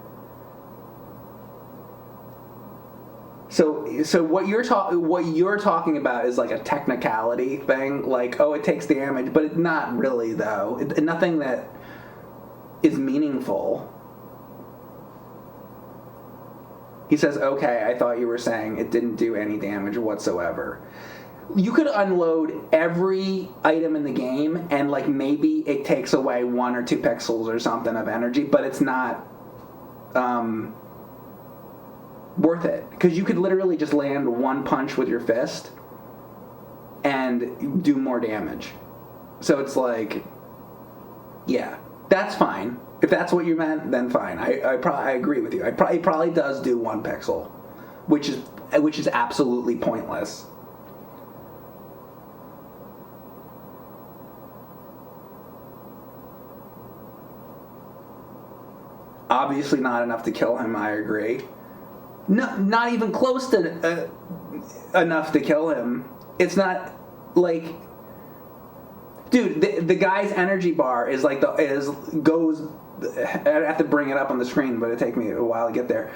So what you're talking about is like a technicality thing, like, oh, it takes damage, but it's not really though. Nothing that is meaningful. He says, okay, I thought you were saying it didn't do any damage whatsoever. You could unload every item in the game and like maybe it takes away 1 or 2 pixels or something of energy, but it's not worth it. Because you could literally just land 1 punch with your fist and do more damage. So it's like, yeah. That's fine. If that's what you meant, then fine. I agree with you. He probably does do 1 pixel, which is absolutely pointless. Obviously not enough to kill him, I agree. No, not even close to enough to kill him. It's not like... Dude, the guy's energy bar is like goes... I have to bring it up on the screen, but it'd take me a while to get there.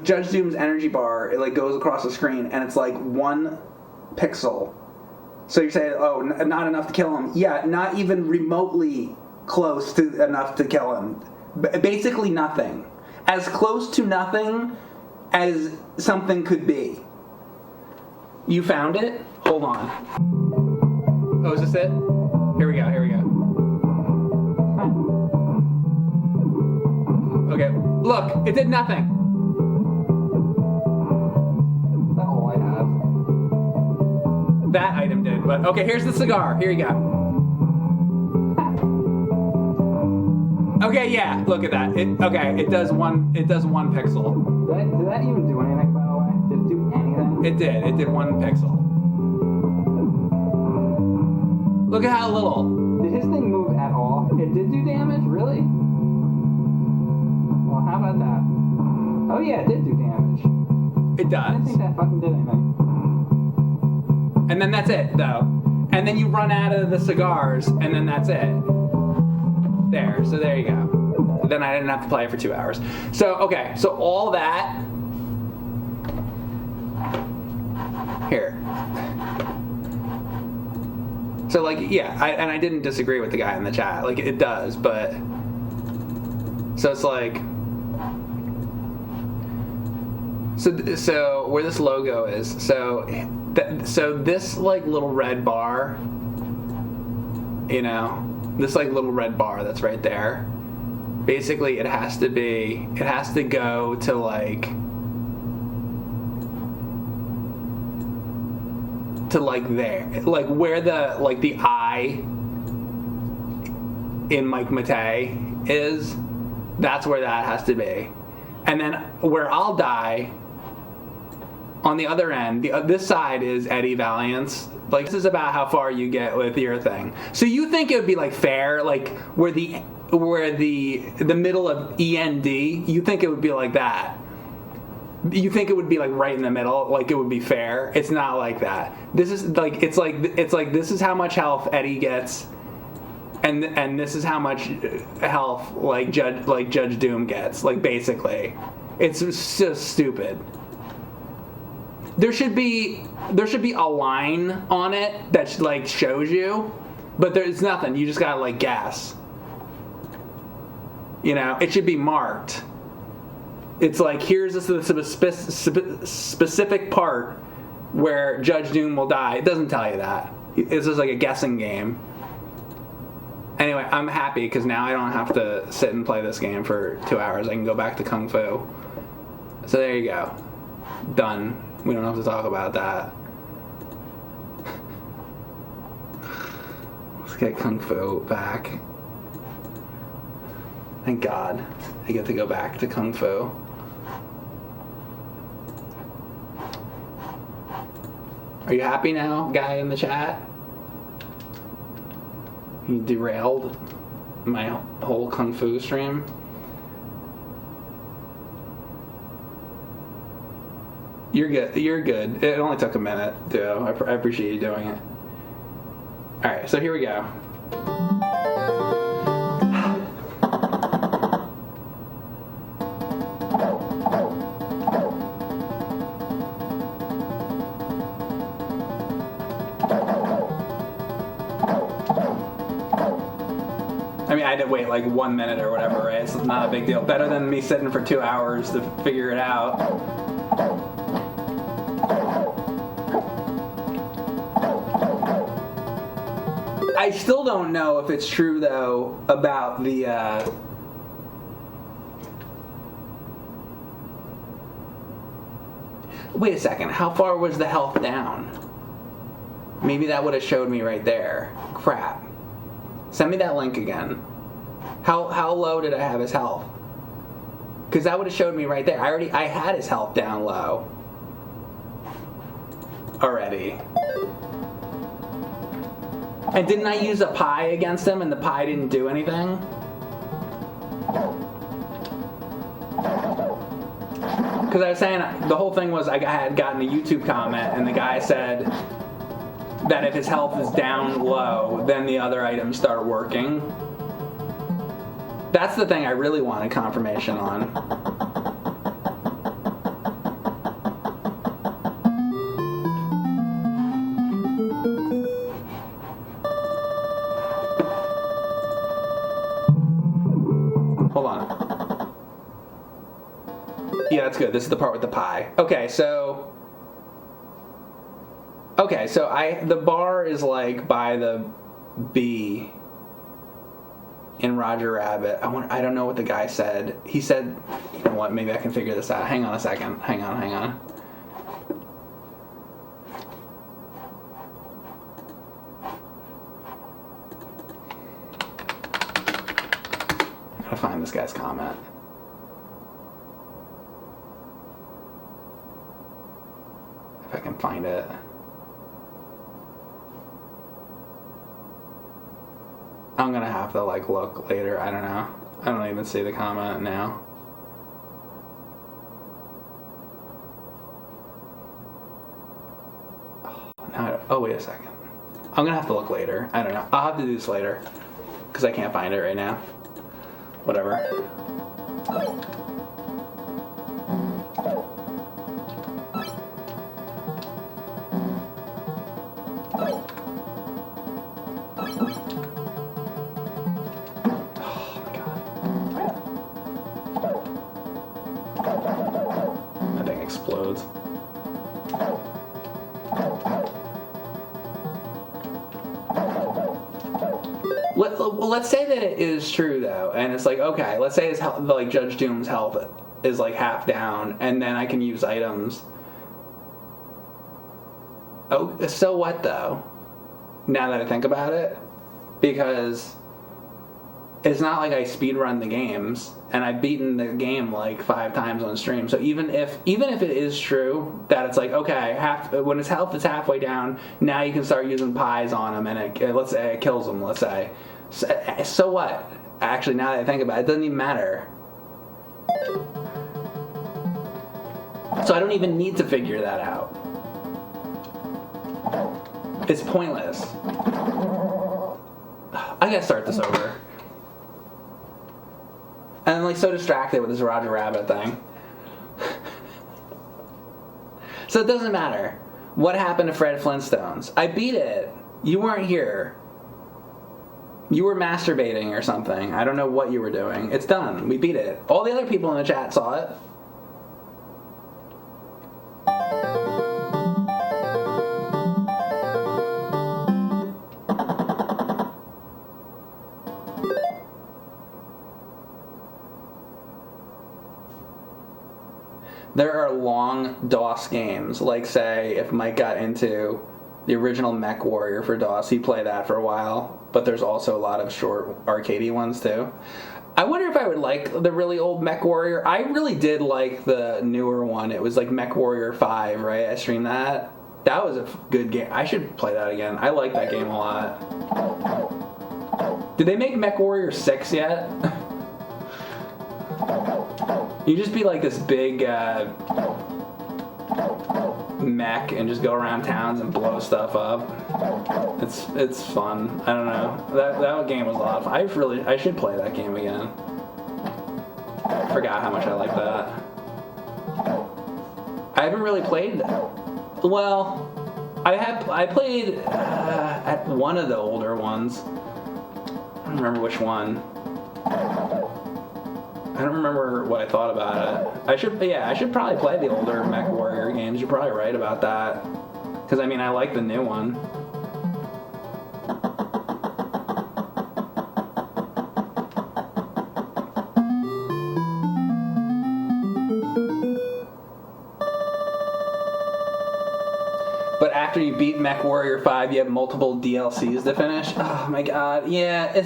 Judge Doom's energy bar, it like goes across the screen, and it's like 1 pixel. So you're saying, oh, not enough to kill him. Yeah, not even remotely close to enough to kill him. Basically nothing. As close to nothing as something could be. You found it? Hold on. Oh, is this it? Here we go. Okay, look, it did nothing. That's all I have. That item did, but okay, here's the cigar. Here you go. Okay, yeah, look at that. It does one pixel. Did that even do anything, by the way? Did it do anything? It did. It did 1 pixel. Look at how little. Did his thing move at all? It did do damage? Really? Well, how about that? Oh yeah, it did do damage. It does? I didn't think that fucking did anything. And then that's it, though. And then you run out of the cigars, and then that's it. There, so there you go. Then I didn't have to play it for 2 hours. So, okay, so all that... Here. So, like, yeah, I didn't disagree with the guy in the chat. Like, it does, but... So it's like... So where this logo is, so this, like, little red bar, you know... This like little red bar that's right there. Basically, it has to go to like there, like where the eye in Mike Matei is. That's where that has to be, and then where I'll die. On the other end, this side is Eddie Valiant's. Like, this is about how far you get with your thing. So you think it would be like fair, like where the middle of END, you think it would be like that. You think it would be like right in the middle, like it would be fair. It's not like that. This is like it's like this is how much health Eddie gets, and this is how much health like Judge Doom gets. Like basically, it's so stupid. There should be a line on it that like shows you, but there's nothing. You just gotta like guess. You know, it should be marked. It's like here's a specific part where Judge Doom will die. It doesn't tell you that. It's just like a guessing game. Anyway, I'm happy because now I don't have to sit and play this game for 2 hours. I can go back to Kung Fu. So there you go. Done. We don't have to talk about that. Let's get Kung Fu back. Thank God I get to go back to Kung Fu. Are you happy now, guy in the chat? You derailed my whole Kung Fu stream. You're good. You're good. It only took a minute, too. I appreciate you doing it. All right, so here we go. I mean, I had to wait like 1 minute or whatever, right? It's not a big deal. Better than me sitting for 2 hours to figure it out. I still don't know if it's true, though, about the... Wait a second. How far was the health down? Maybe that would have showed me right there. Crap. Send me that link again. How low did I have his health? Because that would have showed me right there. I had his health down low already. And didn't I use a pie against him and the pie didn't do anything? Because I was saying, the whole thing was I had gotten a YouTube comment and the guy said that if his health is down low, then the other items start working. That's the thing I really wanted confirmation on. Hold on. Yeah, that's good. This is the part with the pie. Okay, so the bar is like by the B in Roger Rabbit. I don't know what the guy said. He said, you know what, maybe I can figure this out. Hang on a second. Hang on. Gotta find this guy's comment. If I can find it. I'm gonna have to look later. I don't know. I don't even see the comment now. Oh, wait a second. I'm gonna have to look later. I don't know. I'll have to do this later because I can't find it right now. Whatever. Explodes. Let's say that it is true though, and it's okay. Let's say his health, Judge Doom's health is half down, and then I can use items. Oh, so what though? Now that I think about it, because it's not like I speedrun the games, and I've beaten the game 5 times on stream. So even if it is true that it's okay, when his health is halfway down, now you can start using pies on him, and let's say it kills him. Let's say, so what? Actually, now that I think about it, it doesn't even matter. So I don't even need to figure that out. It's pointless. I gotta start this over. And I'm so distracted with this Roger Rabbit thing. So it doesn't matter. What happened to Fred Flintstones? I beat it. You weren't here. You were masturbating or something. I don't know what you were doing. It's done. We beat it. All the other people in the chat saw it. There are long DOS games, say if Mike got into the original Mech Warrior for DOS, he'd play that for a while, but there's also a lot of short arcadey ones too. I wonder if I would like the really old Mech Warrior. I really did like the newer one. It was Mech Warrior 5, right? I streamed that. That was a good game. I should play that again. I like that game a lot. Did they make Mech Warrior 6 yet? You just be this big mech and just go around towns and blow stuff up. It's fun. I don't know. That game was a lot of fun. I should play that game again. I forgot how much I like that. I haven't really played. Well, I played at one of the older ones. I don't remember which one. I don't remember what I thought about it. I should probably play the older Mech Warrior games. You're probably right about that. Because, I like the new one. But after you beat Mech Warrior 5, you have multiple DLCs to finish? Oh my god, yeah,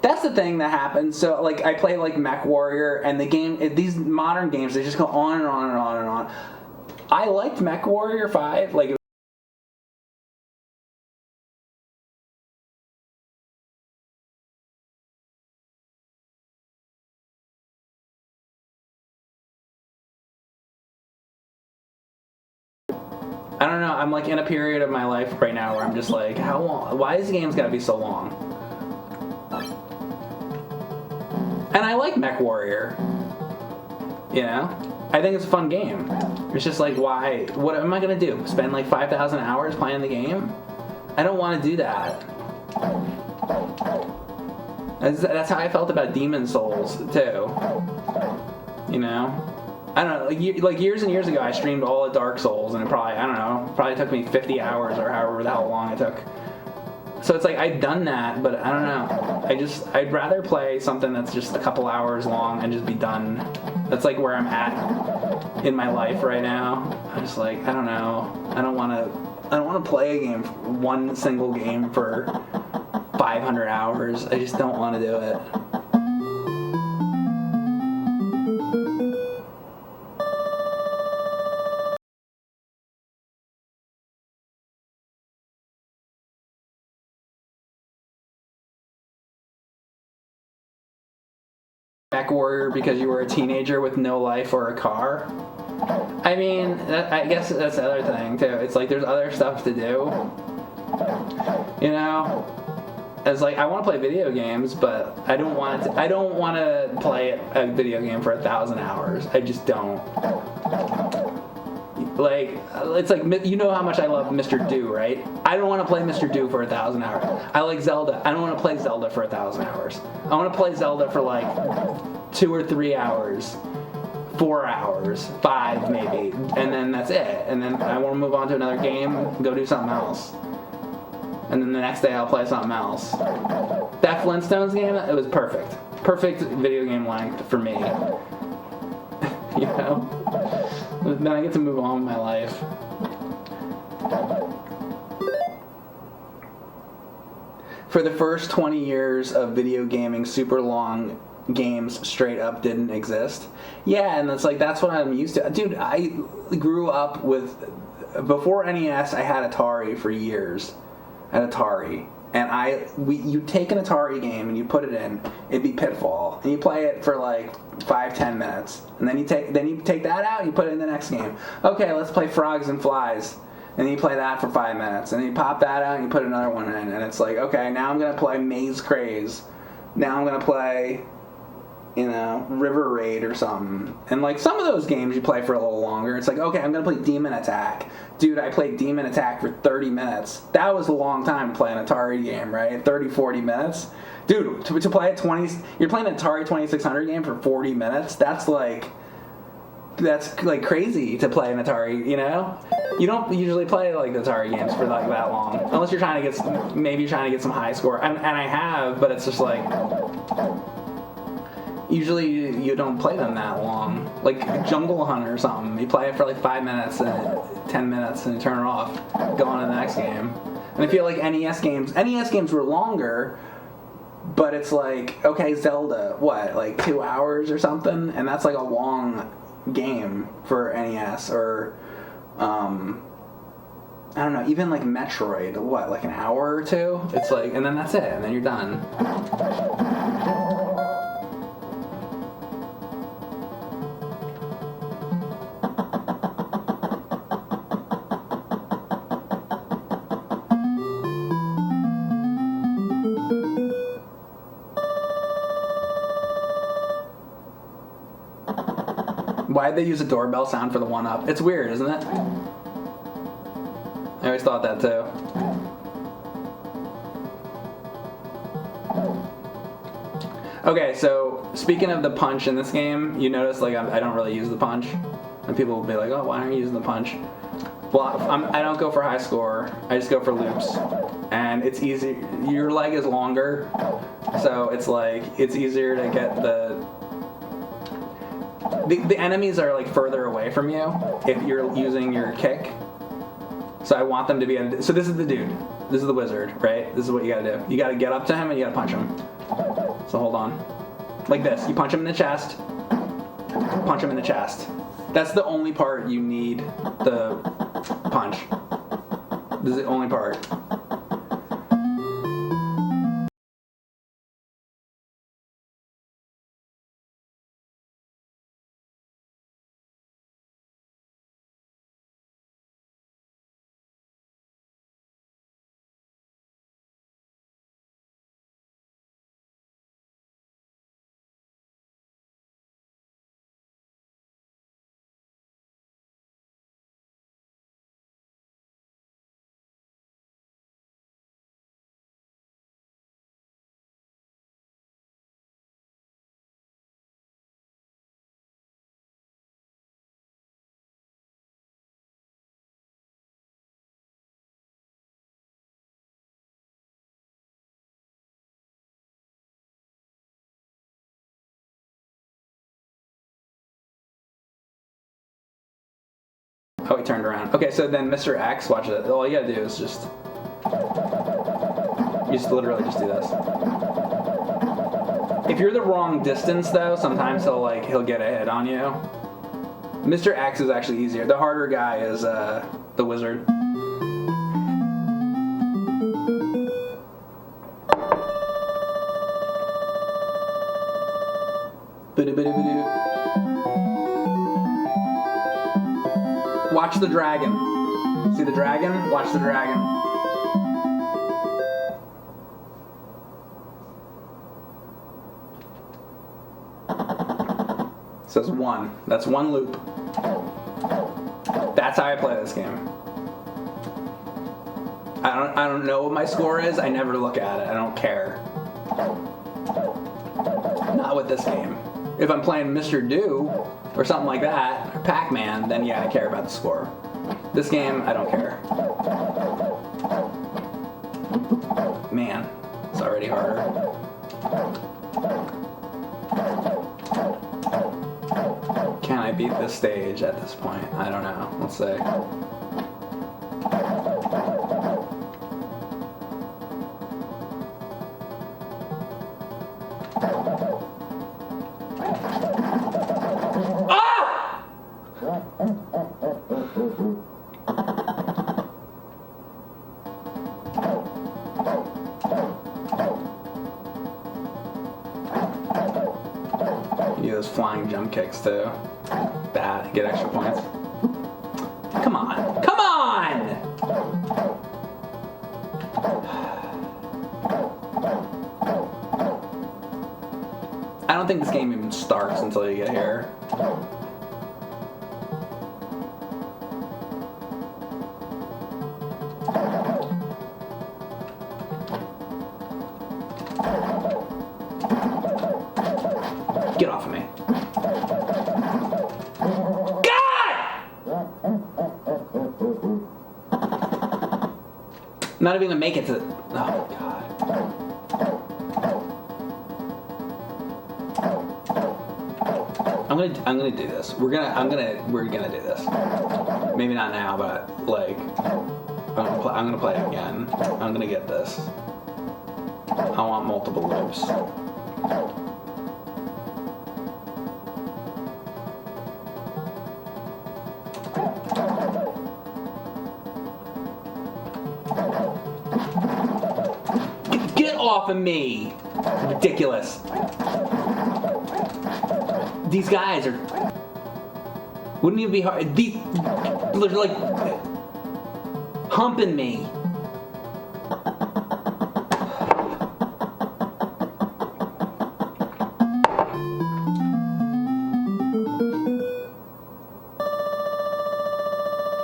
That's the thing that happens. So, like, I play, like, Mech Warrior, and these modern games, they just go on and on and on and on. I liked Mech Warrior 5. Like, I don't know. I'm, like, in a period of my life right now where I'm just like, how long? Why is the games got to be so long? And I like Mech Warrior. You know? I think it's a fun game. It's just like, why? What am I going to do? Spend like 5,000 hours playing the game? I don't want to do that. That's how I felt about Demon Souls, too. You know? I don't know. Like years and years ago, I streamed all of Dark Souls, and it probably took me 50 hours or however the hell long it took. So it's like, I've done that, but I don't know. I'd rather play something that's just a couple hours long and just be done. That's like where I'm at in my life right now. I'm just like, I don't know. I don't want to play a game, one single game for 500 hours. I just don't want to do it. Mech Warrior because you were a teenager with no life or a car. I mean, I guess that's the other thing too. It's like there's other stuff to do. You know, it's like I want to play video games, but I don't want to play a video game for 1,000 hours. I just don't. Like, it's like, you know how much I love Mr. Do, right? I don't want to play Mr. Do for 1,000 hours. I like Zelda. I don't want to play Zelda for 1,000 hours. I want to play Zelda for like 2 or 3 hours, 4 hours, 5 maybe, and then that's it. And then I want to move on to another game, go do something else. And then the next day I'll play something else. That Flintstones game, it was perfect. Perfect video game length for me. You know? Then I get to move on with my life. For the first 20 years of video gaming, super long games straight up didn't exist. Yeah, and it's like, that's what I'm used to. Dude, I grew up with, before NES, I had Atari for years. At Atari. And you take an Atari game and you put it in, it'd be Pitfall, and you play it for like 5-10 minutes, and then you take that out and you put it in the next game. Okay, let's play Frogs and Flies, and then you play that for 5 minutes, and then you pop that out and you put another one in, and it's like, okay, now I'm gonna play Maze Craze, now I'm gonna play, you know, River Raid or something. And like some of those games you play for a little longer. It's like, okay, I'm gonna play Demon Attack. Dude, I played Demon Attack for 30 minutes. That was a long time to play an Atari game, right? 30, 40 minutes. Dude, to play a you're playing an Atari 2600 game for 40 minutes? That's like crazy to play an Atari, you know? You don't usually play like the Atari games for like that long. Unless you're trying to get some high score. And I have, but it's just like, usually you don't play them that long. Like Jungle Hunt or something. You play it for like 5 minutes and 10 minutes and you turn it off. Go on to the next game. And I feel like NES games were longer, but it's like, okay, Zelda, what, like 2 hours or something? And that's like a long game for NES. Or, I don't know, even like Metroid, what, like an hour or two? It's like, and then that's it, and then you're done. Why'd they use a doorbell sound for the 1-up? It's weird, isn't it? I always thought that too. Okay, so speaking of the punch in this game, you notice like I don't really use the punch, and people will be like, "Oh, why aren't you using the punch?" Well, I don't go for high score. I just go for loops, and it's easy. Your leg is longer, so it's like it's easier to get the enemies are like further away from you if you're using your kick. So I want them to be. So this is the dude. This is the wizard, right? This is what you gotta do. You gotta get up to him and you gotta punch him. So hold on. Like this. You punch him in the chest. Punch him in the chest. That's the only part you need the punch. This is the only part. Oh, he turned around. Okay, so then Mr. X, watch it. All you gotta do is just... You just literally just do this. If you're the wrong distance, though, sometimes he'll get a hit on you. Mr. X is actually easier. The harder guy is the wizard. Watch the dragon. See the dragon? Watch the dragon. It says 1. That's 1 loop. That's how I play this game. I don't know what my score is. I never look at it. I don't care. Not with this game. If I'm playing Mr. Do or something like that, or Pac-Man, then yeah, I care about the score. This game, I don't care. Man, it's already harder. Can I beat this stage at this point? I don't know. Let's see. Those flying jump kicks too. Bad. Get extra points. Come on. Come on! I don't think this game even starts until you get here. Get off of me. God! Not even gonna make it to. Oh God. I'm gonna do this. We're gonna do this. Maybe not now, but like, I'm gonna play it again. I'm gonna get this. I want multiple loops. Get off of me! Ridiculous. These guys are... Wouldn't even be hard. They're like... humping me.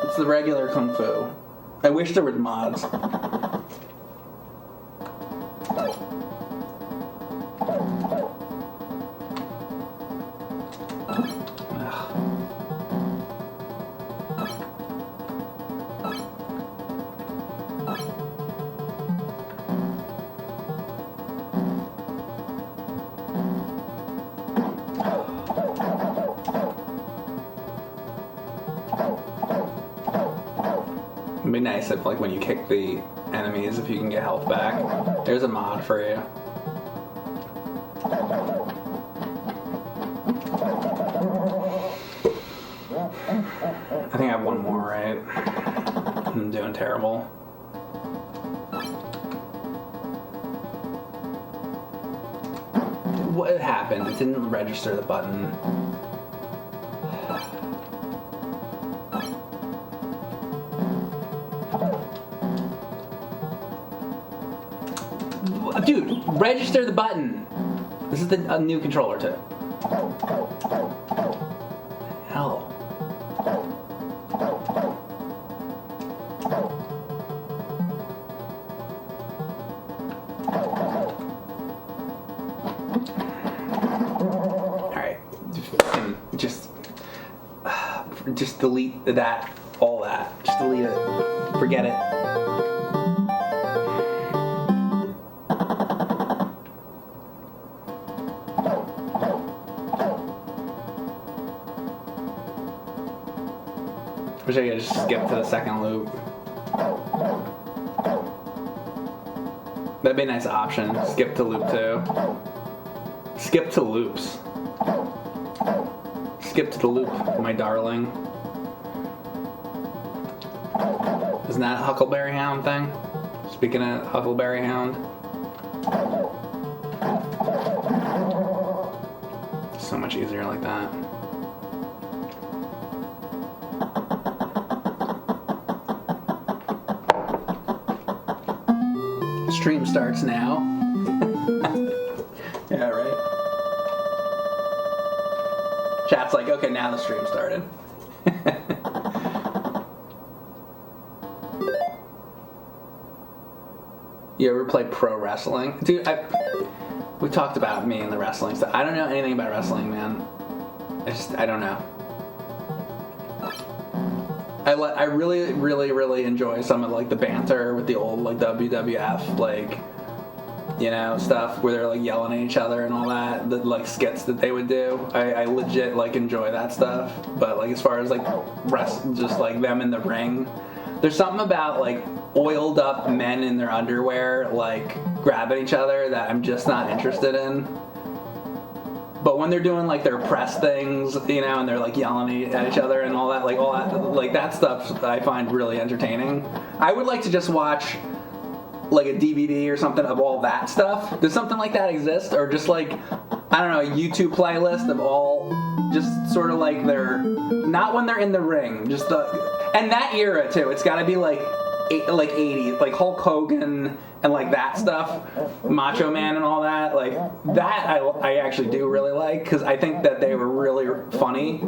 It's the regular Kung Fu. I wish there were mods. It'd be nice if, like, when you kick the enemies, if you can get health back. There's a mod for you. terrible. What happened? It didn't register the button. Dude, register the button. This is a new controller too. Hell. Just delete that, all that. Just delete it. Forget it. Wish I could just skip to the second loop. That'd be a nice option. Skip to loop 2. Skip to loops. Skip to the loop, my darling. Isn't that a Huckleberry Hound thing? Speaking of Huckleberry Hound. So much easier like that. Stream starts now. Yeah, right. Chat's like, okay, now the stream started. You ever play pro wrestling? Dude, we talked about me and the wrestling stuff. I don't know anything about wrestling, man. I don't know. I really, really, really enjoy some of like the banter with the old like WWF like, you know, stuff where they're like yelling at each other and all that, the like skits that they would do. I legit like enjoy that stuff. But like as far as like just like them in the ring, there's something about like oiled up men in their underwear like grabbing each other that I'm just not interested in. But when they're doing like their press things, you know, and they're like yelling at each other and all that like that stuff I find really entertaining. I would like to just watch like a DVD or something of all that stuff. Does something like that exist? Or just like, I don't know, a YouTube playlist of all, just sort of like not when they're in the ring, just and that era too. It's gotta be like 80s, like Hulk Hogan and like that stuff, Macho Man and all that. Like that I actually do really like, because I think that they were really funny.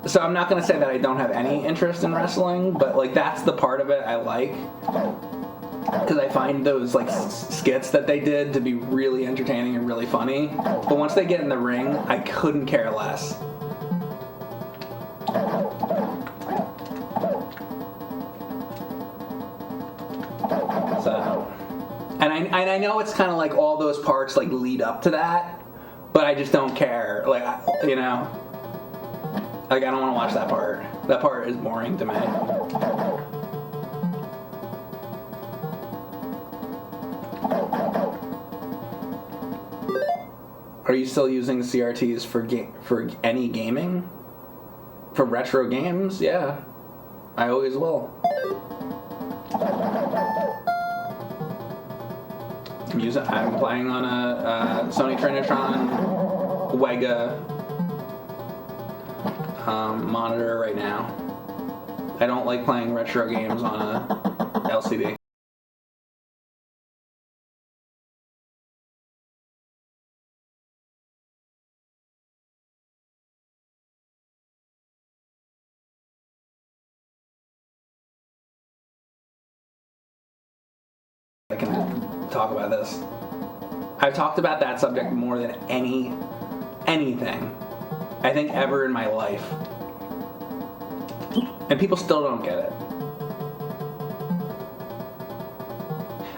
So I'm not going to say that I don't have any interest in wrestling, but like that's the part of it I like, because I find those like skits that they did to be really entertaining and really funny. But once they get in the ring, I couldn't care less. So, and I know it's kind of like all those parts like lead up to that, but I just don't care. Like, you know, like I don't want to watch that part. That part is boring to me. Are you still using CRTs for any gaming? For retro games? Yeah, I always will. I'm playing on a Sony Trinitron Wega monitor right now. I don't like playing retro games on a LCD. I can talk about this. I've talked about that subject more than anything I think ever in my life, and people still don't get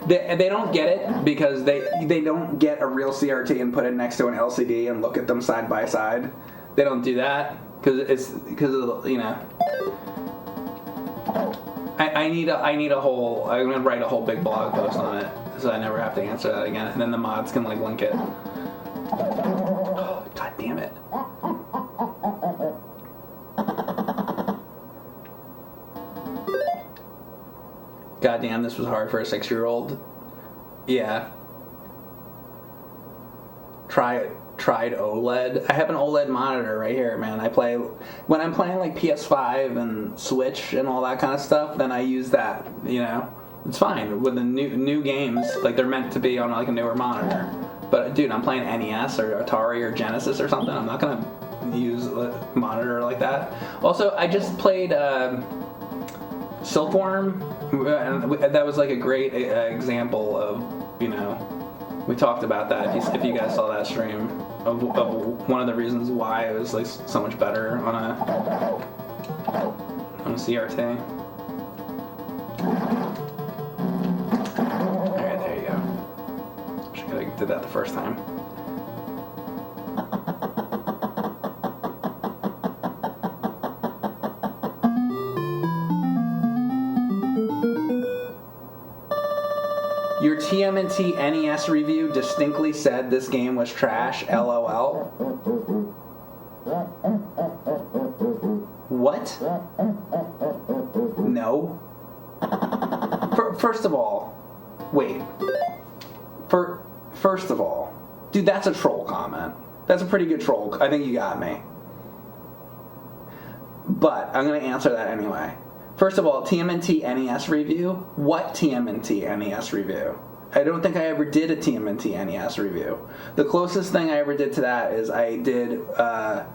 it. They don't get it because they don't get a real CRT and put it next to an LCD and look at them side by side. They don't do that because of, you know. I need a whole. I'm gonna write a whole big blog post on it, so I never have to answer that again. And then the mods can like link it. Oh, God damn it! Goddamn, this was hard for a 6-year-old. Yeah. Tried OLED. I have an OLED monitor right here, man. When I'm playing like PS5 and Switch and all that kind of stuff, then I use that, you know? It's fine. With the new games, like they're meant to be on like a newer monitor. But dude, I'm playing NES or Atari or Genesis or something. I'm not gonna use a monitor like that. Also, I just played Silkworm, and that was like a great example of, you know, we talked about that if you guys saw that stream of one of the reasons why it was like so much better on a CRT. Alright, there you go. Wish I could have did that the first time. Your TMNT NES review distinctly said this game was trash, LOL. What? No. First of all, wait. First of all, dude, that's a troll comment. That's a pretty good troll. I think you got me. But I'm going to answer that anyway. First of all, TMNT NES review? What TMNT NES review? I don't think I ever did a TMNT NES review. The closest thing I ever did to that is I did, I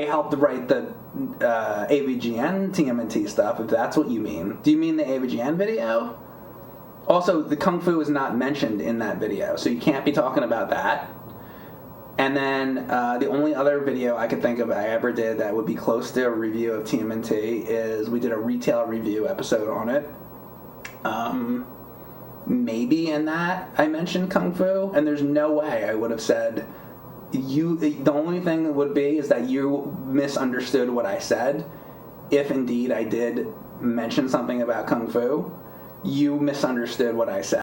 helped write the AVGN TMNT stuff, if that's what you mean. Do you mean the AVGN video? Also, the Kung Fu is not mentioned in that video, so you can't be talking about that. And then the only other video I could think of I ever did that would be close to a review of TMNT is we did a retail review episode on it. Maybe in that I mentioned Kung Fu, and there's no way I would have said the only thing that would be is that you misunderstood what I said. If indeed I did mention something about Kung Fu, you misunderstood what I said.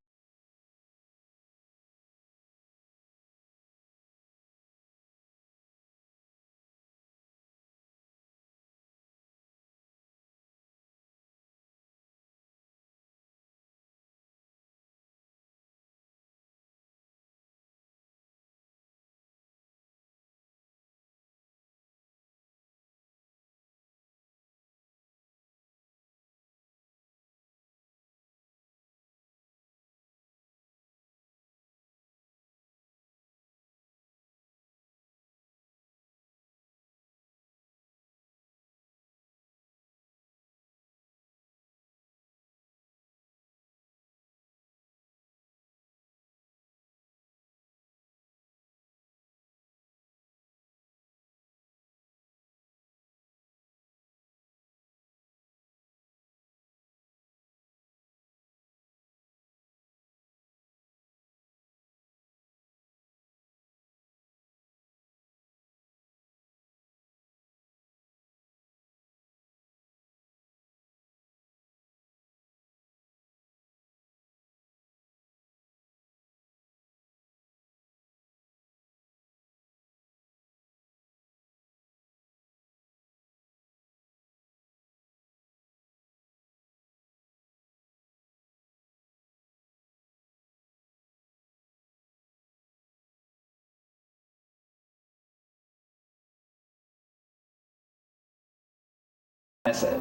Miss it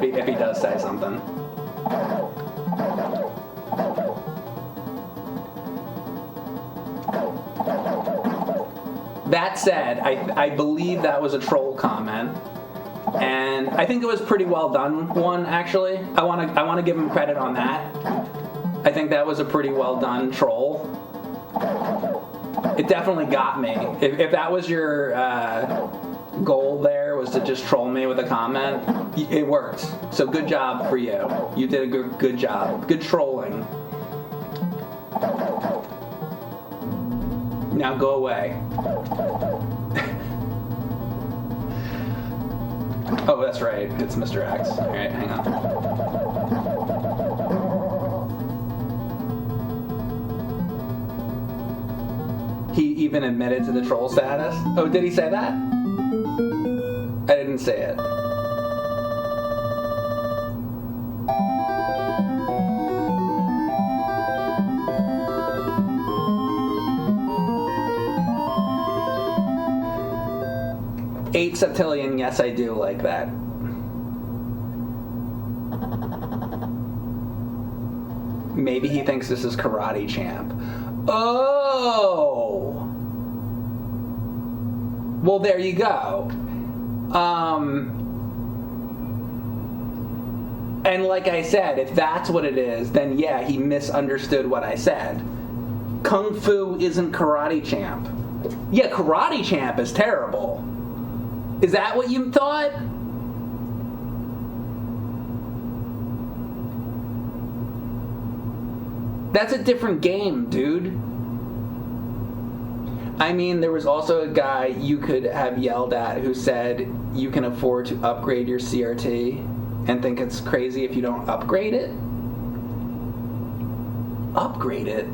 if he does say something. That said, I believe that was a troll comment, and I think it was pretty well done one, actually. I want to give him credit on that. I think that was a pretty well done troll. It definitely got me. If that was your goal there, was to just troll me with a comment, it worked. So good job for you. You did a good job. Good trolling. Now go away. Oh, that's right. It's Mr. X. All right, hang on. He even admitted to the troll status? Oh, did he say that? I didn't say it. 8 septillion, yes, I do like that. Maybe he thinks this is Karate Champ. Oh! Well, there you go. And like I said, if that's what it is, then yeah, he misunderstood what I said. Kung Fu isn't Karate Champ. Yeah, Karate Champ is terrible. Is that what you thought? That's a different game, dude. I mean, there was also a guy you could have yelled at who said you can afford to upgrade your CRT and think it's crazy if you don't upgrade it. Upgrade it?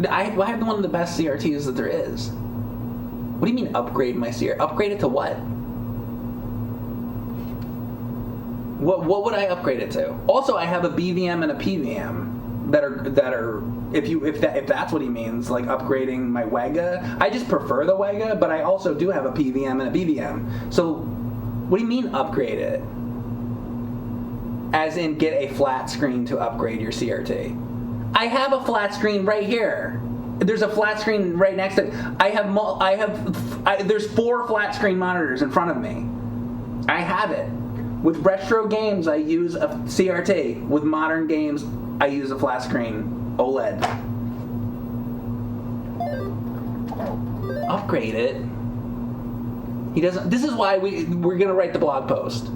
I have one of the best CRTs that there is. What do you mean upgrade my CRT? Upgrade it to what? What would I upgrade it to? Also, I have a BVM and a PVM that are if that's what he means, like upgrading my WEGA. I just prefer the WEGA, but I also do have a PVM and a BVM. So, what do you mean upgrade it? As in get a flat screen to upgrade your CRT. I have a flat screen right here. There's a flat screen right next to it. There's 4 flat screen monitors in front of me. I have it. With retro games, I use a CRT. With modern games, I use a flat screen OLED. Upgrade it. He doesn't. This is why we're gonna write the blog post.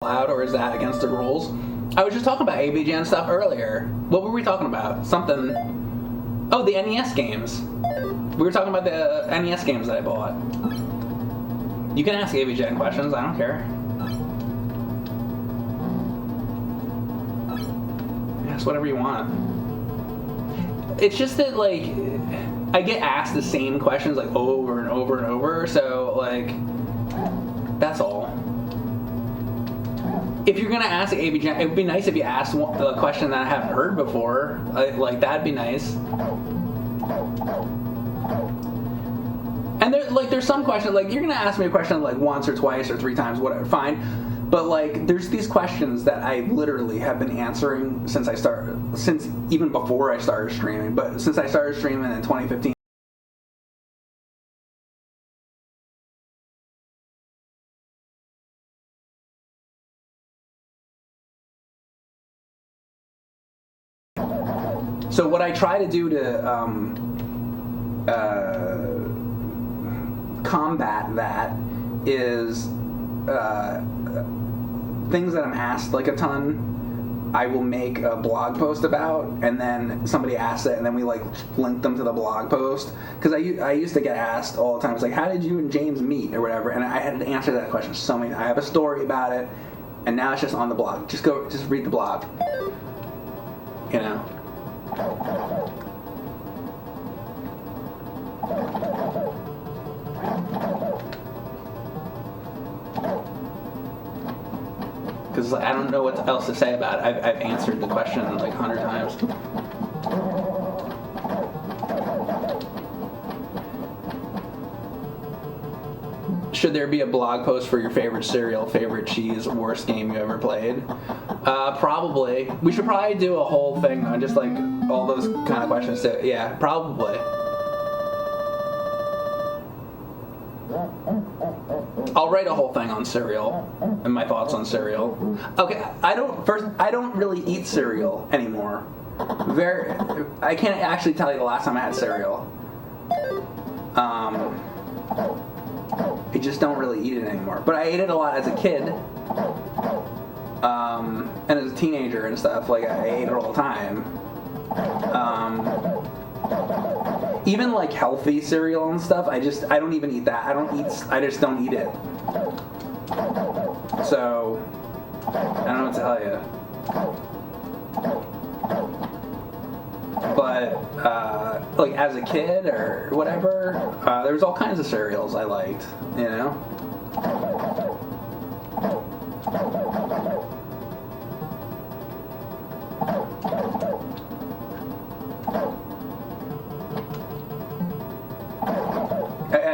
Loud, or is that against the rules? I was just talking about ABGN stuff earlier. What were we talking about? Something. Oh, the NES games. We were talking about the NES games that I bought. You can ask ABGN questions, I don't care. Ask whatever you want. It's just that, like, I get asked the same questions, like, over and over and over, so, like, that's all. If you're gonna ask ABGN, it would be nice if you asked a question that I haven't heard before. Like, that'd be nice. And there's some questions, like, you're gonna ask me a question like once or twice or 3 times, whatever, fine. But like, there's these questions that I literally have been answering since even before I started streaming. But since I started streaming in 2015. So what I try to do to combat that is things that I'm asked like a ton, I will make a blog post about, and then somebody asks it, and then we like link them to the blog post. Because I used to get asked all the time, it's like, how did you and James meet or whatever, and I had to answer that question so many. I have a story about it, and now it's just on the blog. Just read the blog. You know. Because I don't know what else to say about it. I've answered the question like 100 times. should there be a blog post for your favorite cereal, favorite cheese, worst game you ever played? Probably. We should probably do a whole thing on just like all those kind of questions too. Yeah, probably. I'll write a whole thing on cereal and my thoughts on cereal. Okay, I don't really eat cereal anymore. I can't actually tell you the last time I had cereal. I just don't really eat it anymore. But I ate it a lot as a kid. And as a teenager and stuff, like I ate it all the time. Even like healthy cereal and stuff, I don't even eat that. I just don't eat it. So I don't know what to tell you. But like as a kid or whatever, there was all kinds of cereals I liked, you know.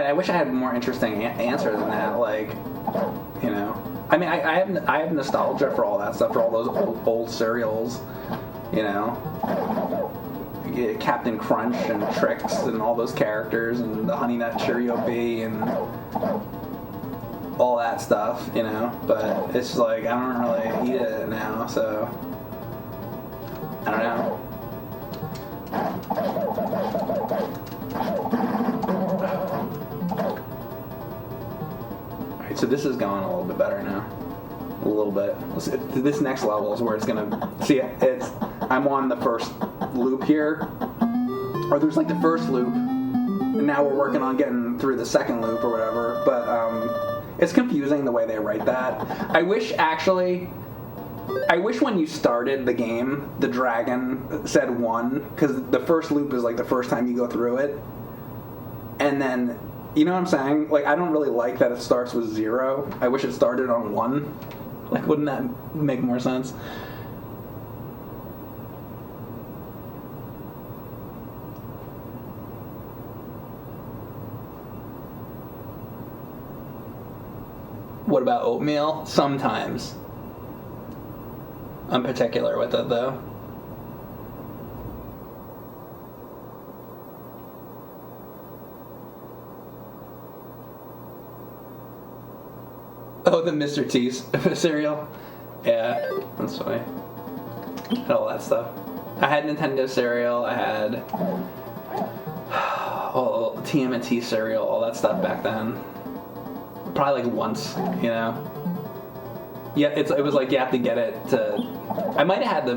I wish I had a more interesting answer than that. Like, you know, I mean, I have nostalgia for all that stuff, for all those old cereals, you know. Captain Crunch and Trix and all those characters and the Honey Nut Cheerio Bee and all that stuff, you know. But it's like I don't really eat it now, so I don't know. Alright, so this is going a little bit better now. A little bit. This next level is where it's gonna see. I'm on the first loop here, or there's like the first loop, and now we're working on getting through the second loop or whatever. But it's confusing the way they write that. I wish when you started the game, the dragon said 1, because the first loop is like the first time you go through it, and then you know what I'm saying? Like I don't really like that it starts with 0. I wish it started on 1. Like, wouldn't that make more sense? What about oatmeal? Sometimes. I'm particular with it, though. Oh, the Mr. T's cereal? Yeah, that's funny. I had all that stuff. I had Nintendo cereal, I had TMNT cereal, all that stuff back then. Probably like once, you know? Yeah, it was like you have to get it to... I might have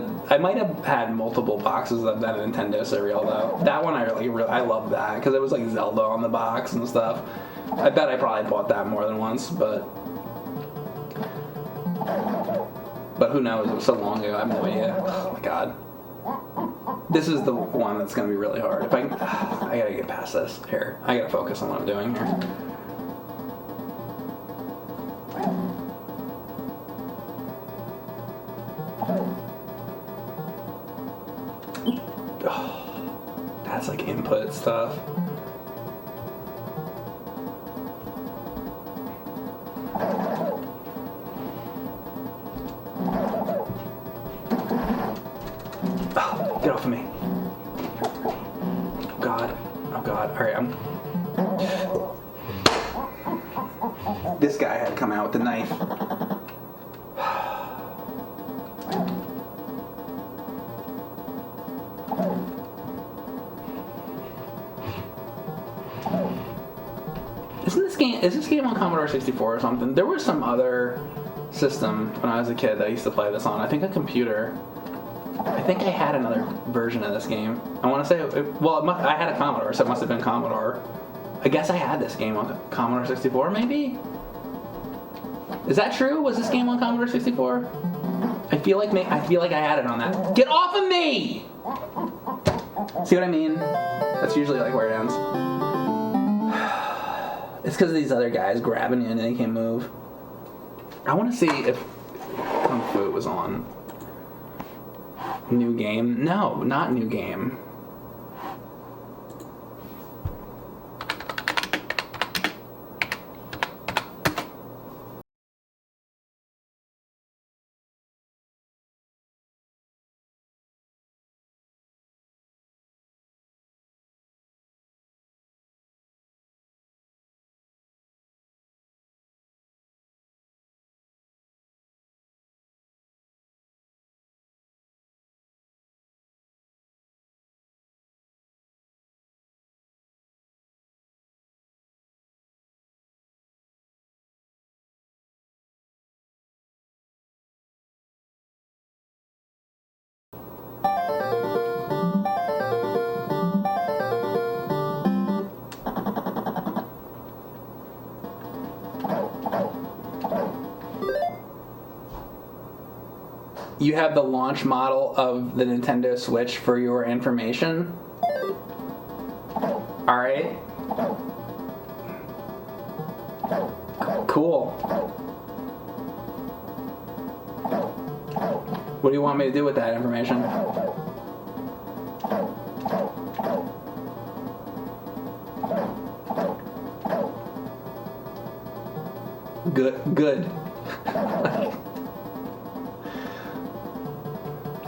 had multiple boxes of that Nintendo cereal, though. That one I love that, because it was like Zelda on the box and stuff. I bet I probably bought that more than once, but who knows? It was so long ago. I have no idea. Oh my god. This is the one that's going to be really hard. If I gotta get past this. Here. I gotta focus on what I'm doing here. Oh, that's like input stuff. Get off of me. Oh god. Oh god. Alright, this guy had to come out with the knife. Is this game on Commodore 64 or something? There was some other system when I was a kid that I used to play this on. I think a computer. I think I had another version of this game. I want to say, I had a Commodore, so it must have been Commodore. I guess I had this game on Commodore 64, maybe? Is that true? Was this game on Commodore 64? I feel like I had it on that. Get off of me! See what I mean? That's usually like where it ends. It's because of these other guys grabbing you and they can't move. I want to see if Kung Fu was on. New game? No, not new game. You have the launch model of the Nintendo Switch for your information. Alright. Cool. What do you want me to do with that information? Good.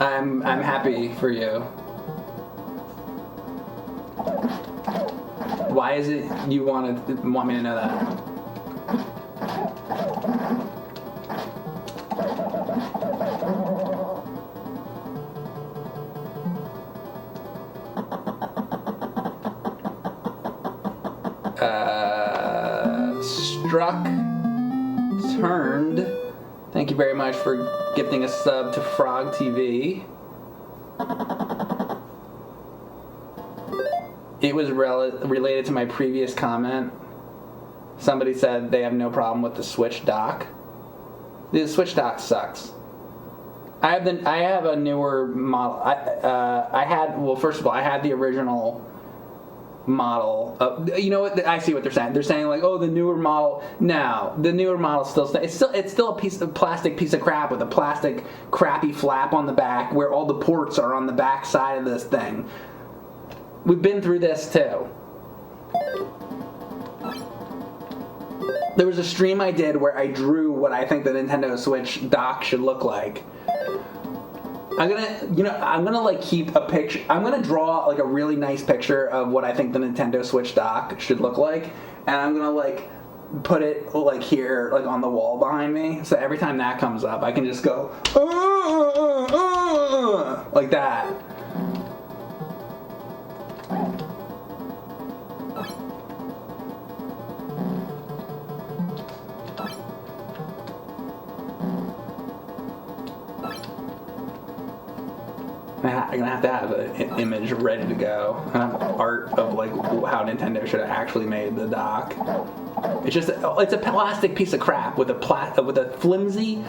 I'm happy for you. Why is it you want me to know that? Struck Turned. Thank you very much for gifting a sub to Frog TV. It was related to my previous comment. Somebody said they have no problem with the Switch dock. The Switch dock sucks. I have a newer model. First of all, I had the original model. You know what? I see what they're saying. They're saying like, oh, the newer model. No, the newer model it's still a plastic piece of crap with a plastic crappy flap on the back where all the ports are on the back side of this thing. We've been through this too. There was a stream I did where I drew what I think the Nintendo Switch dock should look like. I'm gonna like keep a picture. I'm gonna draw like a really nice picture of what I think the Nintendo Switch dock should look like, and I'm gonna like put it like here, like on the wall behind me. So every time that comes up, I can just go like that. I'm gonna have to have an image ready to go. Art of like how Nintendo should have actually made the dock. It's a plastic piece of crap with a flimsy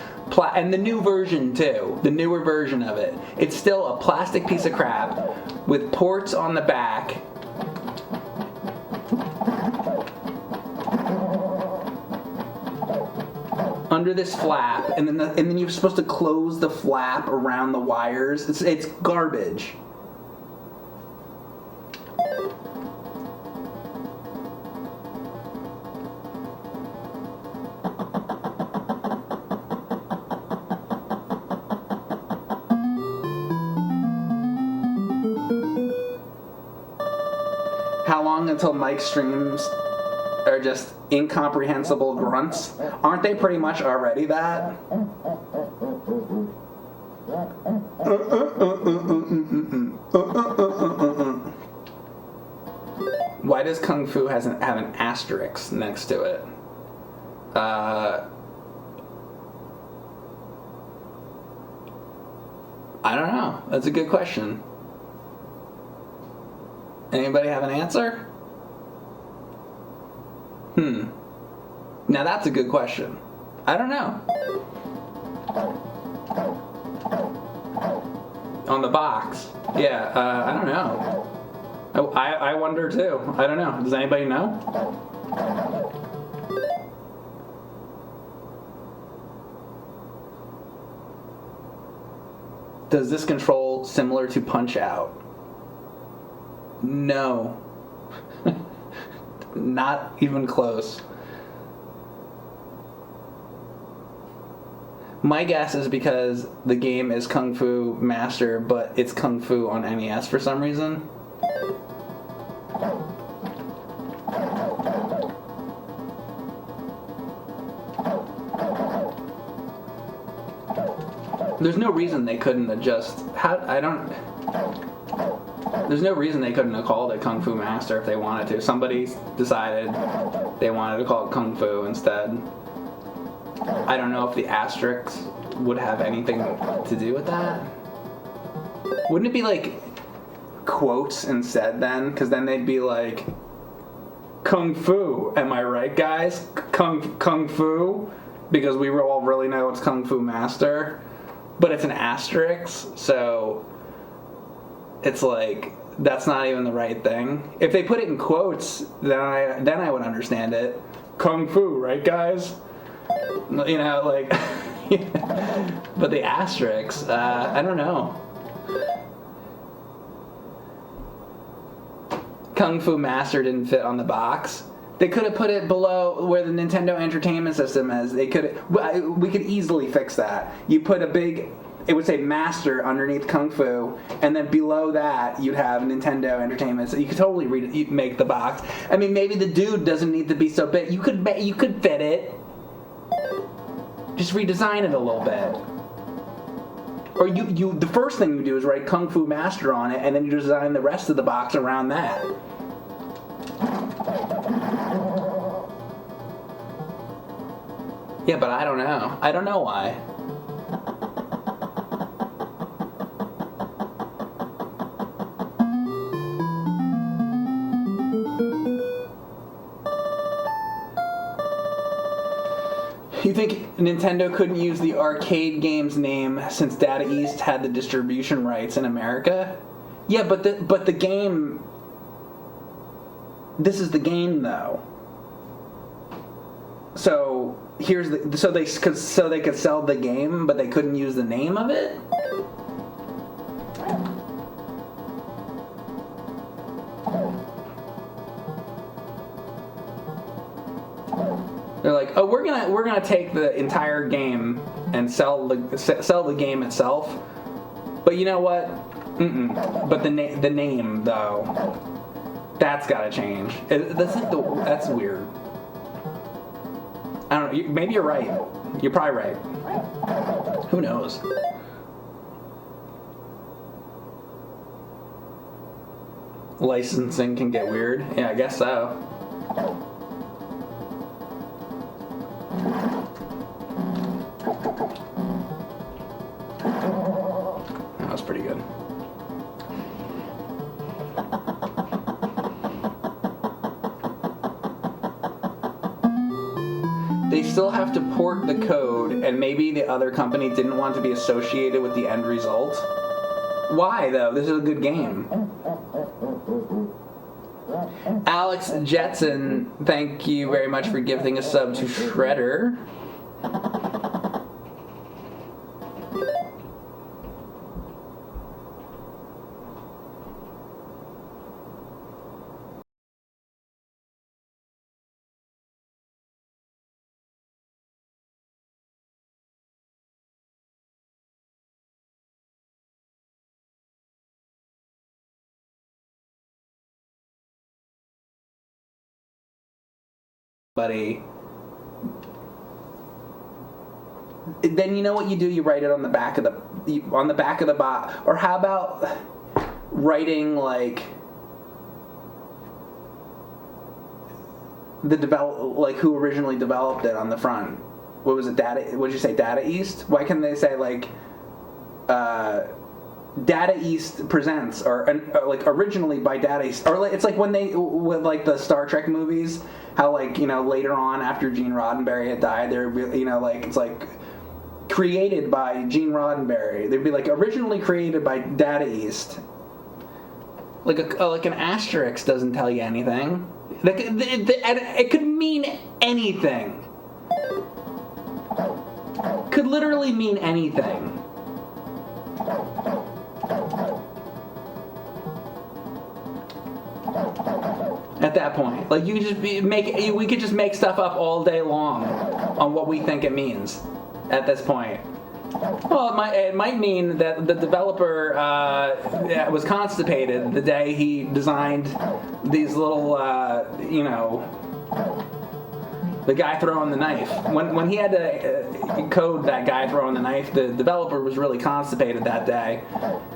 and the new version too. The newer version of it. It's still a plastic piece of crap with ports on the back. Under this flap, and then you're supposed to close the flap around the wires. It's garbage. How long until Mike's streams are just incomprehensible grunts? Aren't they pretty much already that? Why does Kung Fu have an asterisk next to it? I don't know. That's a good question. Anybody have an answer? Now that's a good question. I don't know. On the box. Yeah, I don't know. I wonder too. I don't know. Does anybody know? Does this control similar to Punch Out? No. Not even close. My guess is because the game is Kung Fu Master, but it's Kung Fu on NES for some reason. There's no reason they couldn't adjust. There's no reason they couldn't have called it Kung Fu Master if they wanted to. Somebody decided they wanted to call it Kung Fu instead. I don't know if the asterisk would have anything to do with that. Wouldn't it be like quotes instead then? Because then they'd be like, Kung Fu. Am I right, guys? Kung Fu, because we all really know it's Kung Fu Master, but it's an asterisk, so it's like that's not even the right thing. If they put it in quotes, then I would understand it. Kung Fu, right, guys? You know, like, but the asterisks, I don't know. Kung Fu Master didn't fit on the box. They could have put it below where the Nintendo Entertainment System is. We could easily fix that. You put a big, it would say Master underneath Kung Fu, and then below that you'd have Nintendo Entertainment. So you could totally make the box. I mean, maybe the dude doesn't need to be so big. You could fit it. Just redesign it a little bit. Or the first thing you do is write Kung Fu Master on it, and then you design the rest of the box around that. Yeah, but I don't know. I don't know why. You think Nintendo couldn't use the arcade game's name since Data East had the distribution rights in America? Yeah, but the game. This is the game, though. So so they could sell the game, but they couldn't use the name of it. They're like, oh, we're gonna take the entire game and sell the game itself, but you know what? But the name though, that's gotta change. That's weird. I don't know. Maybe you're right. You're probably right. Who knows? Licensing can get weird. Yeah, I guess so. That was pretty good. They still have to port the code, and maybe the other company didn't want to be associated with the end result. Why, though? This is a good game. Alex Jetson, thank you very much for giving a sub to Shredder. Buddy. Then you know what you do? You write it on the back of the box. Or how about writing like who originally developed it on the front? What was it? What did you say? Data East? Why can't they say like Data East presents or like originally by Data East, or it's like when they with like the Star Trek movies, how like later on after Gene Roddenberry had died, they're like it's like created by Gene Roddenberry. They'd be like originally created by Data East. Like an asterisk doesn't tell you anything. It could mean anything. Could literally mean anything. At that point, like we could just make stuff up all day long on what we think it means. At this point, well, it might mean that the developer was constipated the day he designed these little, the guy throwing the knife. When he had to code that guy throwing the knife, the developer was really constipated that day,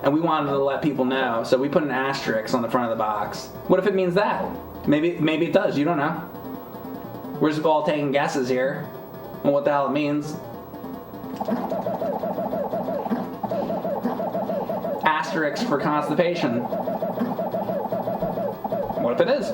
and we wanted to let people know, so we put an asterisk on the front of the box. What if it means that? Maybe it does. You don't know. We're just all taking guesses here on what the hell it means. Asterisk for constipation. What if it is?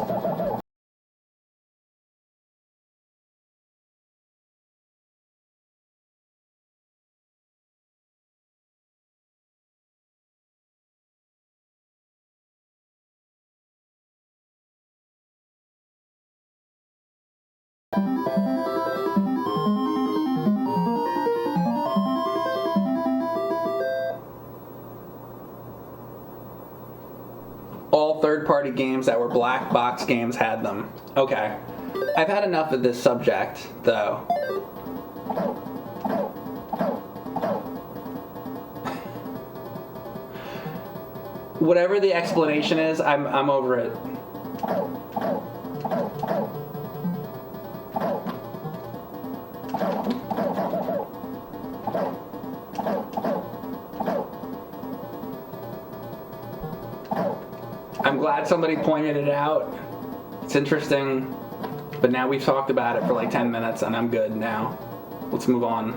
third-party games that were black box games had them. Okay. I've had enough of this subject, though. Whatever the explanation is, I'm over it. I'm glad somebody pointed it out. It's interesting, but now we've talked about it for like 10 minutes and I'm good now. Let's move on.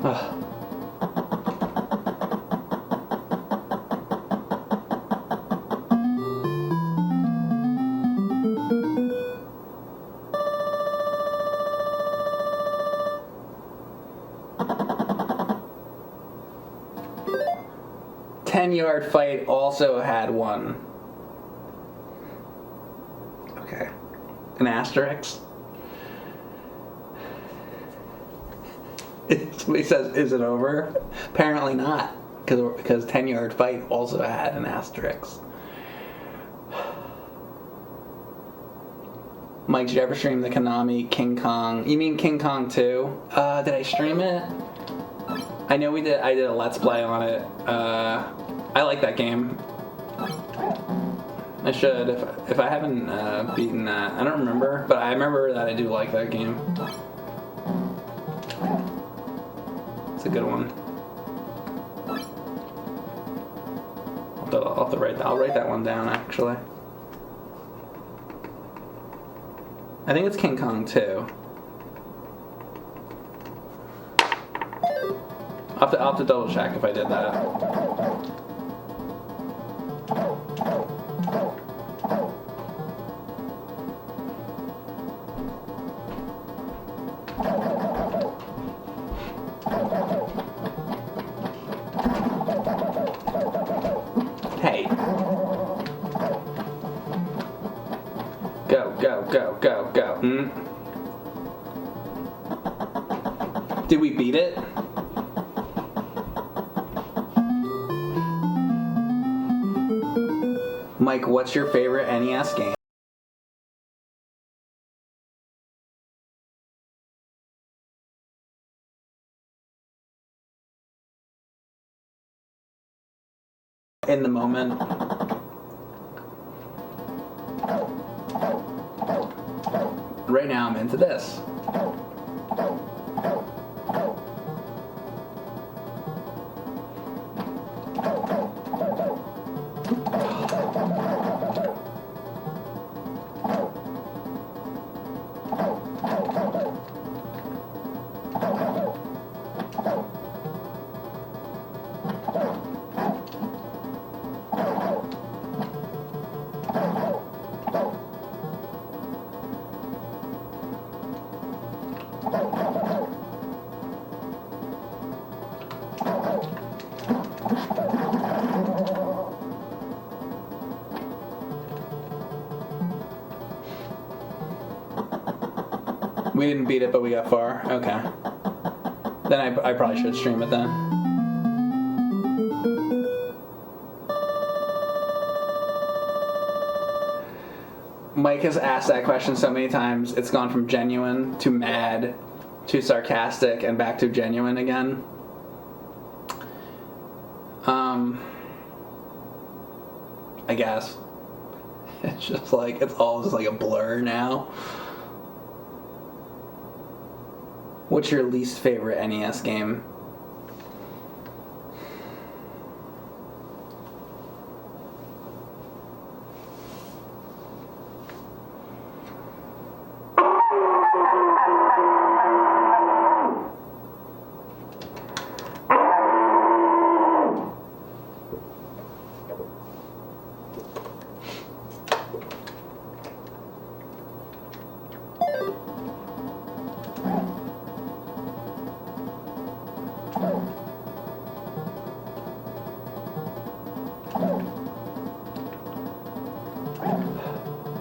Ugh. Yard Fight also had one. Okay. An asterisk. Somebody says, is it over? Apparently not, because 10 Yard Fight also had an asterisk. Mike, did you ever stream the Konami King Kong? You mean King Kong 2? Did I stream it? I know we did. I did a Let's Play on it. I like that game. I should, if I haven't beaten that. I don't remember, but I remember that I do like that game. It's a good one. I'll have to write that. I'll write that one down, actually. I think it's King Kong 2. I'll have to double check if I did that. Hey. Go. Did we beat it? Mike, what's your favorite NES game? In the moment. Right now I'm into this. We didn't beat it, but we got far. Okay. Then I probably should stream it then. Mike has asked that question so many times, it's gone from genuine to mad to sarcastic and back to genuine again. I guess. It's just like, it's all just like a blur now. What's your least favorite NES game?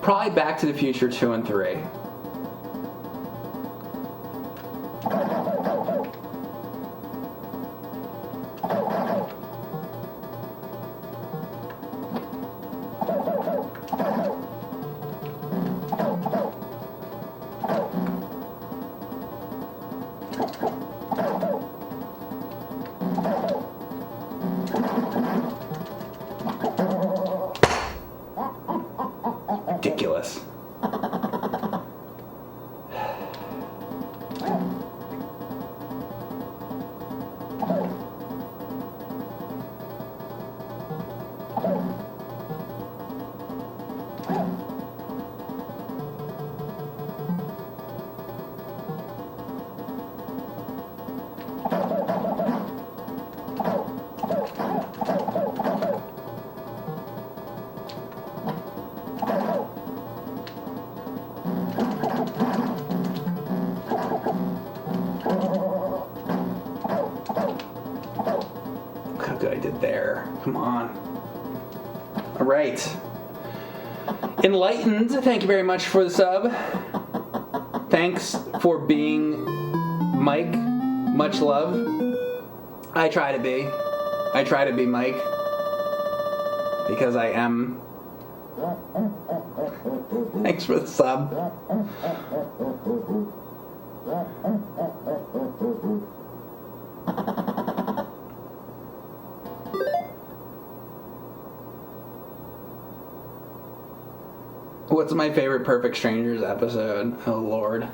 Probably Back to the Future 2 and 3. Ridiculous. Look how good I did there. Come on. All right. Enlightened, thank you very much for the sub. Thanks for being Mike. Much love. I try to be Mike. Because I am. Thanks for the sub. What's my favorite Perfect Strangers episode? Oh Lord.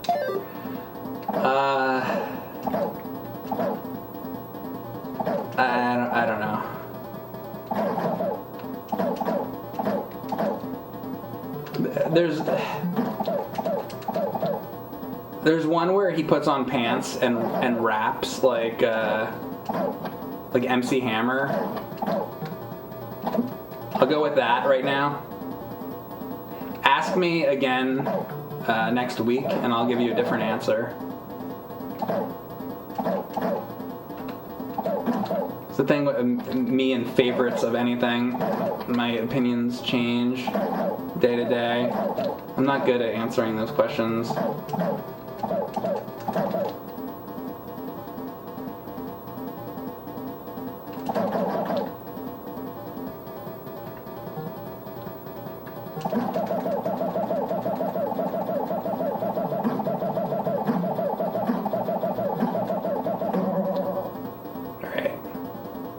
I don't know. There's one where he puts on pants and raps like MC Hammer. I'll go with that right now. Ask me again next week, and I'll give you a different answer. It's the thing with me and favorites of anything. My opinions change day to day. I'm not good at answering those questions.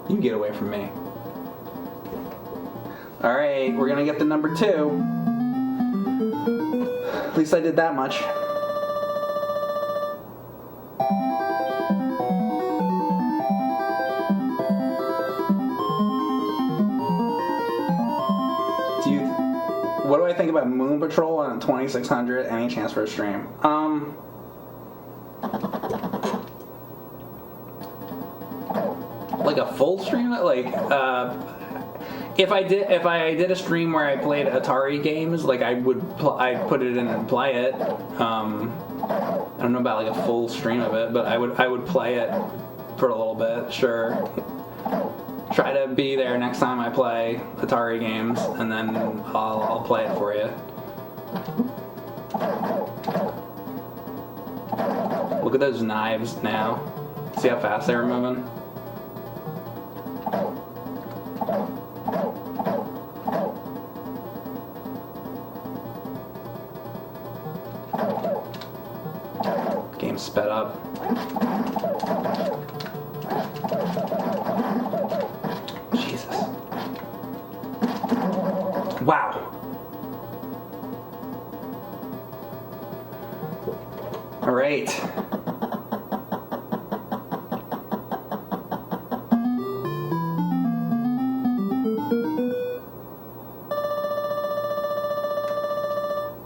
You get away from me. Alright, we're gonna get to number 2. At least I did that much. What do I think about Moon Patrol on 2600? Any chance for a stream? Like a full stream? Like, if I did a stream where I played Atari games, like I'd put it in and play it. I don't know about like a full stream of it, but I would play it for a little bit, sure. Try to be there next time I play Atari games, and then I'll play it for you. Look at those knives now. See how fast they were moving? Game sped up. Jesus. Wow. All right.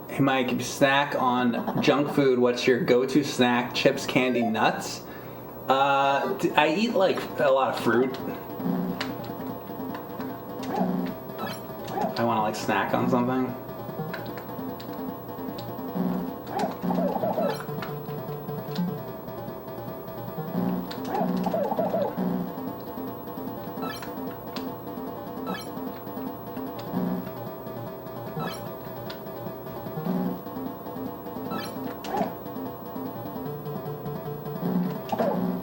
Hey Mike, if you snack on junk food, what's your go-to snack? Chips, candy, nuts? I eat like a lot of fruit. I want to like snack on something. Come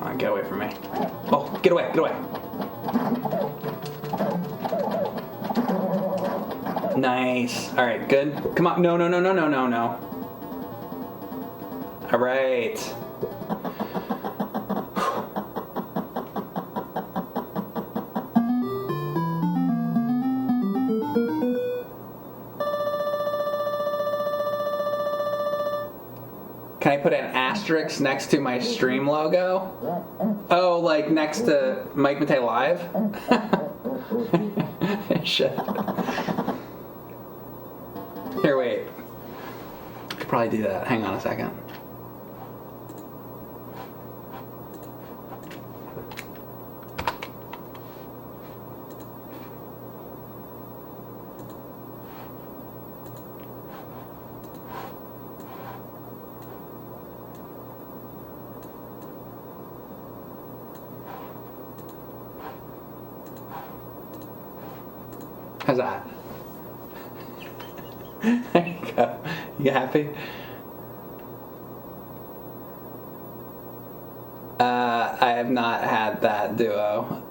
on, get away from me. Oh, get away, get away. Nice. All right, good. Come on. No, no, no, no, no, no, no. All right. Can I put an asterisk next to my stream logo? Oh, like next to Mike Matei Live? Shit. Here, wait. I could probably do that. Hang on a second. How's that? There you go. You happy? I have not had that duo.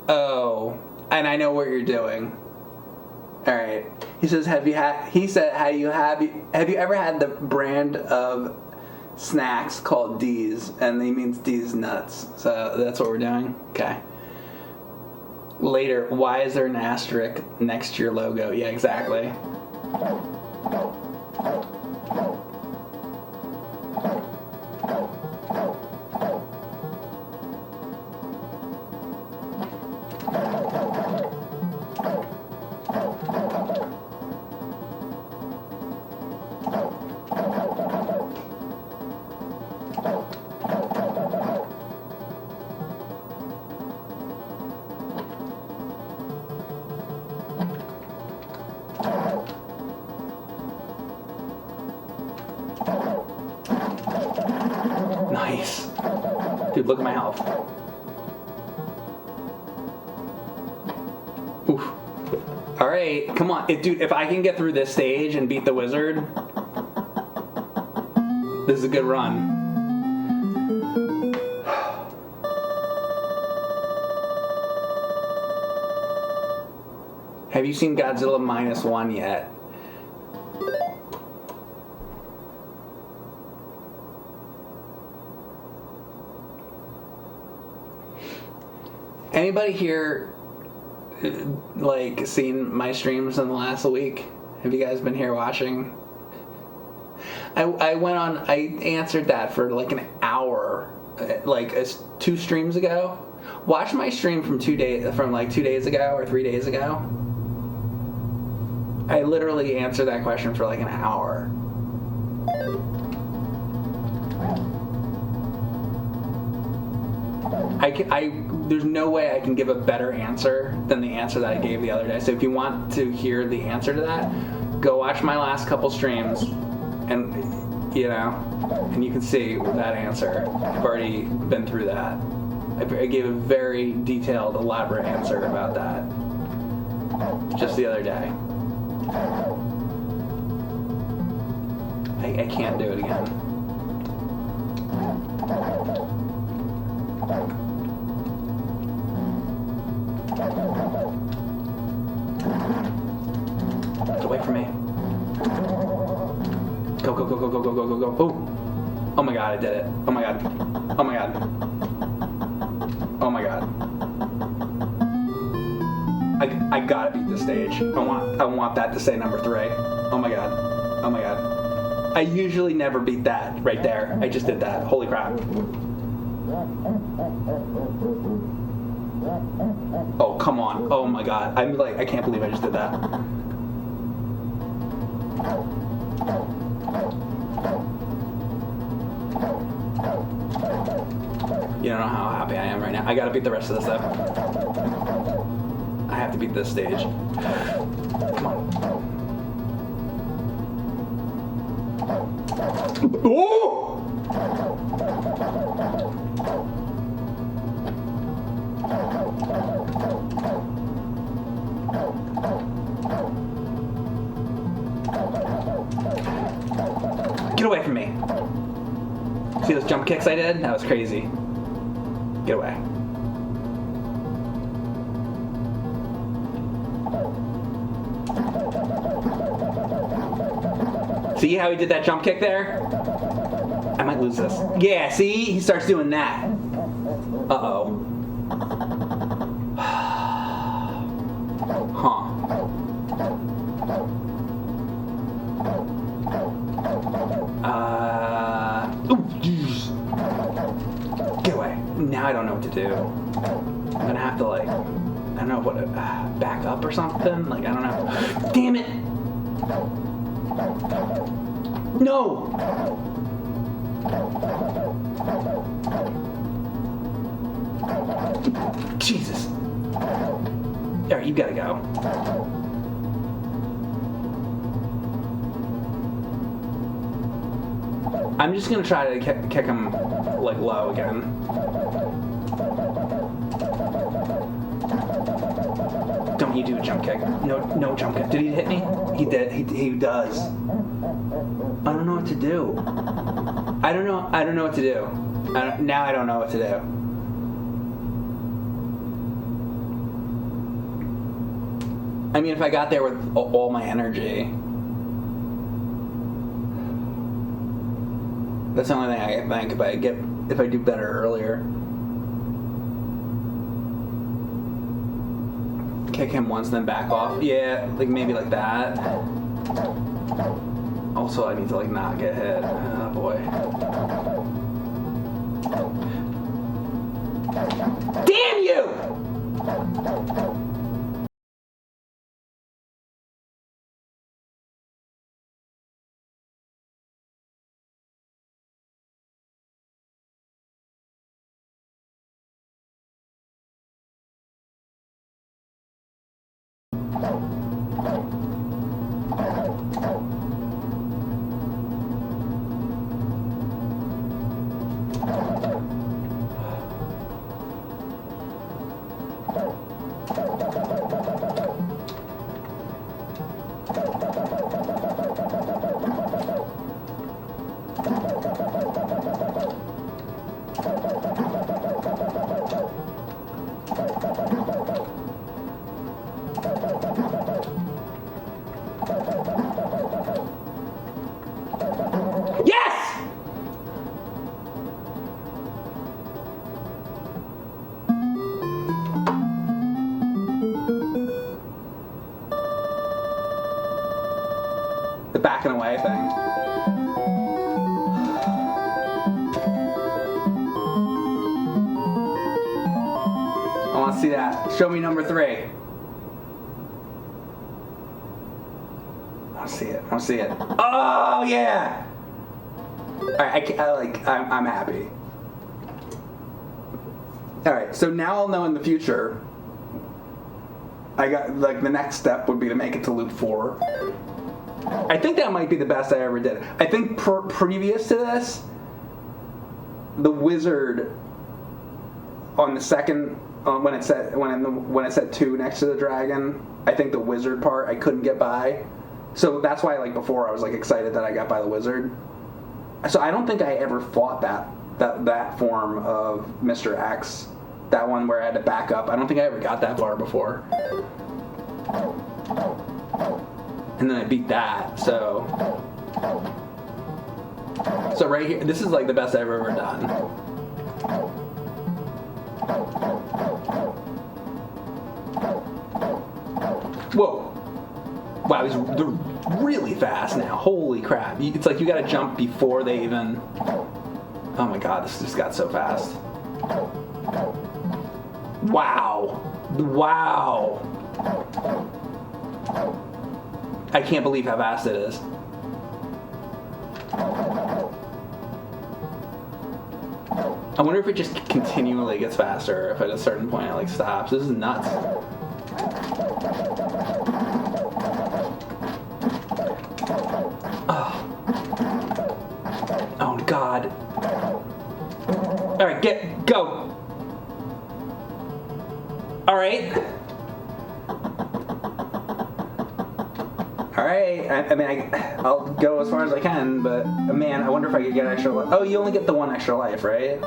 Oh, and I know what you're doing. All right. He says, have you ever had the brand of snacks called D's? And he means D's nuts. So that's what we're doing. Okay. Later, why is there an asterisk next to your logo? Yeah, exactly. Nice. Dude, look at my health. Oof. Alright, come on. Dude, if I can get through this stage and beat the wizard, this is a good run. Have you seen Godzilla -1 yet? Anybody here like seen my streams in the last week? Have you guys been here watching? I answered that for like an hour, like 2 streams ago. Watch my stream from 2 days ago or 3 days ago. I literally answered that question for like an hour. There's no way I can give a better answer than the answer that I gave the other day. So if you want to hear the answer to that, go watch my last couple streams, and and you can see that answer. I've already been through that. I gave a very detailed, elaborate answer about that just the other day. I can't do it again. Get away from me. Go, go, go, go, go, go, go, go, go. Oh! Oh my god, I did it. Oh my god. Oh my god. Oh my god. I gotta beat this stage. I want that to say number 3. Oh my god. Oh my god. I usually never beat that right there. I just did that. Holy crap. Oh, come on. Oh my god. I'm like, I can't believe I just did that. You don't know how happy I am right now. I gotta beat the rest of this though. I have to beat this stage. Come on. Ooh! See those jump kicks I did? That was crazy. Get away. See how he did that jump kick there? I might lose this. Yeah, see? He starts doing that. Uh-oh. Huh. Ooh, get away. Now I don't know what to do. I'm gonna have to, like, I don't know what, back up or something? Like, I don't know. Damn it! No! Jesus. Alright, you gotta go. I'm just gonna try to kick him, like, low again. Don't you do a jump kick. No jump kick. Did he hit me? He did. He does. I don't know what to do. I don't know what to do. Now I don't know what to do. I mean, if I got there with all my energy, that's the only thing I think. If I do better earlier, kick him once, then back off. Yeah, like maybe like that. Also, I need to like not get hit. Oh boy. Damn you! Backing away thing. I want to see that. Show me number 3. I want to see it. Oh yeah! Alright, I'm happy. Alright, so now I'll know in the future. I got, like, the next step would be to make it to loop 4. I think that might be the best I ever did. I think previous to this, the wizard on the second when it said 2 next to the dragon, I think the wizard part I couldn't get by. So that's why, like, before I was like excited that I got by the wizard. So I don't think I ever fought that form of Mr. X, that one where I had to back up. I don't think I ever got that far before. And then I beat that, so right here, this is like the best I've ever done. Whoa. Wow, they're really fast now. Holy crap. It's like you gotta jump before they even... Oh my god, this just got so fast. Wow. I can't believe how fast it is. I wonder if it just continually gets faster, if at a certain point it like stops. This is nuts. Oh god. Alright, go. Alright. All right. I'll go as far as I can, but man, I wonder if I could get extra life. Oh, you only get the one extra life, right?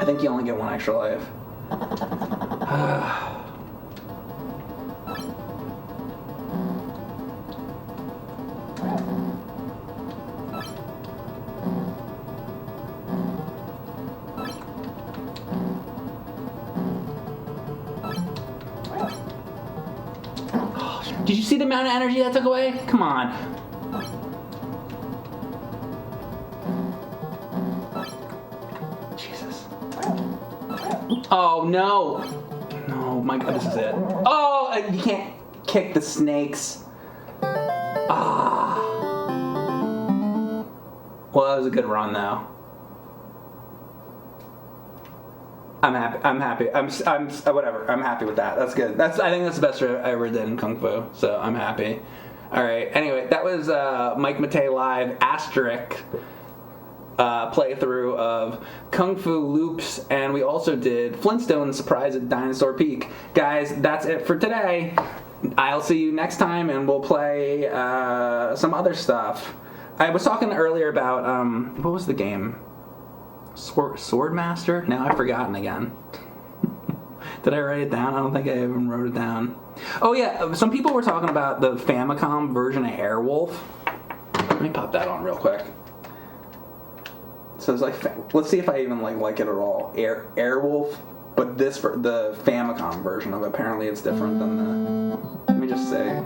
I think you only get one extra life. Did you see the amount of energy that took away? Come on. Jesus. Oh, no. No, my God, this is it. Oh, you can't kick the snakes. Ah. Well, that was a good run, though. I'm happy. Whatever. I'm happy with that. That's good. I think that's the best I ever did in Kung Fu. So I'm happy. All right. Anyway, that was Mike Matei live asterisk playthrough of Kung Fu Loops, and we also did Flintstones Surprise at Dinosaur Peak. Guys, that's it for today. I'll see you next time, and we'll play some other stuff. I was talking earlier about what was the game? Swordmaster? Now I've forgotten again. Did I write it down? I don't think I even wrote it down. Oh yeah, some people were talking about the Famicom version of Airwolf. Let me pop that on real quick. So it's like, let's see if I even like it at all. Airwolf, but this for the Famicom version of it. Apparently it's different than the. Let me just say.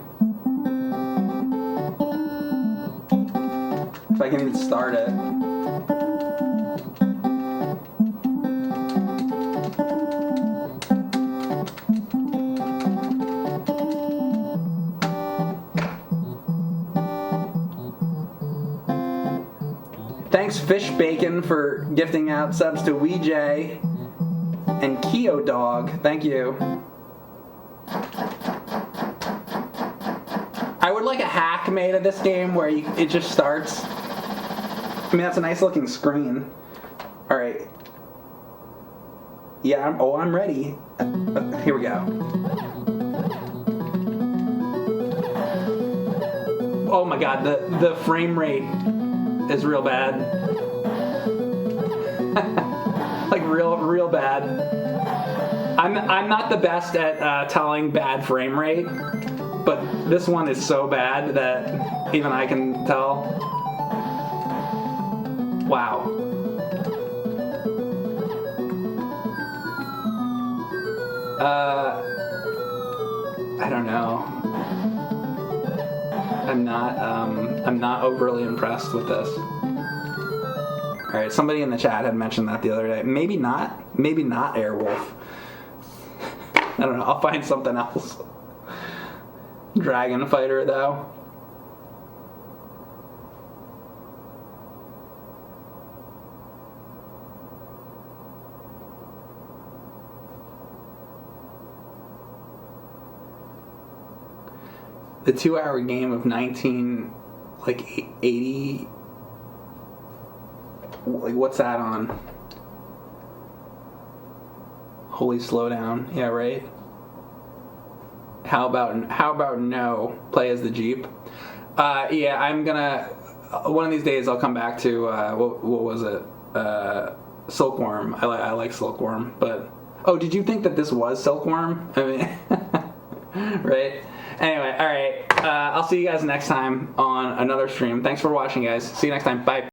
If I can even start it. Thanks, Fish Bacon, for gifting out subs to Weejay and Keo Dog. Thank you. I would like a hack made of this game where it just starts. I mean, that's a nice looking screen. All right. Yeah. I'm ready. Here we go. Oh my God, the frame rate is real bad. Like real bad. I'm not the best at telling bad frame rate, but this one is so bad that even I can tell. Wow. I don't know. I'm not overly impressed with this. All right, somebody in the chat had mentioned that the other day. Maybe not Airwolf. I don't know. I'll find something else. Dragon Fighter though. The 2-hour game of 1980. Like, what's that on? Holy Slowdown. Yeah, right. How about no? Play as the Jeep. Yeah, I'm gonna. One of these days, I'll come back to what was it? Silkworm. I like Silkworm, but oh, did you think that this was Silkworm? I mean, right. Anyway, all right. I'll see you guys next time on another stream. Thanks for watching, guys. See you next time. Bye.